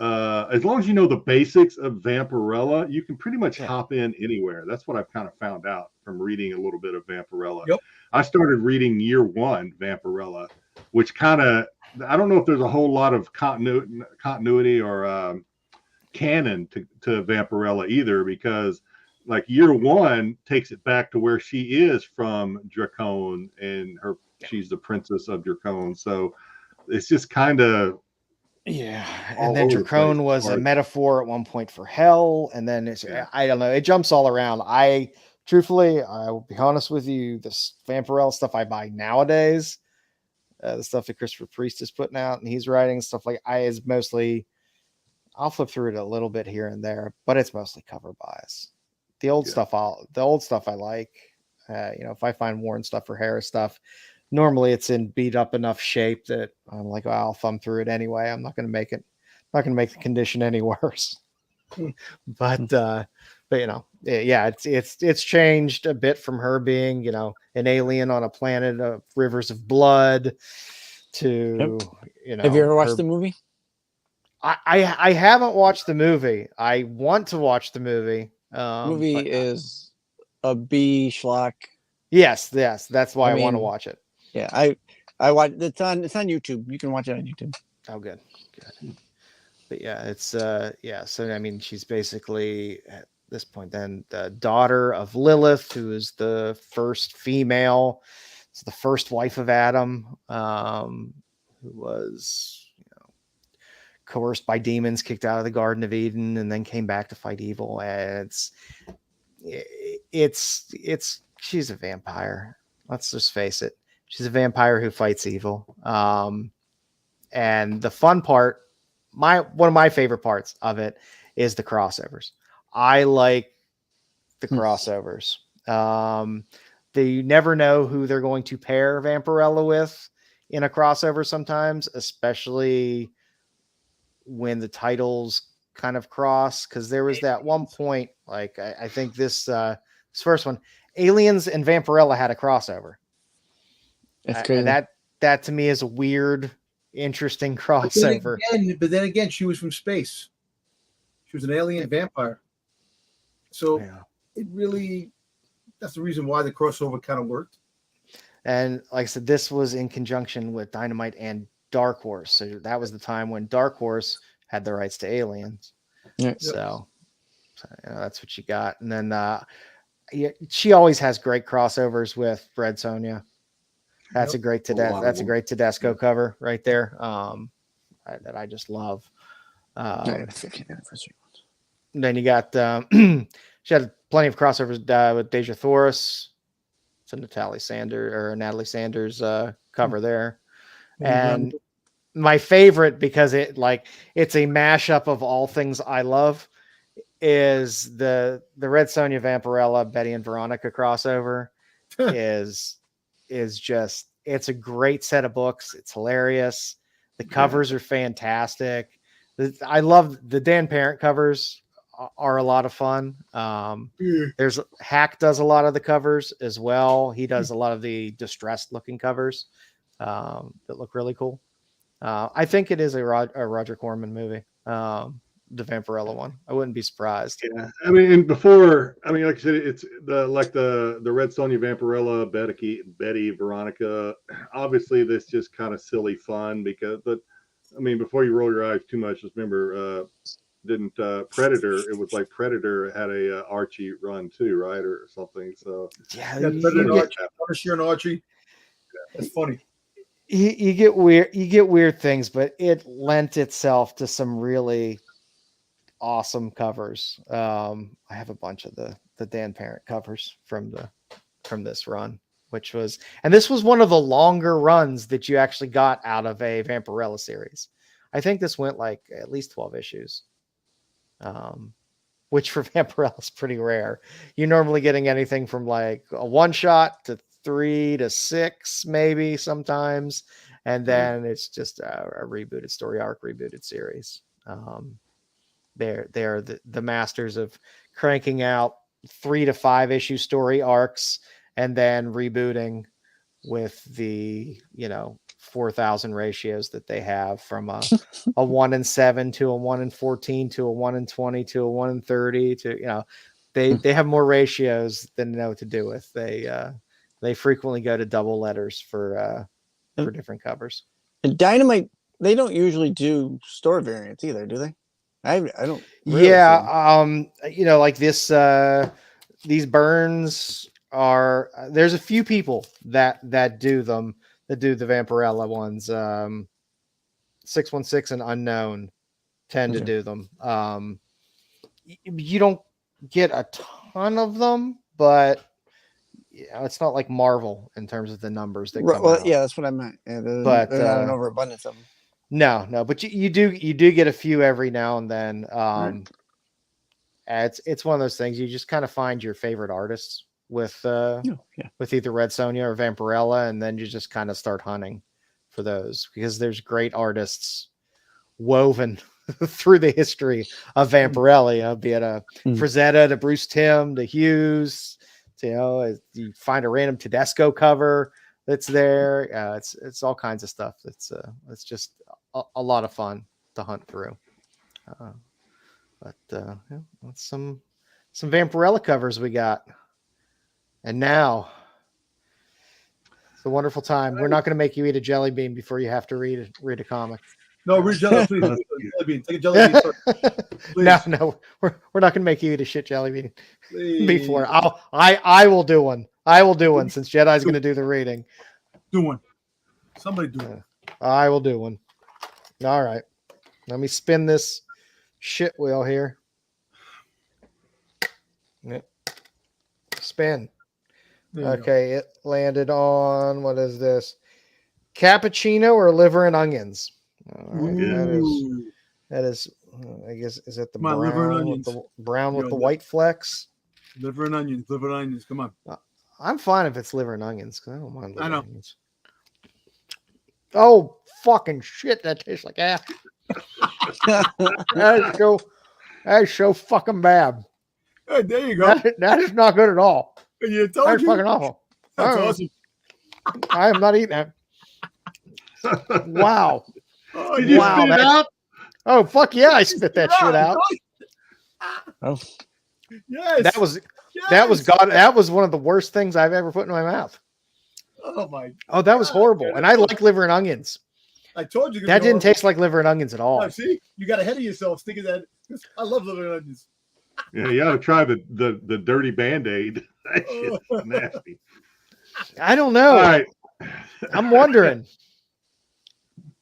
as long as you know the basics of Vampirella, you can pretty much hop in anywhere. That's what I've kind of found out from reading a little bit of Vampirella. Yep. I started reading year 1 Vampirella, which kind of, I don't know if there's a whole lot of continuity or canon to Vampirella either, because like year 1 takes it back to where she is from Dracone, and she's the princess of Dracone. So it's just kind of and then Dracone was a metaphor at one point for hell, and then I don't know, it jumps all around. Truthfully, I will be honest with you, this Vampirella stuff I buy nowadays, the stuff that Christopher Priest is putting out and he's writing stuff like is mostly, I'll flip through it a little bit here and there, but it's mostly cover buys. The old stuff I like. If I find Warren stuff or Harris stuff, normally it's in beat up enough shape that I'm like, well, I'll thumb through it anyway. I'm not going to make the condition any worse. but it's changed a bit from her being, an alien on a planet of rivers of blood to, Have you ever watched the movie? I haven't watched the movie. I want to watch the movie. Movie is a B schlock. Yes, that's why I want to watch it. Yeah, I watch. It's on YouTube. You can watch it on YouTube. Oh, good. But yeah, it's So I mean, she's basically at this point then the daughter of Lilith, who is the first female. It's the first wife of Adam, who was coerced by demons, kicked out of the Garden of Eden, and then came back to fight evil. And she's a vampire. Let's just face it. She's a vampire who fights evil. And the fun part, one of my favorite parts of it is the crossovers. I like the crossovers. They never know who they're going to pair Vampirella with in a crossover sometimes, especially when the titles kind of cross, because there was that one point, like I think this first one, Aliens and Vampirella had a crossover. That's crazy. And that to me is a weird, interesting crossover. But then again, she was from space. She was an alien vampire. So it really, that's the reason why the crossover kind of worked. And like I said, this was in conjunction with Dynamite and Dark Horse. So that was the time when Dark Horse had the rights to Aliens. Yeah. So that's what you got. And then she always has great crossovers with Red Sonja. That's a great Tedesco cover right there. That I just love. Then you got she had plenty of crossovers with Deja Thoris. It's a Natalie Sanders cover there. And my favorite, because it's a mashup of all things I love, is the Red Sonja Vampirella Betty and Veronica crossover. is just, it's a great set of books. It's hilarious. The covers are fantastic. I love the Dan Parent covers are a lot of fun. There's Hack does a lot of the covers as well. He does a lot of the distressed looking covers that look really cool. I think it is a Roger Corman movie. The Vampirella one. I wouldn't be surprised. Yeah, I mean, and before, I mean, like I said, it's the Red Sonja Vampirella, Betty, Veronica. Obviously, this just kind of silly fun but I mean, before you roll your eyes too much, just remember, didn't Predator? It was like Predator had a Archie run too, right, or something. So yeah, Predator and Archie. That's funny. You get weird things, but it lent itself to some really awesome covers. I have a bunch of the Dan Parent covers from this run, and this was one of the longer runs that you actually got out of a Vampirella series. I think this went like at least 12 issues, which for Vampirella is pretty rare. You're normally getting anything from like a one shot to 3 to 6, maybe sometimes, and then it's just a rebooted story arc, rebooted series. They're the masters of cranking out 3 to 5 issue story arcs and then rebooting with the 4,000 ratios that they have, from a 1-7 to a 1-14 to a 1-20 to a 1-30 to they have more ratios than know what to do with. They frequently go to double letters for different covers. And Dynamite, they don't usually do store variants either, do they? I don't. Really like this. These Burns are. There's a few people that do them. That do the Vampirella ones. 616 and Unknown tend to do them. You don't get a ton of them, but it's not like Marvel in terms of the numbers that come out. Yeah, that's what I meant. Yeah, but there's not an overabundance of them. No, but you do get a few every now and then. It's one of those things you just kind of find your favorite artists with either Red Sonja or Vampirella, and then you just kind of start hunting for those, because there's great artists woven through the history of Vampirella, be it a Frazetta to Bruce Timm to Hughes, to, you find a random Tedesco cover that's there. It's all kinds of stuff. It's just a lot of fun to hunt through. That's some Vampirella covers we got. And now it's a wonderful time. We're not going to make you eat a jelly bean before you have to read a comic. No, read jelly, please. Jelly bean. Take a jelly bean first. No, we're not going to make you eat a shit jelly bean before. I will do one. I will do one, since Jedi's going to do the reading. Do one. Somebody do one. I will do one. All right. Let me spin this shit wheel here. Yep. Spin. Okay, it landed on, what is this? Cappuccino or liver and onions? All right, that is I guess, is it the brown with the white flecks? Liver and onions, come on. I'm fine if it's liver and onions, because I don't mind liver and onions. Oh, fucking shit, that tastes like ass. That is so fucking bad. Hey, there you go. That is not good at all. That's fucking awful. That's awesome. I am not eating that. Wow. Oh, did you spit it out? Oh, fuck yeah, I spit that shit out. Oh. Yes. That was one of the worst things I've ever put in my mouth. Oh my God. Oh, that was horrible. And I like liver and onions. I told you that didn't taste like liver and onions at all. No, see, you got ahead of yourself thinking that. I love liver and onions. Yeah, you ought to try the dirty Band-Aid. That shit's nasty. I don't know. All right. I'm wondering.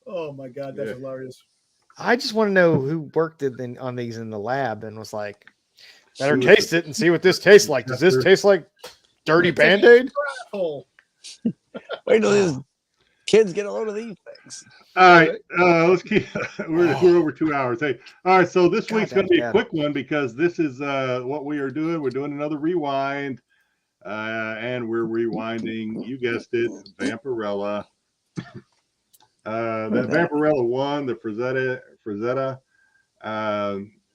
Oh my God, that's hilarious. I just want to know who worked on these in the lab and was like, better taste it and see what this tastes like. Does this taste like dirty Band-Aid? Wait till these kids get a load of these things. All right, let's keep. We're over 2 hours. Hey, all right. So this week's going to be a quick one, because this is what we are doing. We're doing another rewind, and we're rewinding. You guessed it, Vampirella. That Vampirella 1, the Frazetta,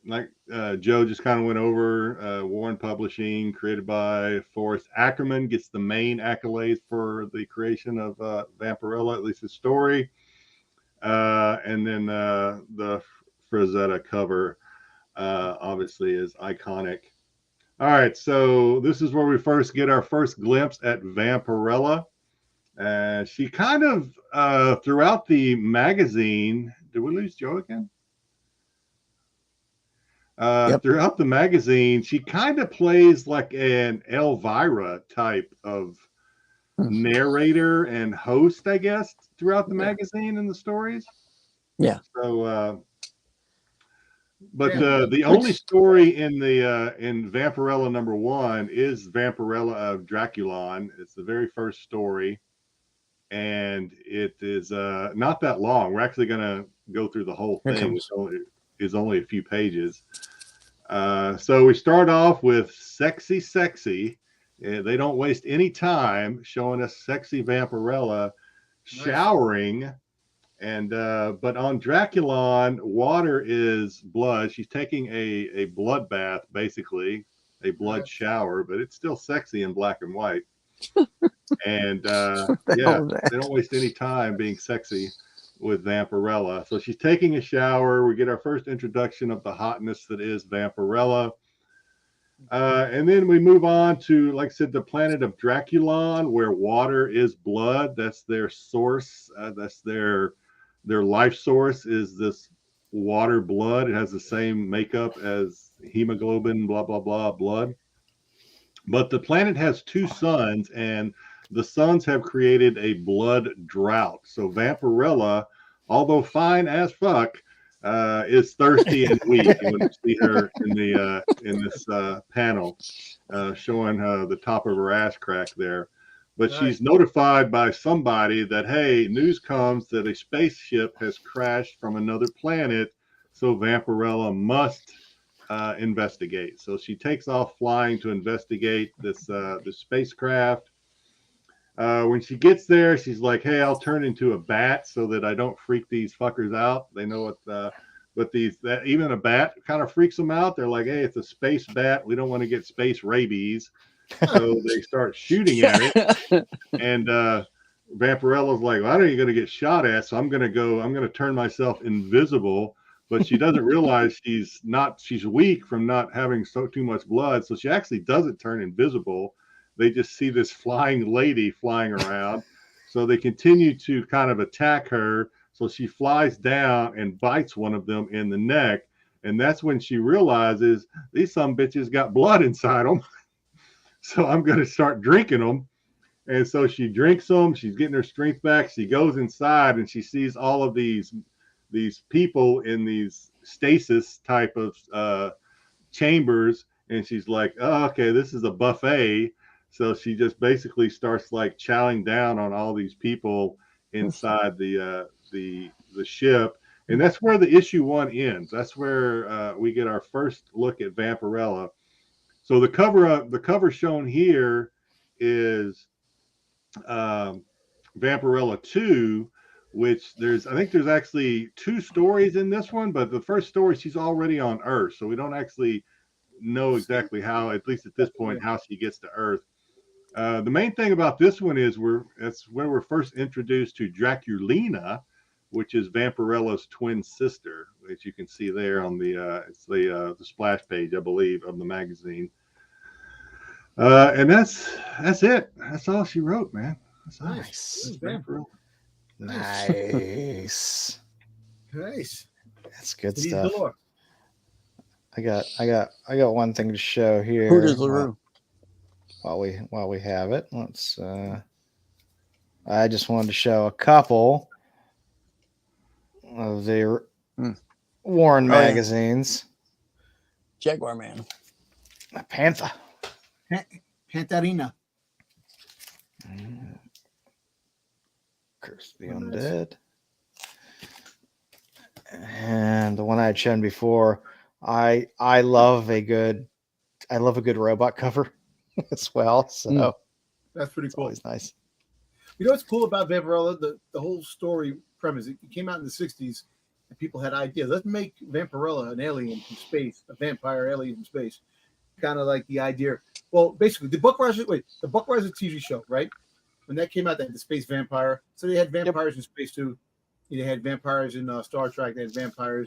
like Joe just kind of went over, Warren Publishing, created by Forrest Ackerman, gets the main accolades for the creation of Vampirella, at least the story. And then the Frazetta cover obviously is iconic. All right, so this is where we first get our first glimpse at Vampirella. She kind of throughout the magazine. Did we lose Joe again? Throughout the magazine, she kind of plays like an Elvira type of narrator and host, I guess, throughout the magazine and the stories. Yeah. So, but the only story in the in Vampirella #1 is Vampirella of Draculon. It's the very first story, and it is not that long. We're actually going to go through the whole thing. It's only a few pages. So we start off with sexy. They don't waste any time showing us sexy Vampirella showering. And but on Draculon, water is blood. She's taking a blood bath, basically a blood shower, but it's still sexy in black and white. And they don't waste any time being sexy with Vampirella. So she's taking a shower. We get our first introduction of the hotness that is Vampirella. And then we move on to, like I said, the planet of Draculon, where water is blood. That's their source. That's their life source is this water blood. It has the same makeup as hemoglobin, blah, blah, blah, blood. But the planet has 2 suns, and the suns have created a blood drought. So Vampirella, although fine as fuck, is thirsty and weak. You want to see her in this panel, showing the top of her ass crack there. But she's notified by somebody that, hey, news comes that a spaceship has crashed from another planet, so Vampirella must investigate. So she takes off flying to investigate this spacecraft. When she gets there, she's like, hey, I'll turn into a bat so that I don't freak these fuckers out. They know what even a bat kind of freaks them out. They're like, hey, it's a space bat. We don't want to get space rabies. So they start shooting at it. And Vampirella's like, well, I know you're going to get shot at, so I'm going to turn myself invisible. But she doesn't realize she's weak from not having too much blood. So she actually doesn't turn invisible. They just see this flying lady flying around. So they continue to kind of attack her. So she flies down and bites one of them in the neck. And that's when she realizes these some bitches got blood inside them. So I'm going to start drinking them. And so she drinks them. She's getting her strength back. She goes inside and she sees all of these people in these stasis type of chambers. And she's like, oh, okay, this is a buffet. So she just basically starts like chowing down on all these people inside the ship. And that's where the issue 1 ends. That's where we get our first look at Vampirella. So the cover shown here is Vampirella 2, which I think there's actually 2 stories in this one, but the first story, she's already on Earth. So we don't actually know exactly how, at least at this point, how she gets to Earth. The main thing about this one is that's where we're first introduced to Draculina, which is Vampirella's twin sister, which you can see there on it's the splash page, I believe, of the magazine. And that's it. That's all she wrote, man. That's nice. Vampirella. Nice. Nice. That's good stuff. I got one thing to show here. Hooters LaRue. While we have it, let's. I just wanted to show a couple of the Warren magazines. Jaguar Man. Panther. Pantarina. Curse the Undead. And the one I had shown before, I love a good robot cover as well. So that's pretty cool. Always nice. You know what's cool about Vampirella? The whole story premise. It came out in the 60s, and people had ideas. Let's make Vampirella an alien from space, a vampire alien from space. Kind of like the idea. Well, basically, the Buck Rogers TV show, right? When that came out, they had the space vampire. So they had vampires in space too. They had vampires in Star Trek. They had vampires.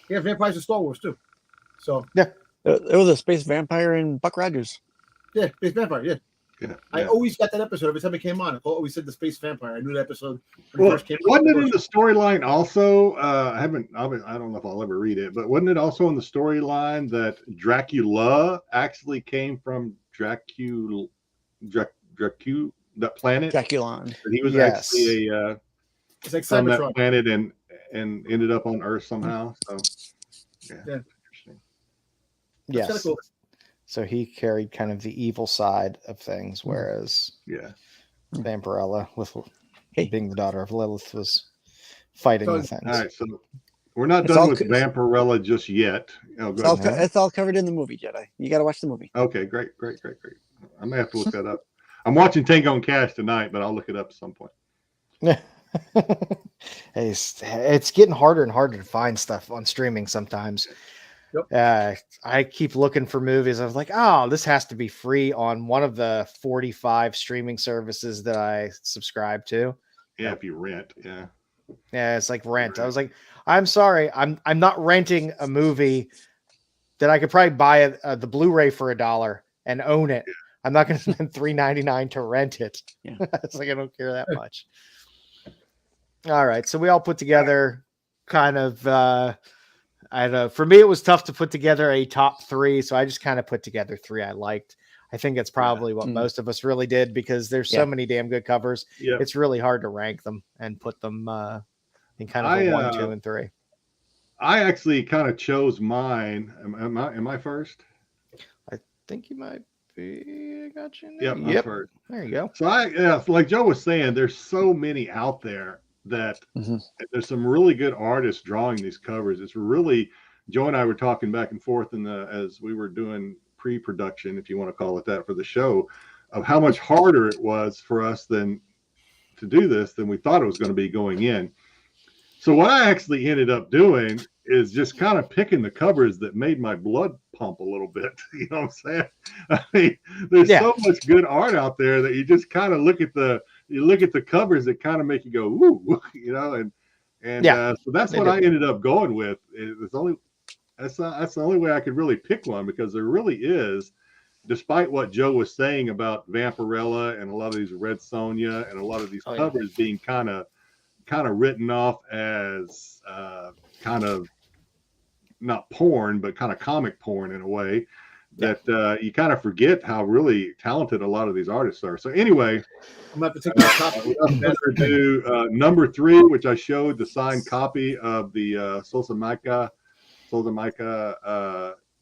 They had vampires in Star Wars too. So yeah, there was a space vampire in Buck Rogers. Yeah, space vampire. Yeah. Yeah. I always got that episode every time it came on. I always said the space vampire. I knew that episode when Well, it first came wasn't out. it in the storyline also? I don't know if I'll ever read it, but wasn't it also in the storyline that Dracula actually came from Dracula, that planet? Draculon. That he was actually it's like from Cybertron. that planet and ended up on Earth somehow. So yeah. Interesting. Yes. That's kinda cool. So he carried kind of the evil side of things, whereas Vampirella, with being the daughter of Lilith, was fighting the things. All right, so we're not done with Vampirella just yet. Oh, it's all covered in the movie, Jedi. You got to watch the movie. Okay, great. I may have to look that up. I'm watching Tango and Cash tonight, but I'll look it up at some point. It's getting harder and harder to find stuff on streaming sometimes. Yep. I keep looking for movies. I was like, oh, this has to be free on one of the 45 streaming services that I subscribe to. Yeah, if you rent, yeah. Yeah, it's like rent. I was like, I'm sorry, I'm not renting a movie that I could probably buy the Blu-ray for $1 and own it. I'm not going to spend $3.99 to rent it. Yeah. It's like I don't care that much. All right, so we all put together kind of. For me, it was tough to put together a top 3, so I just kind of put together 3 I liked. I think it's probably what most of us really did because there's so many damn good covers. Yeah. It's really hard to rank them and put them in kind of a 1, 2, and 3. I actually kind of chose mine. Am I first? I think you might be. I got you. Yep, I'm first. There you go. So like Joe was saying, there's so many out there that there's some really good artists drawing these covers. It's really, Joe and I were talking back and forth as we were doing pre-production, if you want to call it that, for the show, of how much harder it was for us to do this than we thought it was going to be going in. So what I actually ended up doing is just kind of picking the covers that made my blood pump a little bit. You know what I'm saying? I mean, there's so much good art out there that you just kind of look at the covers that kind of make you go, ooh, you know, and so that's what I ended up going with. That's the only way I could really pick one, because there really is, despite what Joe was saying about Vampirella and a lot of these Red Sonja and a lot of these covers being kind of written off as kind of not porn, but kind of comic porn in a way, that you kind of forget how really talented a lot of these artists are. So anyway, I'm about to take my copy. Do number 3, which I showed the signed copy of the Solzhenitsyn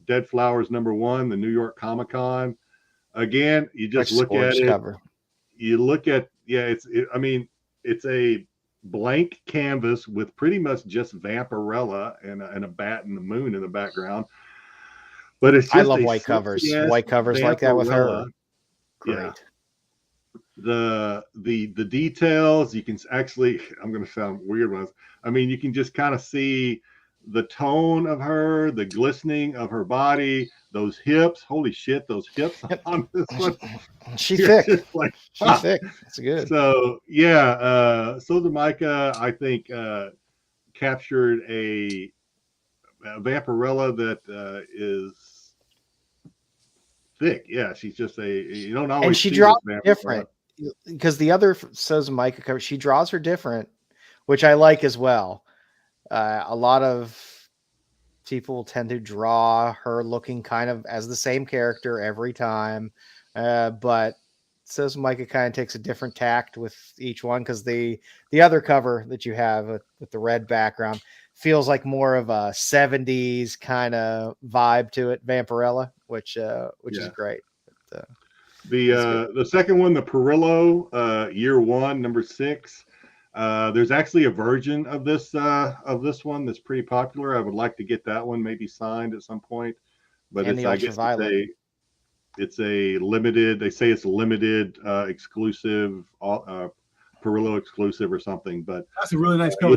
Dead Flowers #1, the New York Comic Con. Again, you just look at it. Cover. You look at it's a blank canvas with pretty much just Vampirella and a bat and the moon in the background. But it's just I love white covers. White covers like that with her. Great. Yeah. The details, you can actually, I'm going to sound weird ones. I mean, you can just kind of see the tone of her, the glistening of her body, those hips. Holy shit, those hips on this one. She's thick. She's thick. It's good. So yeah, Solzhenitsyn, I think, captured a Vampirella that is thick. Yeah, she's just you don't always. And she draws different, because the other Solzhenitsyn cover, she draws her different, which I like as well. A lot of people tend to draw her looking kind of as the same character every time, but Solzhenitsyn kind of takes a different tact with each one, because the other cover that you have with the red background feels like more of a 70s kind of vibe to it, Vampirella, which is great. But, the second one, the Perillo, Year 1, number 6. There's actually a version of this one that's pretty popular. I would like to get that one maybe signed at some point, but it's a limited. They say it's a limited, exclusive Perillo exclusive or something. But that's a really nice cover.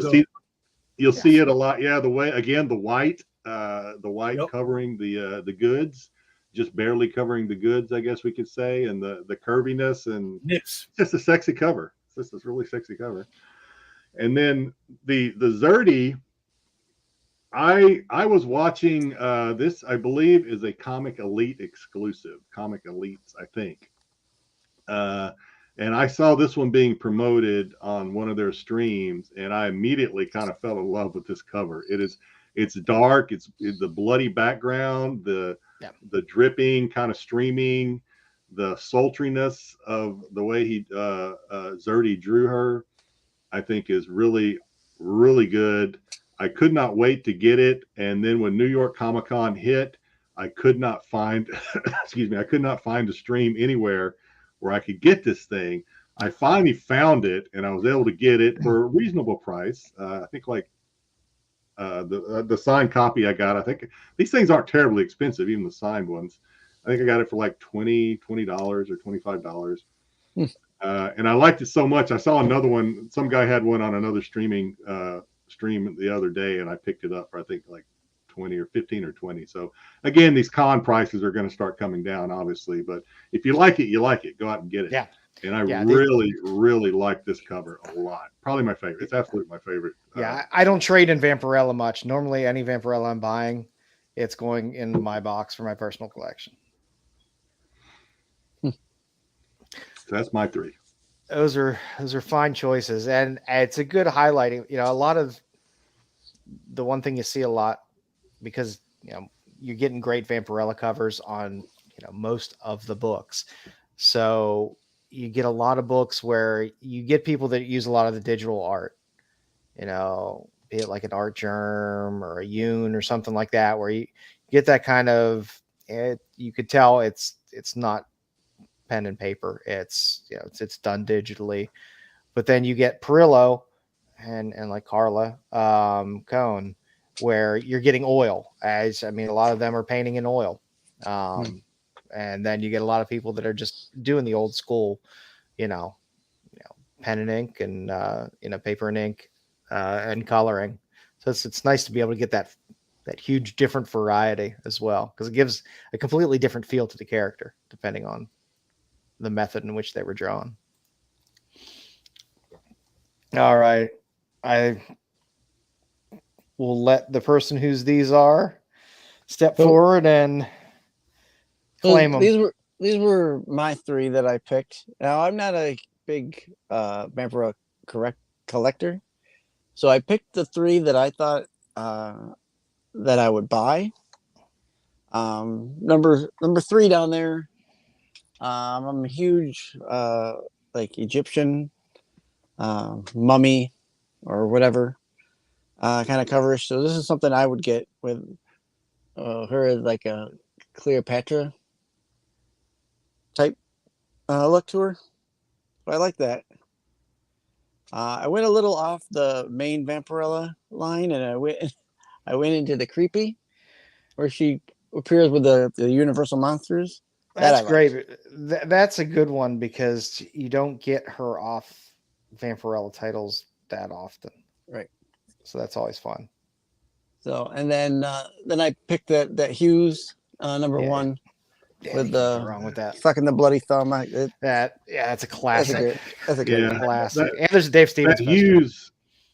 You'll see it a lot. Yeah, the white Yep. covering the goods, just barely covering the goods, I guess we could say, and the curviness, and Nips. It's just a sexy cover. It's just this really sexy cover. And then the Zerdy, I was watching this, I believe, is a Comic Elite exclusive. Comic Elites, I think. And I saw this one being promoted on one of their streams, and I immediately kind of fell in love with this cover. It's dark, it's the bloody background, the dripping, kind of streaming, the sultriness of the way Zerdy drew her, I think is really, really good. I could not wait to get it. And then when New York Comic Con hit, I could not find, I could not find a stream anywhere where I could get this thing. I finally found it, and I was able to get it for a reasonable price. I think like the signed copy I got, I think these things aren't terribly expensive, even the signed ones. I think I got it for like $20 or $25. And I liked it so much. I saw another one. Some guy had one on another stream the other day, and I picked it up for I think like 20 or 15 or 20. So again, these con prices are going to start coming down, obviously. But if you like it, you like it. Go out and get it. Yeah. And I really like this cover a lot. Probably my favorite. It's absolutely my favorite. Yeah, I don't trade in Vampirella much. Normally, any Vampirella I'm buying, it's going into my box for my personal collection. So that's my three. Those are fine choices, and it's a good highlighting. You know, a lot of the one thing you see a lot, because you're getting great Vampirella covers on most of the books, so you get a lot of books where you get people that use a lot of the digital art, be it like an Art Germ or a Yoon or something like that, where you get that kind of you could tell it's not pen and paper, it's done digitally. But then you get Perillo and like Carla Cone, where you're getting oil. A lot of them are painting in oil. And then you get a lot of people that are just doing the old school, pen and ink and paper and ink and coloring. So it's nice to be able to get that huge different variety as well, because it gives a completely different feel to the character depending on the method in which they were drawn. All right, I will let the person whose these are step forward and claim them. These were my three that I picked. Now, I'm not a big Vampirella collector, so I picked the three that I thought that I would buy. Number three down there. I'm a huge like Egyptian mummy or whatever kind of coverage. So this is something I would get with her, like a Cleopatra type look to her. I like that. I went a little off the main Vampirella line, and I went into the creepy, where she appears with the Universal monsters. That's great. That's a good one, because you don't get her off Vampirella titles that often. Right. So that's always fun. So, and then I picked that Hughes number one with the wrong with that fucking the bloody thumb. That's a classic. That's a good classic. And there's a Dave Stevens.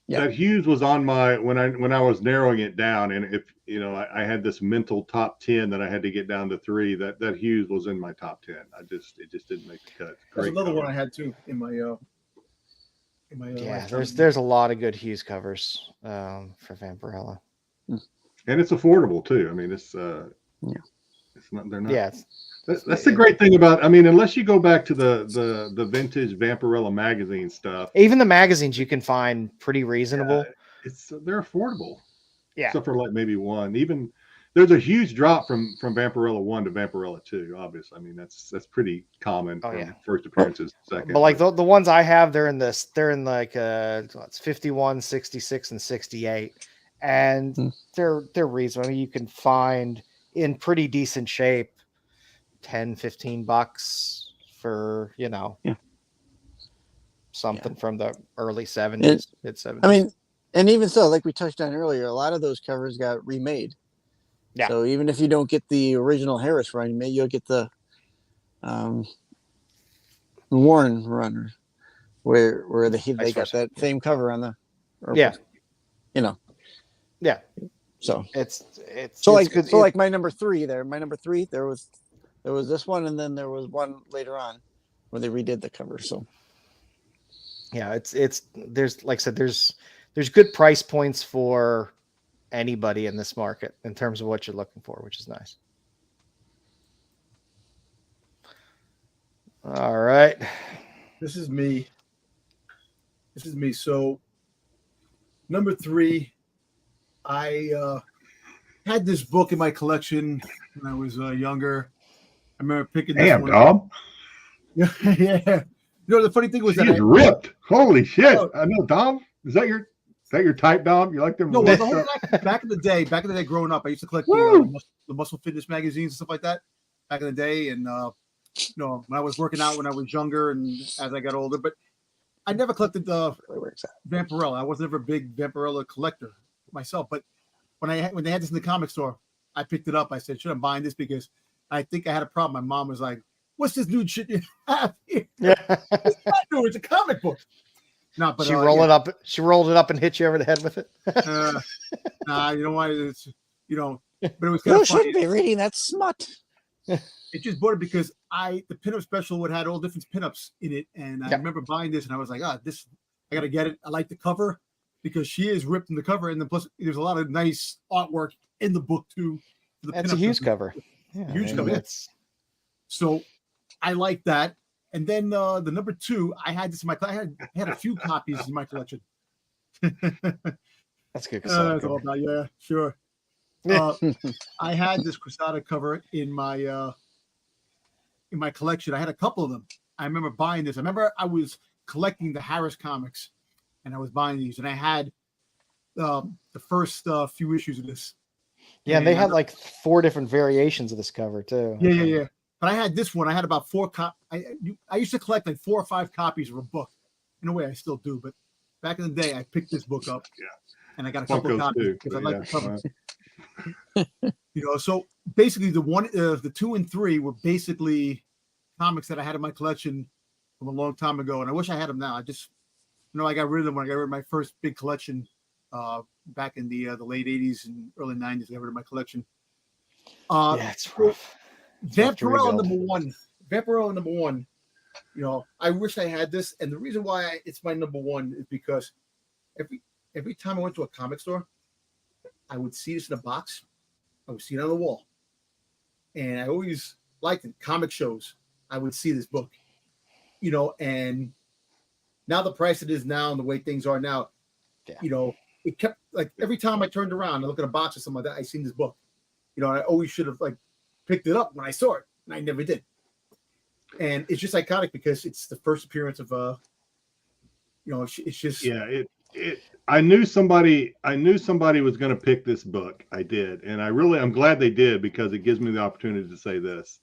That Hughes was on my when I was narrowing it down, and if I had this mental top 10 that I had to get down to 3. That Hughes was in my top 10. It just didn't make the cut. There's another one I had too in my there's a lot of good Hughes covers for Vampirella, and it's affordable too. I mean, it's not, they're not. Yeah, that's the great thing about. I mean, unless you go back to the vintage Vampirella magazine stuff, even the magazines you can find pretty reasonable. They're affordable. Yeah, except for like maybe one. Even there's a huge drop from Vampirella 1 to Vampirella 2. Obviously, I mean that's pretty common from first appearances to second. But like the ones I have, they're in like it's 51, 66, and 68, and they're reasonable. I mean, you can find in pretty decent shape $10-15 for something from the early 70s, mid 70s. I mean, and even so, like we touched on earlier, a lot of those covers got remade. Yeah. So even if you don't get the original Harris run, maybe you'll get the Warren run, where they got that same cover on the. Yeah. You know. Yeah. So it's good. So like my number 3 there. My number 3 there was this one, and then there was one later on where they redid the cover. So. Yeah, there's like I said, there's good price points for anybody in this market in terms of what you're looking for, which is nice. All right. This is me. So number 3, I had this book in my collection when I was younger. I remember picking this one. Dom. Yeah. You know, the funny thing was She's ripped. Holy shit! I know, Dom. Is that your type, Dom? You like them? No, well, back in the day, growing up, I used to collect the muscle fitness magazines and stuff like that. Back in the day, and you know, when I was working out when I was younger, and as I got older, but I never collected the Vampirella. I was never a big Vampirella collector myself. But when they had this in the comic store, I picked it up. I said, "Should I buy this?" Because I think I had a problem. My mom was like, "What's this new shit you have here?" Yeah. It's not new. It's a comic book. No, but she rolled it up. She rolled it up and hit you over the head with it. Nah, you know why? It's but it was kind you of funny. shouldn't be reading that smut. It just bought it because the pinup special would had all different pinups in it, and I remember buying this, and I was like, this I gotta get it. I like the cover because she is ripped in the cover, and then plus there's a lot of nice artwork in the book too. That's a huge cover. Yeah, huge cover. So I like that. And then the number 2, I had this in my collection. I had a few copies in my collection. That's good. That's all about, yeah, sure. I had this Crusada cover in my collection. I had a couple of them. I remember buying this. I remember I was collecting the Harris comics, and I was buying these, and I had the first few issues of this. Yeah, and they had like 4 different variations of this cover too. Yeah. But I had this one. I had about 4 I used to collect like 4 or 5 copies of a book. In a way, I still do. But back in the day, I picked this book up. Yeah. And I got a couple of copies because I like the cover. You know, so basically the 2 and 3 were basically comics that I had in my collection from a long time ago. And I wish I had them now. I just, I got rid of them when I got rid of my first big collection back in the late 80s and early 90s. I got rid of my collection. Yeah, it's rough. Vampirella number one. You know, I wish I had this, and the reason why it's my number 1 is because every time I went to a comic store, I would see this in a box. I would see it on the wall, and I always liked it. Comic shows, I would see this book. You know, and now the price it is now and the way things are now, you know, it kept like every time I turned around and look at a box or something like that, I seen this book. You know, I always should have like picked it up when I saw it, and I never did. And it's just iconic because it's the first appearance of you know, it's just I knew somebody was going to pick this book. I did, and I'm glad they did because it gives me the opportunity to say this.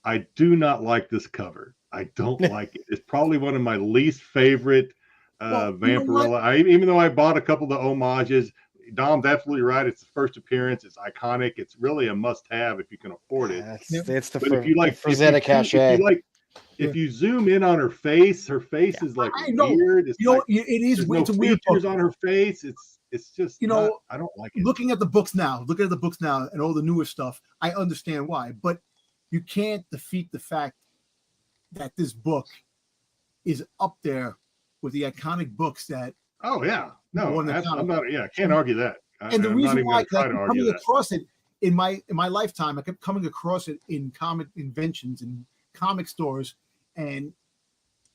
I do not like this cover. I don't like it. It's probably one of my least favorite Vampirella. Even though I bought a couple of the homages. Dom's absolutely right. It's the first appearance. It's iconic. It's really a must-have if you can afford it. It's the Frazetta cachet. If you zoom in on her face is like weird. It's it is. It's a weird features on her face. It's just I don't like it. Looking at the books now, and all the newer stuff, I understand why. But you can't defeat the fact that this book is up there with the iconic books that. Oh yeah, no, I'm not. Yeah, I can't argue that. And the reason why I kept coming across it in my lifetime, I kept coming across it in comic inventions and comic stores, and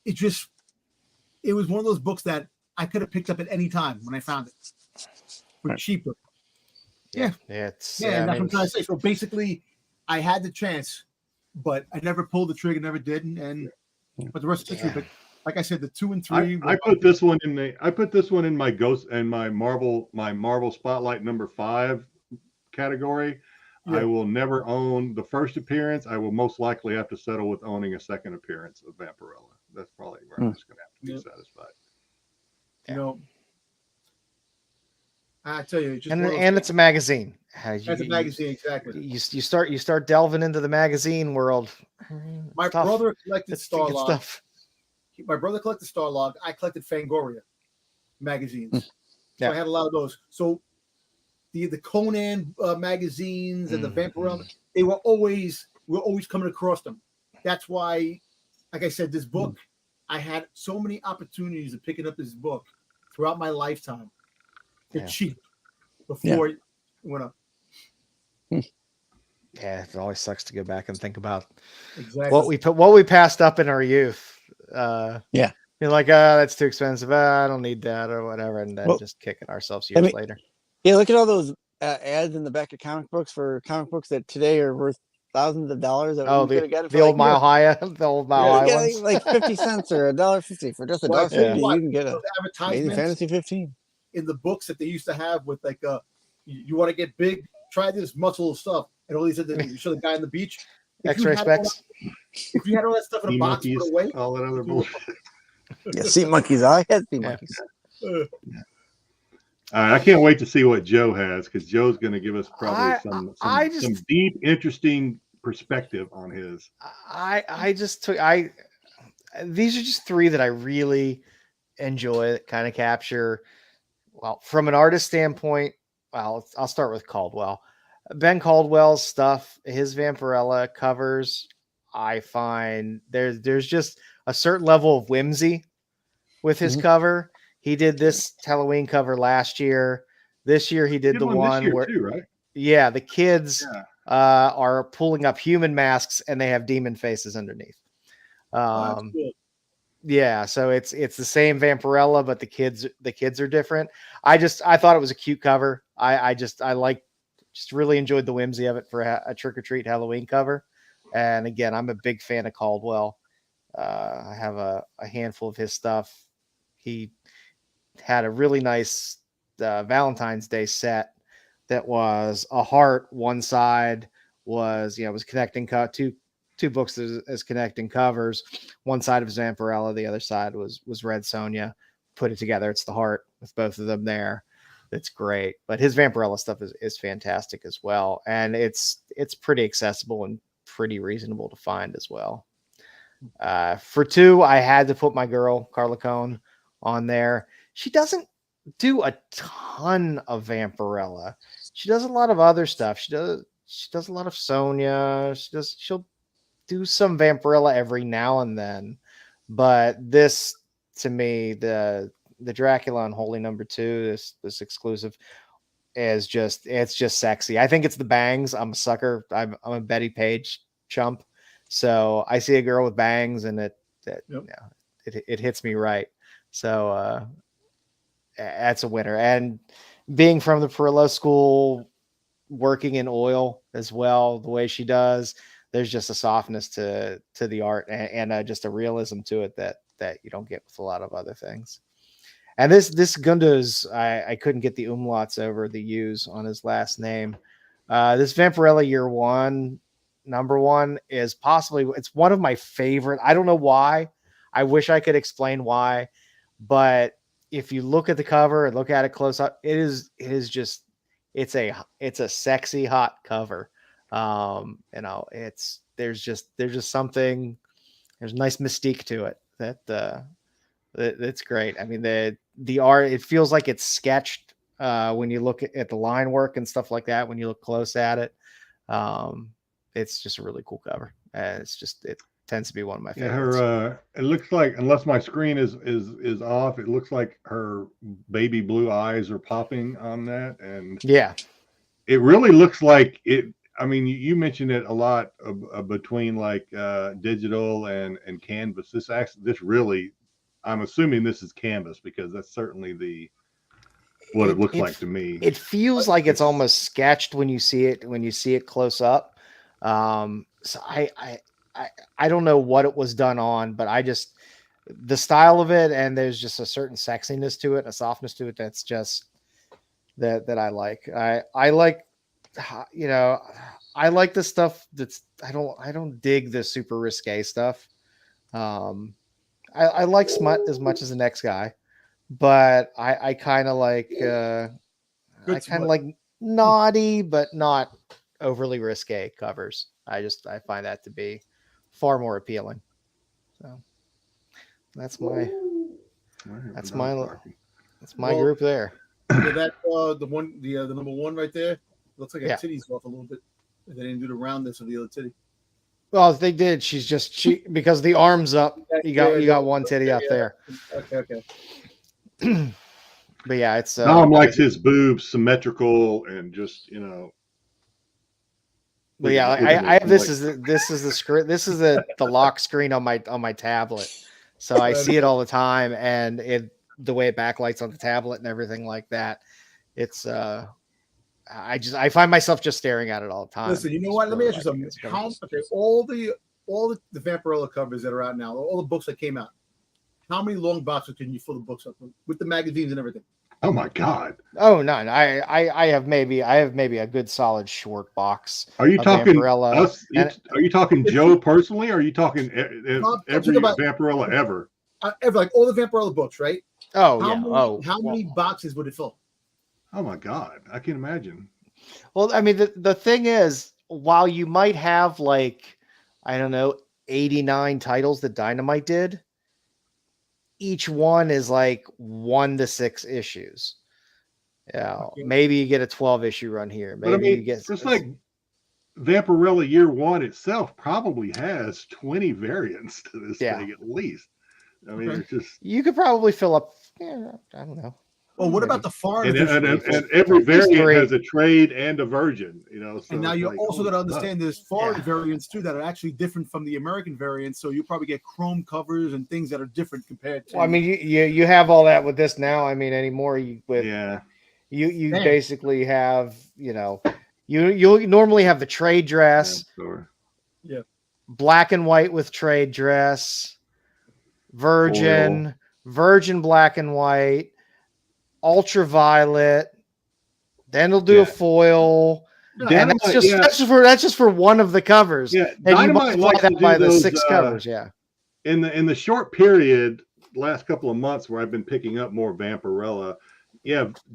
it was one of those books that I could have picked up at any time when I found it for cheaper. Yeah, that's what I'm trying to say. So basically, I had the chance, but I never pulled the trigger, never did, but the rest of history. But like I said, the 2 and 3. I put this one in my Ghost and my Marvel Spotlight number 5 category. Yeah. I will never own the first appearance. I will most likely have to settle with owning a second appearance of Vampirella. That's probably where I'm just going to have to be Yep. satisfied. You know, I tell you, just and it's a magazine. It's a magazine, exactly. You start delving into the magazine world. My brother collected Starlog. Stuff. My brother collected Starlog. I collected Fangoria magazines. So I had a lot of those. So the Conan magazines and the Vampirella, we were always coming across them. That's why, like I said, this book, I had so many opportunities of picking up this book throughout my lifetime. They're cheap before it went up. Yeah, it always sucks to go back and think about exactly what we passed up in our youth. You're like, that's too expensive. I don't need that or whatever, and then just kicking ourselves years later. Yeah, look at all those ads in the back of comic books for comic books that today are worth thousands of dollars. That the old Mile High, the old Mile High ones, like 50 cents or $1.50 for just $1.50. You can get a Amazing Fantasy 15 in the books that they used to have with like you want to get big, try this muscle stuff, and all these you show the guy on the beach. X-ray specs. If you had all that stuff in a box, put away, all that other bullshit. Yeah, sea monkeys. I had sea monkeys. All right, I can't wait to see what Joe has, because Joe's going to give us probably some deep, interesting perspective on his. These are just three that I really enjoy that kind of capture. Well, from an artist standpoint, I'll start with Caldwell. Ben Caldwell's stuff, his Vampirella covers, I find there's just a certain level of whimsy with his cover. He did this Halloween cover last year. This year he did the one where too, right? Yeah, the kids are pulling up human masks and they have demon faces underneath. Yeah, so it's the same Vampirella, but the kids are different. I thought it was a cute cover. I really enjoyed the whimsy of it for a trick or treat Halloween cover. And again, I'm a big fan of Caldwell. I have a handful of his stuff. He had a really nice Valentine's Day set that was a heart. One side was connecting two books as connecting covers. One side of Vampirella, the other side was Red Sonja. Put it together, it's the heart with both of them there. It's great. But his Vampirella stuff is fantastic as well, and it's pretty accessible and pretty reasonable to find as well. For two, I had to put my girl Carla Cohn on there. She doesn't do a ton of Vampirella. She does a lot of other stuff. She does a lot of Sonja. She'll do some Vampirella every now and then. But this, to me, the Dracula Unholy #2, this exclusive, it's just sexy. I think it's the bangs. I'm a sucker. I'm a Betty Page chump. So I see a girl with bangs and it hits me right. So that's a winner. And being from the Perillo school, working in oil as well, the way she does, there's just a softness to the art and just a realism to it that you don't get with a lot of other things. And this Gunda's, I couldn't get the umlauts over the U's on his last name. This Vampirella Year One, #1 is it's one of my favorite. I don't know why. I wish I could explain why, but if you look at the cover and look at it close up, it's a sexy hot cover. There's just something, there's a nice mystique to it that's great. I mean, the art, it feels like it's sketched when you look at the line work and stuff like that. When you look close at it, it's just a really cool cover. It tends to be one of my favorites. It looks like, unless my screen is off, it looks like her baby blue eyes are popping on that, and it really looks like it. I mean, you mentioned it a lot between like digital and canvas. This really, I'm assuming this is canvas, because that's certainly what it looks like to me. It feels like it's almost sketched when you see it close up. So I don't know what it was done on, but the style of it, and there's just a certain sexiness to it, a softness to it that's just that I like. I like, I like the stuff I don't dig the super risque stuff. I like smut as much as the next guy, but I kind of like naughty but not overly risque covers. I find that to be far more appealing. So that's my group there. Yeah, that the number one right there looks like a titty's off a little bit. They didn't do the roundness of the other titty. Well, if they did, she because the arm's up. You got one titty up there. Okay. But yeah, it's Dom likes his boobs symmetrical and just But yeah, I have this is the screen. This is the lock screen on my tablet, so I see it all the time, and the way it backlights on the tablet and everything like that. It's I find myself just staring at it all the time. Listen, you know what? Let me ask you something. All the Vampirella covers that are out now, all the books that came out. How many long boxes can you fill the books up with the magazines and everything? Oh my God! Oh, none. I have maybe a good solid short box. Are you talking us? Are you talking Joe personally? Or are you talking every Vampirella ever? Ever, like all the Vampirella books, right? Oh, how many boxes would it fill? Oh my God, I can't imagine. Well, I mean, the thing is, while you might have like, I don't know, 89 titles that Dynamite did, each one is like 1 to 6 issues. Yeah, maybe you get a 12-issue run here. Maybe you get it's like Vampirella Year One itself probably has 20 variants to this thing at least. I mean, it's just you could probably fill up. Yeah, I don't know. Well, what about the foreign? And every variant has a trade and a virgin, So and now you're also going to understand there's foreign variants too that are actually different from the American variants. So you probably get chrome covers and things that are different compared to. Well, I mean, you have all that with this now. I mean, anymore you basically have you normally have the trade dress, black and white with trade dress, virgin black and white. Ultraviolet, then they'll do a foil, and that's just for one of the covers. Yeah, and you multiply that by the 6 covers. In the short period, last couple of months where I've been picking up more Vampirella,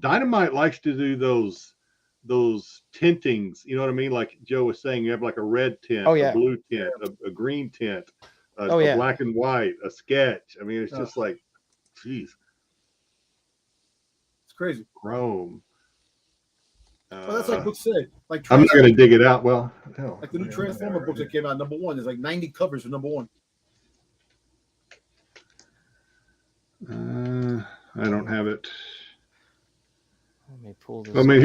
Dynamite likes to do those tintings. You know what I mean? Like Joe was saying, you have like a red tint, a blue tint, a green tint, a black and white, a sketch. I mean, it's just like, geez. Crazy. Chrome. Well, that's like books said. Like I'm not going to dig it out. Well, like the new Transformer books that came out, number 1. There's like 90 covers for number 1. I don't have it. Let me pull this. I mean,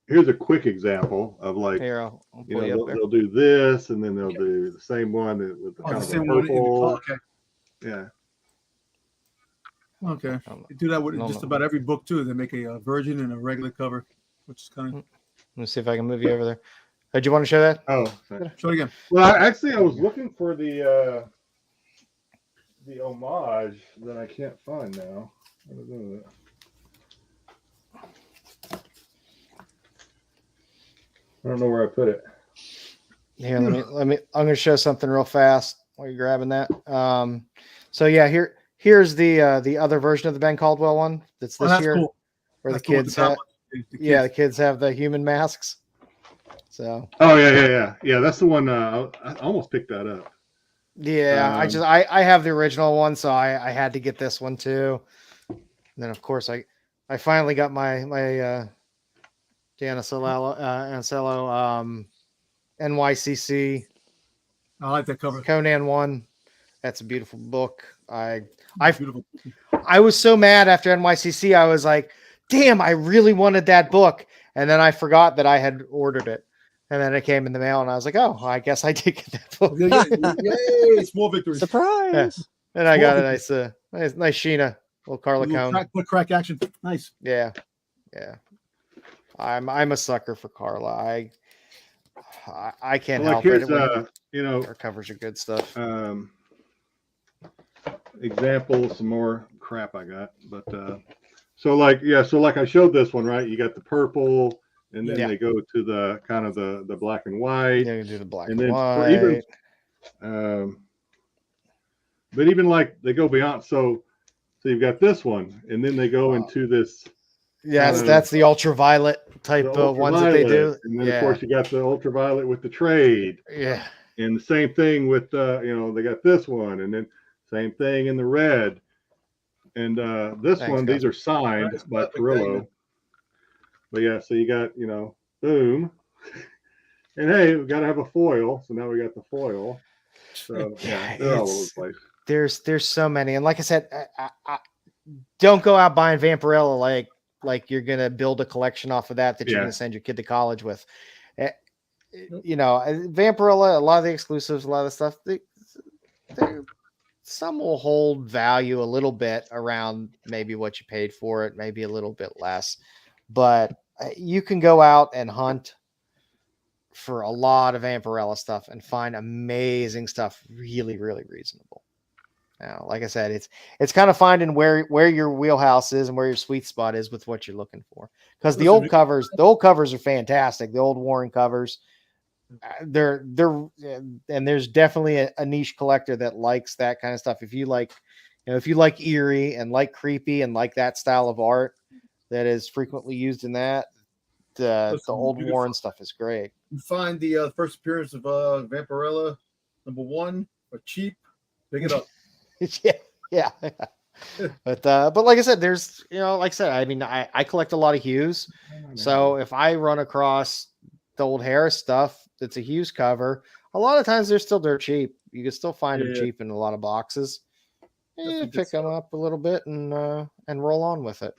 here's a quick example of like I'll they'll do this and then they'll do the same one with the kind of purple. Yeah. Okay, they do that with just about every book too. They make a virgin and a regular cover, which is kind of. Let me see if I can move you over there. Do you want to show that? Oh, show it again. Well, I was looking for the homage that I can't find now. What is it? I don't know where I put it. Here, let me. I'm going to show something real fast while you're grabbing that. So yeah, Here's the other version of the Ben Caldwell one that's this year, cool. Where the kids have the kids have the human masks. So yeah, that's the one. I almost picked that up. Yeah, I have the original one, so I had to get this one too. And then of course I finally got my Dan Ansello NYCC. I like that cover. Conan 1. That's a beautiful book. I was so mad after NYCC. I was like, damn, I really wanted that book. And then I forgot that I had ordered it. And then it came in the mail and I was like, oh, I guess I did get that book. Yay, small victory. Surprise. Yeah. And I got a nice Sheena, little Carla Cone. Crack action. Nice. Yeah. Yeah. I'm a sucker for Carla. I can't help it. Her covers are good stuff. Example, some more crap I got, but so like I showed this one, right? You got the purple, and then they go to the kind of the black and white. Yeah, you do the black and white. but even like they go beyond. So you've got this one, and then they go into this. Yes, that's the ultraviolet type of ones that they do. And then of course you got the ultraviolet with the trade. Yeah. And the same thing with they got this one, and then same thing in the red. And this one, these are signed by Perillo. But yeah, so you got, boom. And hey, we got to have a foil. So now we got the foil. So yeah, they're all over the place. There's so many. And like I said, I don't go out buying Vampirella like you're going to build a collection off of that you're going to send your kid to college with. Vampirella, a lot of the exclusives, a lot of the stuff, some will hold value a little bit around maybe what you paid for it, maybe a little bit less. But you can go out and hunt for a lot of Vampirella stuff and find amazing stuff really, really reasonable. Now, like I said, it's kind of finding where your wheelhouse is and where your sweet spot is with what you're looking for. Because the old covers are fantastic. The old Warren covers, they're and there's definitely a niche collector that likes that kind of stuff. If you like, if you like eerie and like creepy and like that style of art that is frequently used in that, the old Warren stuff is great. You find the first appearance of Vampirella #1 or cheap, pick it up. yeah. But like I said, there's like I said, I mean, I collect a lot of Hughes, so if I run across the old Harris stuff that's a Hughes cover, a lot of times they're still dirt cheap. You can still find them cheap in a lot of boxes. Pick them up a little bit and roll on with it.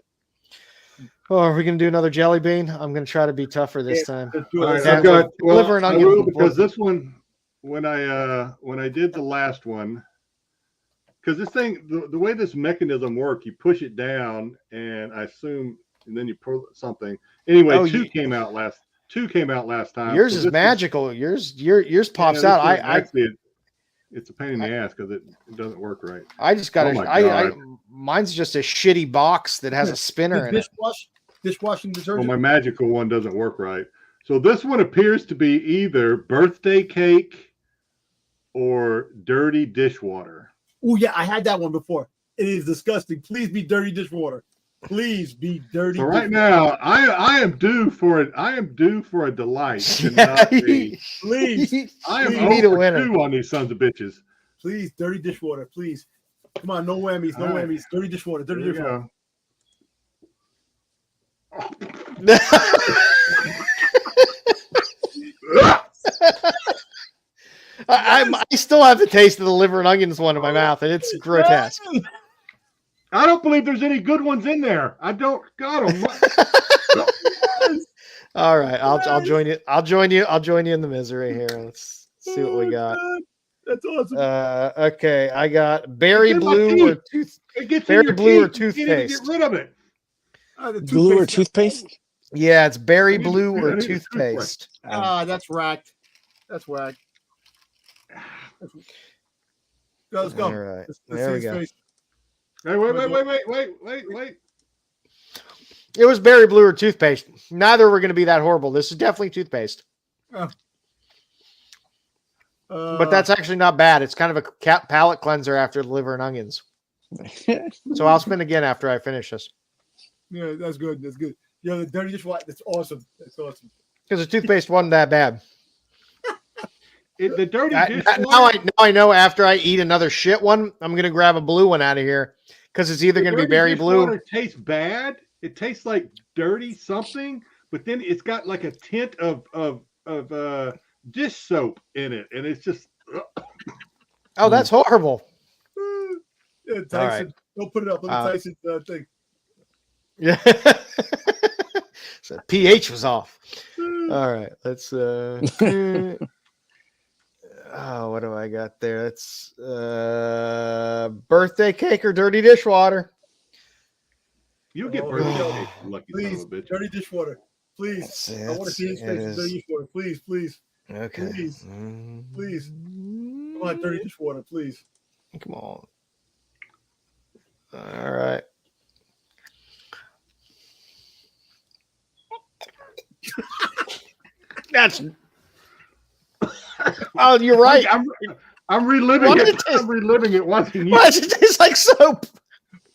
Oh, are we gonna do another jelly bean? I'm gonna try to be tougher this time. All right, I've got liver and onion because this one, when I did the last one, because this thing, the way this mechanism works, you push it down, and I assume, and then you pull something. Anyway, two came out last time. Yours is magical. Yours pops out. It's a pain in the ass because it doesn't work right. I just got mine's just a shitty box that has a spinner in it. Dishwashing detergent. Well, my magical one doesn't work right. So this one appears to be either birthday cake or dirty dishwater. Oh yeah, I had that one before. It is disgusting. Please be dirty dishwater. Please be dirty. So right now, I am due for it. I am due for a delight. Please, I am over 2 on these sons of bitches. Please, dirty dishwater. Please, come on, no whammies, no whammies. Dirty dishwater. Dirty dishwater. I still have the taste of the liver and onions one in my mouth, and it's grotesque. I don't believe there's any good ones in there. I don't got them. All right, I'll join you. I'll join you in the misery here. Let's see what we got. That's awesome. Okay, I got berry blue or toothpaste. Get rid of it. Blue or toothpaste? Yeah, it's berry blue or toothpaste. That's whacked. That's whack. Let's go. All right, there we go. Hey, wait. It was berry blue or toothpaste. Neither were going to be that horrible. This is definitely toothpaste. But that's actually not bad. It's kind of a palate cleanser after the liver and onions. So I'll spin again after I finish this. Yeah, that's good. That's good. Yeah, the dirty dishwater. That's awesome. That's awesome. Because the toothpaste wasn't that bad. The dirty dishwater. Now I know after I eat another shit one, I'm going to grab a blue one out of here because it's either going to be berry blue. It tastes bad. It tastes like dirty something, but then it's got like a tint of dish soap in it, and it's just. Oh, that's horrible. Yeah, Tyson, all right. Don't put it up. Look at Tyson's thing. Yeah. So pH was off. All right, let's. Oh, what do I got there? It's birthday cake or dirty dishwater. You'll get birthday cake, lucky please, son of a bitch. Dirty dishwater, please. I want to see his face. Dirty dishwater, please. Okay. Please. Come on, dirty dishwater, please. Come on. All right. That's. Oh, you're right. I'm reliving Why it. did it taste- I'm reliving it watching you. Why does it taste like soap?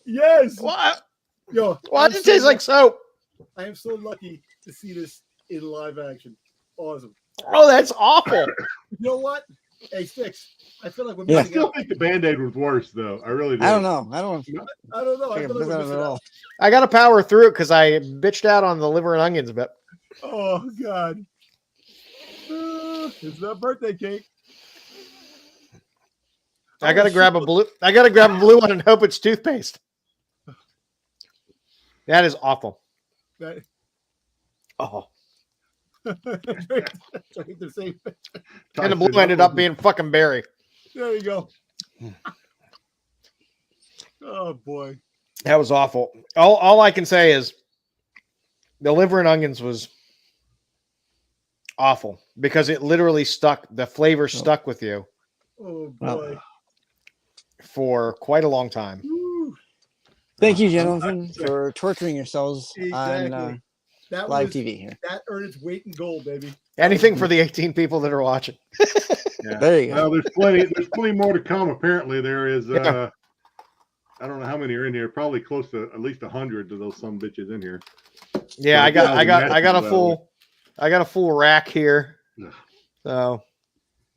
Yes. Why? Yo, Why I'm does it so taste like soap? I am so lucky to see this in live action. Awesome. Oh, that's awful. You know what? Hey, Styx, I feel like we're I missing still out. think the Band-Aid was worse, though. I really do. I don't know. I don't I don't know. I think feel like I'm we're missing out missing at all. out. I got to power through it because I bitched out on the liver and onions a bit. Oh, God. It's not birthday cake. I got to grab a blue. I got to grab a blue one and hope it's toothpaste. That is awful. That, Oh, drink the same. and the blue ended up being fucking berry. There you go. Oh, boy. That was awful. All I can say is the liver and onions was awful because it literally stuck. The flavor stuck with you Oh, boy. for quite a long time. Woo. Thank you, gentlemen, for torturing yourselves Exactly. on That live was, TV here. That earned its weight in gold, baby. Anything for the 18 people that are watching. Yeah. There you go. Well, there's plenty more to come. Apparently, there is. Yeah. I don't know how many are in here. Probably close to at least 100 of those some bitches in here. Yeah, I got a Well, full rack here. Ugh. So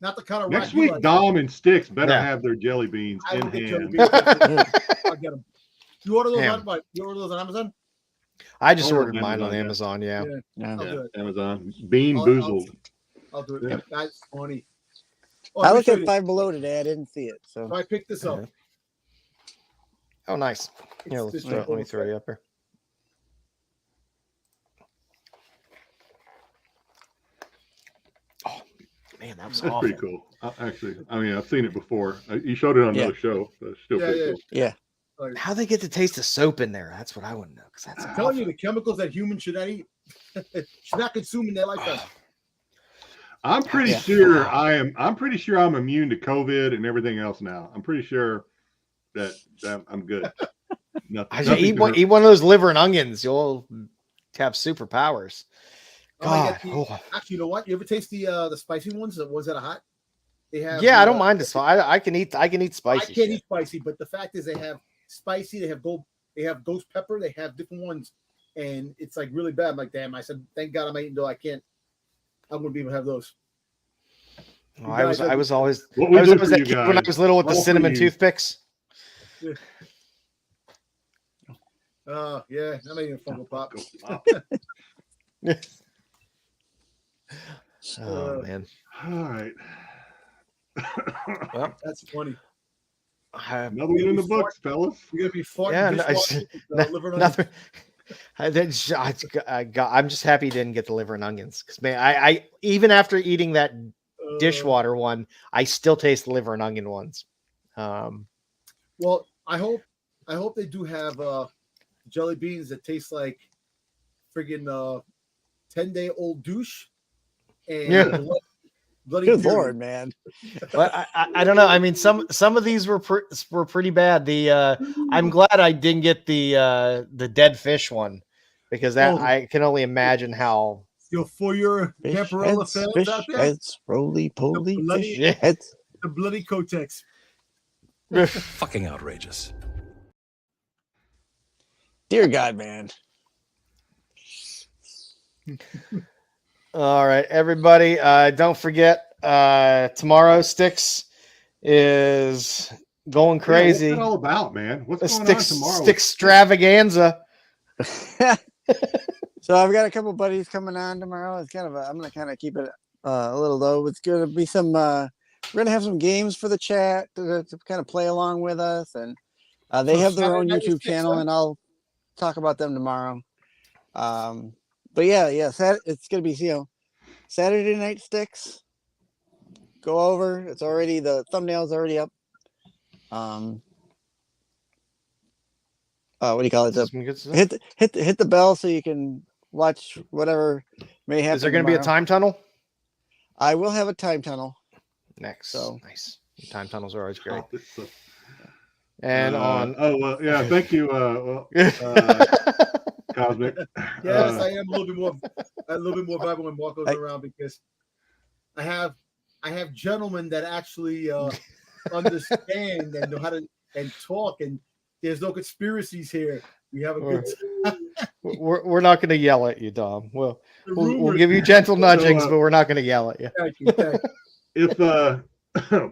Not the kind of Next rock you week, like. Dom and Styx better Yeah. have their jelly beans I in will get jelly hand. beans. I'll get them. You order those Damn. on Amazon? I just Oh, ordered mine on Amazon, yeah. Amazon. Yeah. Yeah. I'll do Yeah, it. Amazon. Bean I'll- boozled. I'll do it. Yeah. That's funny. Oh, I let me looked show at you. Five Below today. I didn't see it. So So I picked this up. Yeah. Oh, nice. It's Here, this let me little throw you up here. Oh man, that was That's awful. pretty cool. Actually, I mean, I've seen it before. You showed it on Yeah. another show. So it's still Yeah, pretty yeah. cool. yeah. Like, How they get the taste of soap in there? That's what I want to know. Because that's I'm telling you, awful. the chemicals that humans should not eat, should not consume in their lifetime. I'm pretty Yeah. sure I'm pretty sure I'm immune to COVID and everything else now. I'm pretty sure that I'm good. Nothing, I nothing eat can one, hurt- eat one of those liver and onions. You'll have superpowers. I'm gonna God. get the- Oh. Actually, you know what? You ever taste the spicy ones? The ones that are hot? They have. Yeah, I don't the, mind this. I can eat I spicy. can't shit. eat spicy, but the fact is, they have spicy. They have ghost pepper. They have different ones, and it's like really bad. I'm like, damn. I said, thank God I'm eating though. I can't. I wouldn't be able to have those. Oh, I was always What I we was do always for that you kid when I guys. was little with the All for cinnamon you. toothpicks. Yeah, I'm eating a Funko Pop. Oh man. All right. Well, That's funny. Another one in the books, fellas. You're gonna be farting. Yeah, dishwashing with, liver and nothing. I'm just happy you didn't get the liver and onions because man, I even after eating that onions. dishwater one, I still taste the liver and onion ones. Well, I hope they do have jelly beans that taste like friggin' 10-day-old douche and Yeah. bloody Good period. Lord, man. But I don't know. I mean, some of these were pretty bad. I'm glad I didn't get the dead fish one because that Oh. I can only imagine how. Yo, for your Fish Vampirella heads, fans fish out there, heads, roly poly, The bloody- fish Yeah. heads. the bloody Kotex. Fucking outrageous. Dear God, man. All right, everybody. Don't forget tomorrow Styx is going crazy. Yeah, what's that all about, man? What's going on Styx tomorrow? extravaganza. So I've got a couple buddies coming on tomorrow. It's I'm gonna kind of keep it a little low. It's gonna be some. We're gonna have some games for the chat to kind of play along with us, and they So have their Saturday own night is YouTube Styx, channel, huh? and I'll talk about them tomorrow. But yeah, it's gonna be Saturday night Styx. Go over. It's already the thumbnail's already up. What do you call it? Hit the bell so you can watch whatever may happen. Is there going to be a tomorrow. time tunnel? I will have a time tunnel. Next. So- Nice. Time tunnels are always great. Oh, it's, And on. Oh well, yeah. Thank you, Cosmic. Yes, I am a little bit more vibrant when Marco's around because I have I have gentlemen that actually understand and know how to and talk, and there's no conspiracies here. We have a good time. We're not going to yell at you, Dom. We'll give you gentle nudgings, but we're not going to yell at you. Thank you. If oh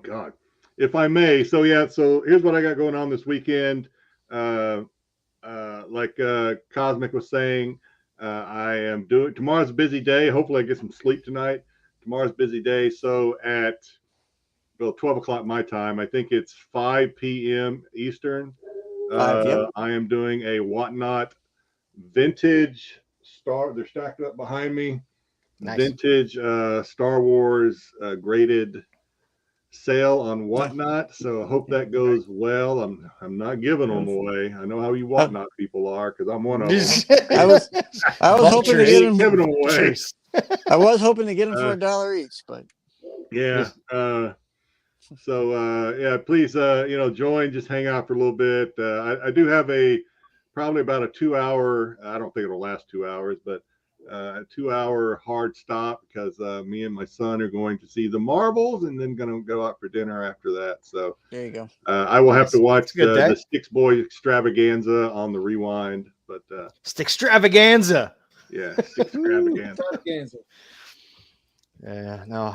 God, if I may, so here's what I got going on this weekend. Like Cosmic was saying, I am doing tomorrow's a busy day. Hopefully I get some sleep tonight. Tomorrow's a busy day. So at 12 o'clock my time, I think it's 5 p.m. Eastern. I am doing a Whatnot vintage Star. They're stacked up behind me. Nice. Vintage Star Wars graded sale on Whatnot. So I hope that goes well. I'm not giving them away. I know how you Whatnot people are because I'm one of them. I was hoping to get them. Giving them away. I was hoping to get them for $1 each, but yeah. Please, join, just hang out for a little bit. I do have probably about a 2-hour, I don't think it'll last 2 hours, but a 2-hour hard stop because me and my son are going to see the Marvels and then going to go out for dinner after that. So there you go. I will have to watch the Styx Boy extravaganza on the rewind, but Stickstravaganza. Yeah, Stickstravaganza. Yeah, no,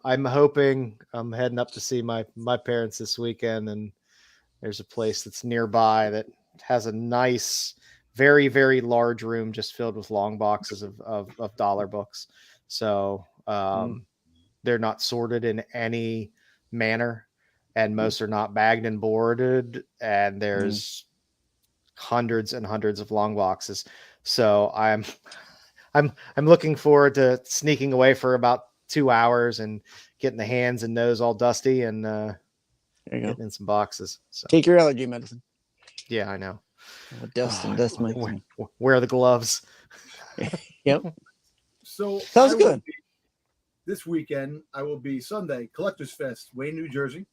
I'm hoping I'm heading up to see my parents this weekend, and there's a place that's nearby that has a nice, very, very large room just filled with long boxes of dollar books. So they're not sorted in any manner, and most are not bagged and boarded, and there's hundreds and hundreds of long boxes. So I'm looking forward to sneaking away for about 2 hours and getting the hands and nose all dusty and getting in some boxes. So. Take your allergy medicine. Yeah, I know. Dust mites. Wear the gloves. Yep. So sounds good. This weekend, I will be Sunday Collectors Fest, Wayne, New Jersey.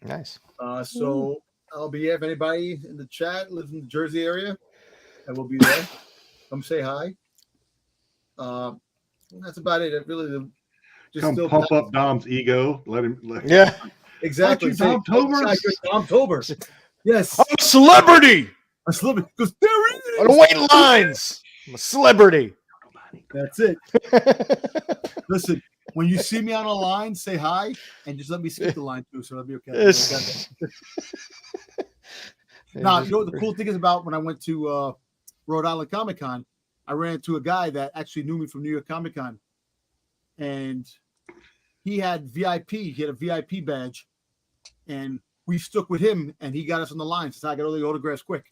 Nice. So I'll be here. If anybody in the chat lives in the Jersey area, I will be there. Come say hi. That's about it. Just come pump up Dom's ego. Let him. Yeah. Exactly. Domtober. Yes. I'm a celebrity. A celebrity. Because there he is. I don't wait in lines. I'm a celebrity. That's it. Listen, when you see me on a line, say hi and just let me skip the line too, so that'll be okay. Now, you know what the cool thing is about when I went to Rhode Island Comic Con, I ran into a guy that actually knew me from New York Comic Con, and he had VIP. He had a VIP badge, and we stuck with him, and he got us on the line. So I got all the autographs quick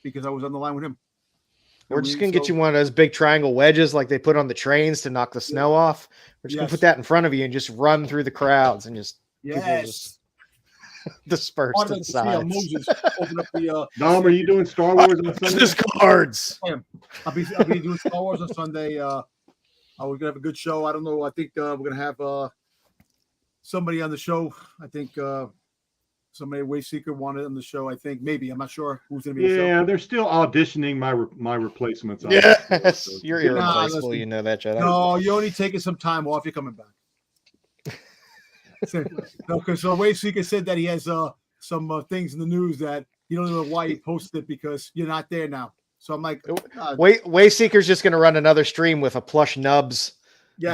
because I was on the line with him. We're just going to get you one of those big triangle wedges like they put on the trains to knock the snow off. We're just going to put that in front of you and just run through the crowds and just disperse to the sides. Moses, open up the, Dom, are you doing Star Wars on Sunday? Just cards. I'll be doing Star Wars on Sunday. We're going to have a good show. I don't know. I think we're going to have somebody on the show. I think somebody Wayseeker wanted on the show. I think maybe. I'm not sure who's going to be. Yeah, they're still auditioning my replacements. Yes, you're irreplaceable. You know that, Jedi. No, you're only taking some time off. You're coming back. No, because Wayseeker said that he has some things in the news that he don't know why he posted it because you're not there now. So I'm like, Wayseeker's just going to run another stream with a plush Nubs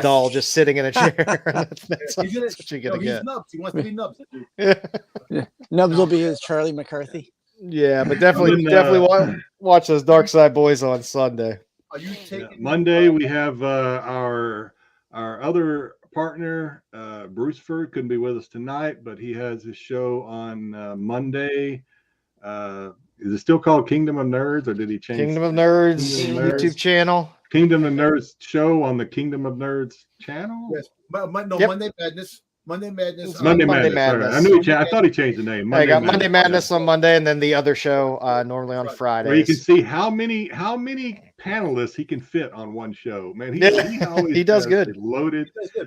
doll just sitting in a chair. That's what you're going to get. Nubs. He wants to be Nubs. Nubs will be his Charlie McCarthy. Yeah, but definitely watch those Dark Side Boys on Sunday. Are you taking Monday? We have our other partner, Bruce Ford, couldn't be with us tonight, but he has his show on Monday. Is it still called Kingdom of Nerds, or did he change? Kingdom of Nerds YouTube channel. Kingdom of Nerds show on the Kingdom of Nerds channel. Yes, Monday Madness. Monday Madness. Monday Madness. I knew I thought he changed the name. I got Monday Madness on Monday, and then the other show normally on Friday. Where you can see how many panelists he can fit on one show. Man, he does good.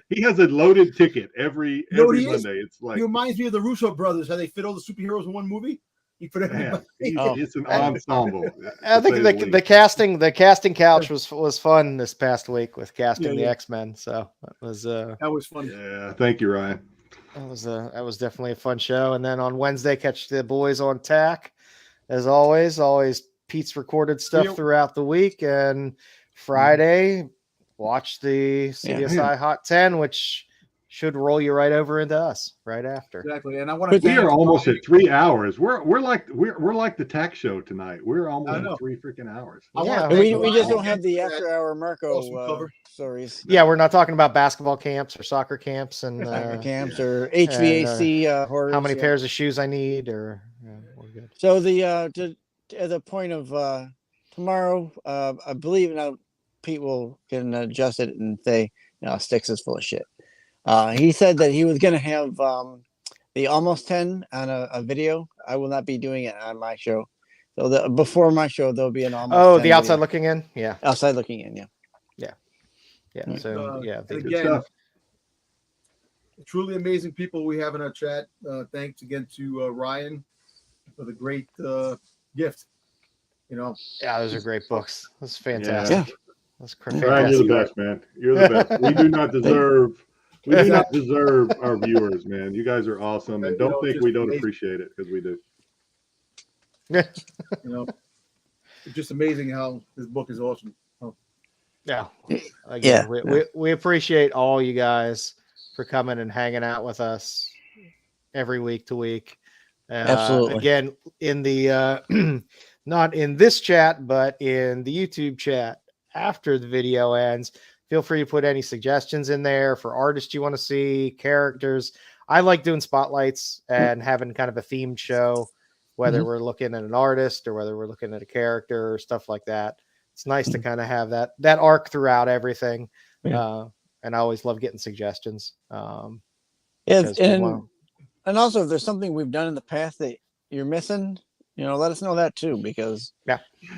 He has a loaded ticket every Monday. It's like he reminds me of the Russo brothers, how they fit all the superheroes in one movie. He put everybody. It's an ensemble. I think the casting couch was fun this past week with casting the X-Men. So that was fun. Yeah, thank you, Ryan. That was definitely a fun show. And then on Wednesday, catch the boys on TAC. As always Pete's recorded stuff throughout the week. And Friday, watch the CDSI Hot 10, which should roll you right over into us right after. Exactly. And I want to. We are almost at 3 hours. We're like the tack show tonight. We're almost at 3 freaking hours. We just don't have the after hour Marco stories. Yeah, we're not talking about basketball camps or soccer camps and camps or HVAC horrors. How many pairs of shoes I need or we're good. So the point of tomorrow, I believe now Pete can adjust it and say, Styx is full of shit. He said that he was going to have the almost 10 on a video. I will not be doing it on my show. So before my show, there'll be an almost. Oh, the outside video. Looking in, yeah. Outside looking in, yeah. So again, truly amazing people we have in our chat. Thanks again to Ryan for the great gift. Yeah, those are great books. That's fantastic. Yeah. That's fantastic. Ryan, you're the best, man. You're the best. We do not deserve our viewers, man. You guys are awesome, and don't think we don't appreciate it, because we do. Yeah. It's just amazing how this book is awesome. Yeah. Again, we appreciate all you guys for coming and hanging out with us every week to week. Absolutely. Again, in the not in this chat, but in the YouTube chat after the video ends, feel free to put any suggestions in there for artists you want to see, characters. I like doing spotlights and having kind of a themed show, whether we're looking at an artist or whether we're looking at a character or stuff like that. It's nice to kind of have that arc throughout everything. And I always love getting suggestions. And also if there's something we've done in the past that you're missing, let us know that too, because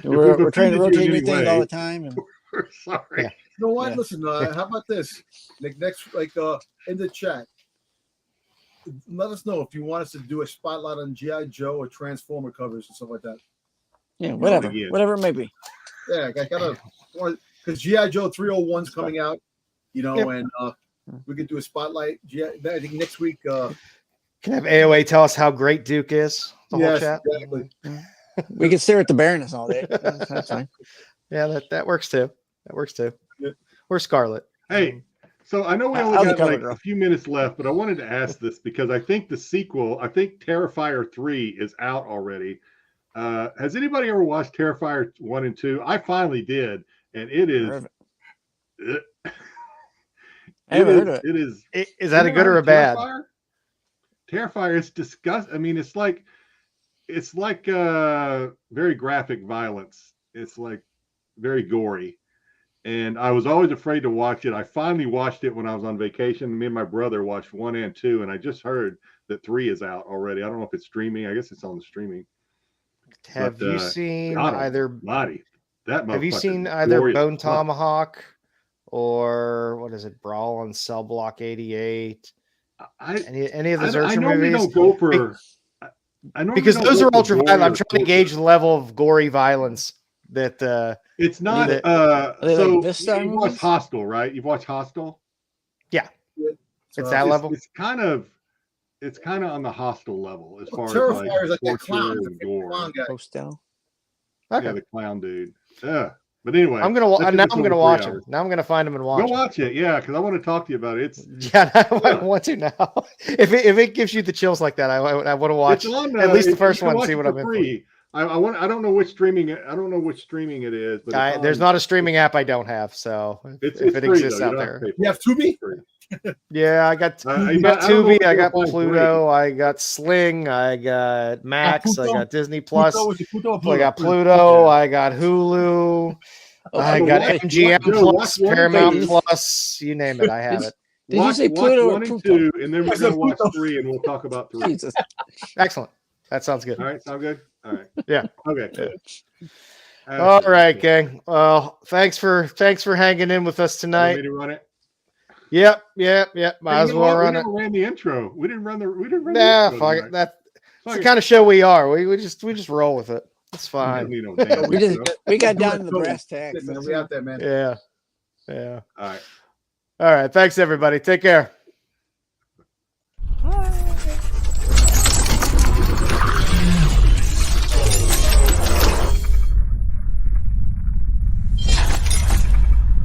we're trying to rotate new things all the time. And we're sorry. You know what? Listen, how about this? Next, in the chat, let us know if you want us to do a spotlight on G.I. Joe or Transformer covers and stuff like that. Yeah, whatever it may be. Yeah, I gotta, because G.I. Joe 301's coming out, and we could do a spotlight. I think next week. Can have AOA tell us how great Duke is? The whole chat. Exactly. We can stare at the Baroness all day. That's fine. Yeah, that works too. Yeah. Or Scarlet. Hey, so I know we only got a few minutes left, but I wanted to ask this because I think the sequel, Terrifier 3 is out already. Has anybody ever watched Terrifier 1 and 2? I finally did, and it is. I haven't heard of it. It is. Is that a good or a bad? Terrifier, it's disgusting. I mean, it's like very graphic violence. It's like very gory. And I was always afraid to watch it. I finally watched it when I was on vacation. Me and my brother watched 1 and 2, and I just heard that 3 is out already. I don't know if it's streaming. I guess it's on the streaming. Have you seen either Body? Have you seen either Bone Tomahawk or what is it, Brawl on Cell Block 88? Any of the Zercher movies? We don't go for. Because those are ultra violent. I'm trying to gauge the level of gory violence that. It's not. So you watched Hostel, right? You've watched Hostel. Yeah, it's that level. It's kind of on the Hostel level as far Terrifier as like that clown, and gore. Hostel. Okay. Yeah, the clown dude. Yeah. But anyway, I'm gonna watch him. Now I'm gonna find him and watch. Go watch it, yeah, because I want to talk to you about it. I want to now. If it gives you the chills like that, I want to watch at least the first one. See what I'm in for. I don't know which streaming. I don't know which streaming it is, but there's not a streaming app I don't have. So if it exists out there, you have Tubi. Yeah, I got Tubi. I got Pluto. I got Sling. I got Max. I got Disney Plus. I got Pluto. I got Hulu. I got MGM Plus, Paramount Plus. You name it, I have it. Did you say Pluto or 1 and 2, and then we're gonna watch 3, and we'll talk about 3. Jesus. Excellent. That sounds good. All right, sound good. All right. Yeah. Okay. All right, gang. Well, thanks for hanging in with us tonight. Want me to run it? Yep. Might as well run it. We ran the intro. We didn't run the intro. Fuck it. It's the kind of show we are. We just roll with it. It's fine. We got down to the brass tacks. Man, we out there, man. Yeah. All right. All right. Thanks, everybody. Take care.